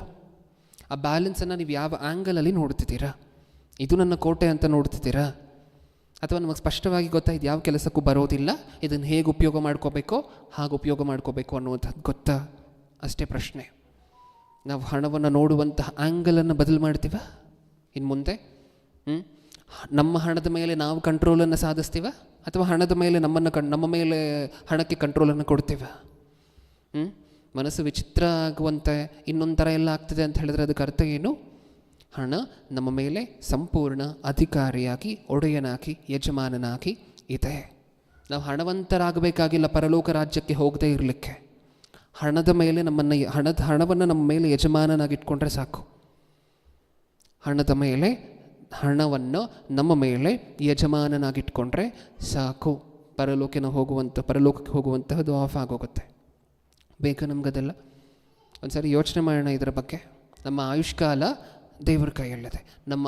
Speaker 1: ಆ ಬ್ಯಾಲೆನ್ಸನ್ನು ನೀವು ಯಾವ ಆ್ಯಂಗಲಲ್ಲಿ ನೋಡ್ತಿದ್ದೀರಾ? ಇದು ನನ್ನ ಕೋಟೆ ಅಂತ ನೋಡ್ತಿದ್ದೀರಾ? ಅಥವಾ ನಮಗೆ ಸ್ಪಷ್ಟವಾಗಿ ಗೊತ್ತಾಯ್ತು ಯಾವ ಕೆಲಸಕ್ಕೂ ಬರೋದಿಲ್ಲ, ಇದನ್ನು ಹೇಗೆ ಉಪಯೋಗ ಮಾಡ್ಕೋಬೇಕೋ ಹಾಗೆ ಉಪಯೋಗ ಮಾಡ್ಕೋಬೇಕು ಅನ್ನುವಂಥದ್ದು ಗೊತ್ತಾ? ಅಷ್ಟೇ ಪ್ರಶ್ನೆ. ನಾವು ಹಣವನ್ನು ನೋಡುವಂತಹ ಆ್ಯಂಗಲನ್ನು ಬದಲು ಮಾಡ್ತೀವ ಇನ್ನು ಮುಂದೆ? ನಮ್ಮ ಹಣದ ಮೇಲೆ ನಾವು ಕಂಟ್ರೋಲನ್ನು ಸಾಧಿಸ್ತೀವ ಅಥವಾ ಹಣದ ಮೇಲೆ ನಮ್ಮ ಮೇಲೆ ಹಣಕ್ಕೆ ಕಂಟ್ರೋಲನ್ನು ಕೊಡ್ತೀವ? ಮನಸ್ಸು ವಿಚಿತ್ರ ಆಗುವಂತೆ ಇನ್ನೊಂದು ಥರ ಎಲ್ಲ ಆಗ್ತದೆ ಅಂತ ಹೇಳಿದ್ರೆ ಅದಕ್ಕೆ ಅರ್ಥ ಏನು? ಹಣ ನಮ್ಮ ಮೇಲೆ ಸಂಪೂರ್ಣ ಅಧಿಕಾರಿಯಾಗಿ, ಒಡೆಯನಾಗಿ, ಯಜಮಾನನಾಗಿ ಇದೆ. ನಾವು ಹಣವಂತರಾಗಬೇಕಾಗಿಲ್ಲ ಪರಲೋಕ ರಾಜ್ಯಕ್ಕೆ ಹೋಗದೇ ಇರಲಿಕ್ಕೆ. ಹಣವನ್ನು ನಮ್ಮ ಮೇಲೆ ಯಜಮಾನನಾಗಿಟ್ಕೊಂಡ್ರೆ ಸಾಕು. ಹಣವನ್ನು ನಮ್ಮ ಮೇಲೆ ಯಜಮಾನನಾಗಿಟ್ಕೊಂಡ್ರೆ ಸಾಕು. ಪರಲೋಕಕ್ಕೆ ಹೋಗುವಂತಹದ್ದು ಆಫ್ ಆಗೋಗುತ್ತೆ. ಬೇಕಾ ನಮಗದೆಲ್ಲ? ಒಂದ್ಸರಿ ಯೋಚನೆ ಮಾಡೋಣ ಇದರ ಬಗ್ಗೆ. ನಮ್ಮ ಆಯುಷ್ಕಾಲ ದೇವರ ಕೈಯಲ್ಲಿದೆ. ನಮ್ಮ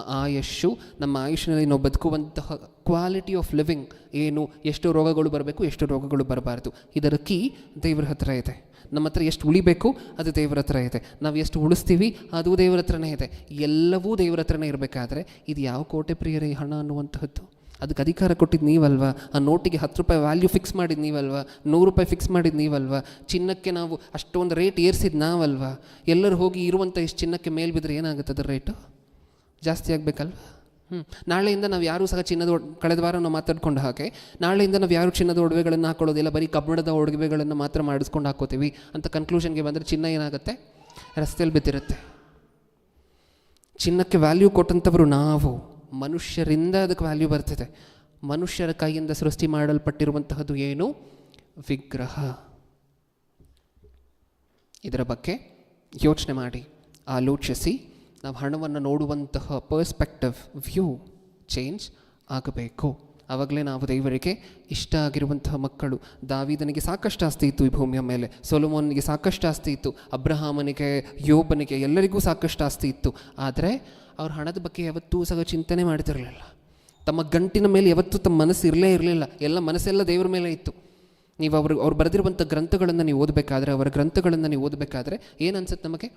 Speaker 1: ಆಯುಷ್ನಲ್ಲಿ ನಾವು ಬದುಕುವಂತಹ ಕ್ವಾಲಿಟಿ ಆಫ್ ಲಿವಿಂಗ್ ಏನು, ಎಷ್ಟು ರೋಗಗಳು ಬರಬೇಕು, ಎಷ್ಟು ರೋಗಗಳು ಬರಬಾರ್ದು, ಇದರ ಕೀ ದೇವರ ಹತ್ರ ಇದೆ. ನಮ್ಮ ಹತ್ರ ಎಷ್ಟು ಉಳಿಬೇಕು ಅದು ದೇವರ ಹತ್ರ ಇದೆ. ನಾವು ಎಷ್ಟು ಉಳಿಸ್ತೀವಿ ಅದು ದೇವರ ಹತ್ರನೇ ಇದೆ. ಎಲ್ಲವೂ ದೇವರ ಹತ್ರನೇ ಇರಬೇಕಾದ್ರೆ ಇದು ಯಾವ ಕೋಟೆ ಪ್ರಿಯರೇ ಹಣ ಅನ್ನುವಂತಹದ್ದು? ಅದಕ್ಕೆ ಅಧಿಕಾರ ಕೊಟ್ಟಿದ್ದು ನೀವಲ್ವಾ? ಆ ನೋಟಿಗೆ 10 ರೂಪಾಯಿ ವ್ಯಾಲ್ಯೂ ಫಿಕ್ಸ್ ಮಾಡಿದ್ದು ನೀವಲ್ವಾ? 100 ರೂಪಾಯಿ ಫಿಕ್ಸ್ ಮಾಡಿದ್ದು ನೀವಲ್ವಾ? ಚಿನ್ನಕ್ಕೆ ನಾವು ಅಷ್ಟೊಂದು ರೇಟ್ ಏರಿಸಿದ್ದು ನಾವಲ್ವಾ? ಎಲ್ಲರೂ ಹೋಗಿ ಇರುವಂಥ ಇಷ್ಟು ಚಿನ್ನಕ್ಕೆ ಮೇಲೆ ಬಿದ್ದರೆ ಏನಾಗುತ್ತೆ? ಅದರ ರೇಟು ಜಾಸ್ತಿ ಆಗಬೇಕಲ್ವ? ನಾಳೆಯಿಂದ ನಾವು ಯಾರೂ ಸಹ ಕಳೆದ ವಾರ ನಾವು ಮಾತಾಡ್ಕೊಂಡು ಹಾಗೆ ನಾಳೆಯಿಂದ ನಾವು ಯಾರು ಚಿನ್ನದ ಒಡವೆಗಳನ್ನು ಹಾಕೊಳ್ಳೋದಿಲ್ಲ, ಬರೀ ಕಬ್ಬಿಣದ ಒಡವೆಗಳನ್ನು ಮಾತ್ರ ಮಾಡಿಸ್ಕೊಂಡು ಹಾಕೋತೀವಿ ಅಂತ ಕನ್ಕ್ಲೂಷನ್ಗೆ ಬಂದರೆ ಚಿನ್ನ ಏನಾಗುತ್ತೆ? ರಸ್ತೆಯಲ್ಲಿ ಬಿದ್ದಿರುತ್ತೆ. ಚಿನ್ನಕ್ಕೆ ವ್ಯಾಲ್ಯೂ ಕೊಟ್ಟಂಥವರು ನಾವು. ಮನುಷ್ಯರಿಂದ ಅದಕ್ಕೆ ವ್ಯಾಲ್ಯೂ ಬರ್ತಿದೆ. ಮನುಷ್ಯರ ಕೈಯಿಂದ ಸೃಷ್ಟಿ ಮಾಡಲ್ಪಟ್ಟಿರುವಂತಹದ್ದು ಏನು? ವಿಗ್ರಹ. ಇದರ ಬಗ್ಗೆ ಯೋಚನೆ ಮಾಡಿ, ಆಲೋಚಿಸಿ. ನಾವು ಹಣವನ್ನು ನೋಡುವಂತಹ ಪರ್ಸ್ಪೆಕ್ಟಿವ್, ವ್ಯೂ ಚೇಂಜ್ ಆಗಬೇಕು. ಆವಾಗಲೇ ನಾವು ದೇವರಿಗೆ ಇಷ್ಟ ಆಗಿರುವಂತಹ ಮಕ್ಕಳು. ದಾವೀದನಿಗೆ ಸಾಕಷ್ಟು ಆಸ್ತಿ ಇತ್ತು ಈ ಭೂಮಿಯ ಮೇಲೆ, ಸೊಲೊಮೋನಿಗೆ ಸಾಕಷ್ಟು ಆಸ್ತಿ ಇತ್ತು, ಅಬ್ರಹಾಮನಿಗೆ, ಯೋಬನಿಗೆ, ಎಲ್ಲರಿಗೂ ಸಾಕಷ್ಟು ಆಸ್ತಿ ಇತ್ತು. ಆದರೆ ಅವ್ರ ಹಣದ ಬಗ್ಗೆ ಯಾವತ್ತೂ ಸಹ ಚಿಂತನೆ ಮಾಡ್ತಿರಲಿಲ್ಲ. ತಮ್ಮ ಗಂಟಿನ ಮೇಲೆ ಯಾವತ್ತೂ ತಮ್ಮ ಮನಸ್ಸು ಇರಲಿಲ್ಲ. ಎಲ್ಲ ಮನಸ್ಸೆಲ್ಲ ದೇವರ ಮೇಲೆ ಇತ್ತು. ನೀವು ಅವ್ರು ಬರೆದಿರುವಂಥ ಗ್ರಂಥಗಳನ್ನು ನೀವು ಓದಬೇಕಾದ್ರೆ, ಅವರ ಗ್ರಂಥಗಳನ್ನು ನೀವು ಓದಬೇಕಾದ್ರೆ ಏನು ಅನ್ಸುತ್ತೆ ನಮಗೆ?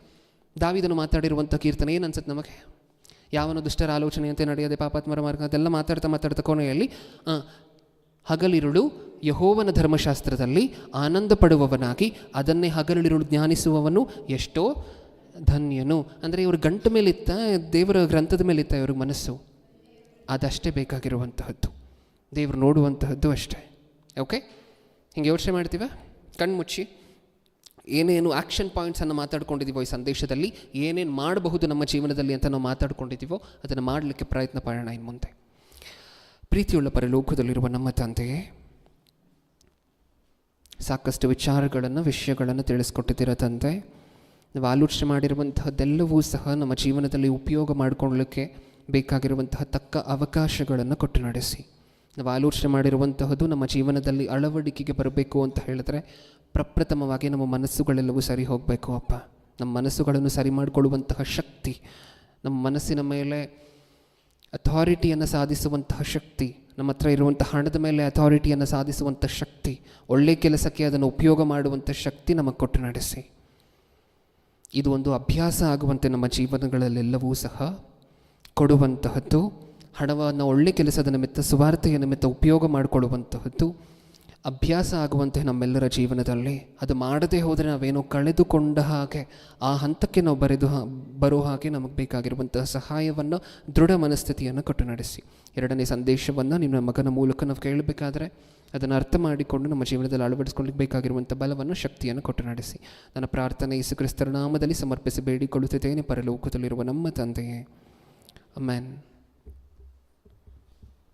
Speaker 1: ದಾವೀದನು ಮಾತಾಡಿರುವಂಥ ಕೀರ್ತನೆ ಏನು ಅನ್ಸುತ್ತೆ ನಮಗೆ? ಯಾವನು ದುಷ್ಟರ ಆಲೋಚನೆಯಂತೆ ನಡೆಯದೆ ಪಾಪಾತ್ಮರ ಮಾರ್ಗ, ಅದೆಲ್ಲ ಮಾತಾಡ್ತಾ ಕೊನೆಯಲ್ಲಿ ಹಗಲಿರುಳು ಯೆಹೋವನ ಧರ್ಮಶಾಸ್ತ್ರದಲ್ಲಿ ಆನಂದ ಪಡುವವನಾಗಿ ಅದನ್ನೇ ಹಗಲಿರುಳು ಜ್ಞಾನಿಸುವವನು ಎಷ್ಟೋ ಧನ್ಯನು. ಅಂದರೆ ಇವ್ರ ಗಂಟು ಮೇಲಿತ್ತ, ದೇವರ ಗ್ರಂಥದ ಮೇಲಿತ್ತ ಇವ್ರಿಗೆ ಮನಸ್ಸು. ಅದಷ್ಟೇ ಬೇಕಾಗಿರುವಂತಹದ್ದು, ದೇವರು ನೋಡುವಂತಹದ್ದು ಅಷ್ಟೇ. ಓಕೆ, ಹಿಂಗೆ ಯೋಚನೆ ಮಾಡ್ತೀವ? ಕಣ್ಮುಚ್ಚಿ ಏನೇನು ಆ್ಯಕ್ಷನ್ ಪಾಯಿಂಟ್ಸನ್ನು ಮಾತಾಡ್ಕೊಂಡಿದ್ದೀವೋ ಈ ಸಂದೇಶದಲ್ಲಿ, ಏನೇನು ಮಾಡಬಹುದು ನಮ್ಮ ಜೀವನದಲ್ಲಿ ಅಂತ ನಾವು ಮಾತಾಡ್ಕೊಂಡಿದ್ದೀವೋ ಅದನ್ನು ಮಾಡಲಿಕ್ಕೆ ಪ್ರಯತ್ನ ಪಡೋಣ ಇನ್ನು ಮುಂದೆ. ಪ್ರೀತಿಯುಳ್ಳ ಪರಲೋಕದಲ್ಲಿರುವ ನಮ್ಮ ತಂದೆಯೇ, ಸಾಕಷ್ಟು ವಿಷಯಗಳನ್ನು ತಿಳಿಸ್ಕೊಟ್ಟಿದ್ದೀರ ತಂದೆ. ನಾವು ಆಲೋಚನೆ ಮಾಡಿರುವಂತಹದ್ದೆಲ್ಲವೂ ಸಹ ನಮ್ಮ ಜೀವನದಲ್ಲಿ ಉಪಯೋಗ ಮಾಡಿಕೊಳ್ಳಲಿಕ್ಕೆ ಬೇಕಾಗಿರುವಂತಹ ತಕ್ಕ ಅವಕಾಶಗಳನ್ನು ಕೊಟ್ಟು ನಡೆಸಿ. ನಾವು ಆಲೋಚನೆ ಮಾಡಿರುವಂತಹದ್ದು ನಮ್ಮ ಜೀವನದಲ್ಲಿ ಅಳವಡಿಕೆಗೆ ಬರಬೇಕು ಅಂತ ಹೇಳಿದ್ರೆ ಪ್ರಪ್ರಥಮವಾಗಿ ನಮ್ಮ ಮನಸ್ಸುಗಳೆಲ್ಲವೂ ಸರಿ ಹೋಗಬೇಕು ಅಪ್ಪ. ನಮ್ಮ ಮನಸ್ಸುಗಳನ್ನು ಸರಿ ಮಾಡಿಕೊಳ್ಳುವಂತಹ ಶಕ್ತಿ, ನಮ್ಮ ಮನಸ್ಸಿನ ಮೇಲೆ ಅಥಾರಿಟಿಯನ್ನು ಸಾಧಿಸುವಂತಹ ಶಕ್ತಿ, ನಮ್ಮ ಹತ್ರ ಇರುವಂಥ ಹಣದ ಮೇಲೆ ಅಥಾರಿಟಿಯನ್ನು ಸಾಧಿಸುವಂಥ ಶಕ್ತಿ, ಒಳ್ಳೆಯ ಕೆಲಸಕ್ಕೆ ಅದನ್ನು ಉಪಯೋಗ ಮಾಡುವಂಥ ಶಕ್ತಿ ನಮಗೆ ಕೊಟ್ಟು ನಡೆಸಿ. ಇದು ಒಂದು ಅಭ್ಯಾಸ ಆಗುವಂತೆ ನಮ್ಮ ಜೀವನಗಳಲ್ಲೆಲ್ಲವೂ ಸಹ ಕೊಡುವಂತಹದ್ದು. ಹಣವನ್ನು ಒಳ್ಳೆಯ ಕೆಲಸದ ನಿಮಿತ್ತ, ಸುವಾರ್ತೆಯ ನಿಮಿತ್ತ ಉಪಯೋಗ ಮಾಡಿಕೊಳ್ಳುವಂತಹದ್ದು ಅಭ್ಯಾಸ ಆಗುವಂತೆ ನಮ್ಮೆಲ್ಲರ ಜೀವನದಲ್ಲಿ. ಅದು ಮಾಡದೇ ಹೋದರೆ ನಾವೇನೋ ಕಳೆದುಕೊಂಡ ಹಾಗೆ, ಆ ಹಂತಕ್ಕೆ ನಾವು ಬರೋ ಹಾಗೆ ನಮಗೆ ಬೇಕಾಗಿರುವಂತಹ ಸಹಾಯವನ್ನು, ದೃಢ ಮನಸ್ಥಿತಿಯನ್ನು ಕೊಟ್ಟು ನಡೆಸಿ. ಎರಡನೇ ಸಂದೇಶವನ್ನು ನಿಮ್ಮ ಮಗನ ಮೂಲಕ ನಾವು ಕೇಳಬೇಕಾದ್ರೆ ಅದನ್ನು ಅರ್ಥ ಮಾಡಿಕೊಂಡು ನಮ್ಮ ಜೀವನದಲ್ಲಿ ಅಳವಡಿಸ್ಕೊಳ್ಳಿಕ್ಕೆ ಬೇಕಾಗಿರುವಂಥ ಬಲವನ್ನು, ಶಕ್ತಿಯನ್ನು ಕೊಟ್ಟು ನಡೆಸಿ. ನನ್ನ ಪ್ರಾರ್ಥನೆ ಯೇಸು ಕ್ರಿಸ್ತರ ನಾಮದಲ್ಲಿ ಸಮರ್ಪಿಸಿ ಬೇಡಿಕೊಳ್ಳುತ್ತಿದ್ದೇನೆ, ಪರಲೋಕದಲ್ಲಿರುವ ನಮ್ಮ ತಂದೆಯೇ. ಆಮೆನ್.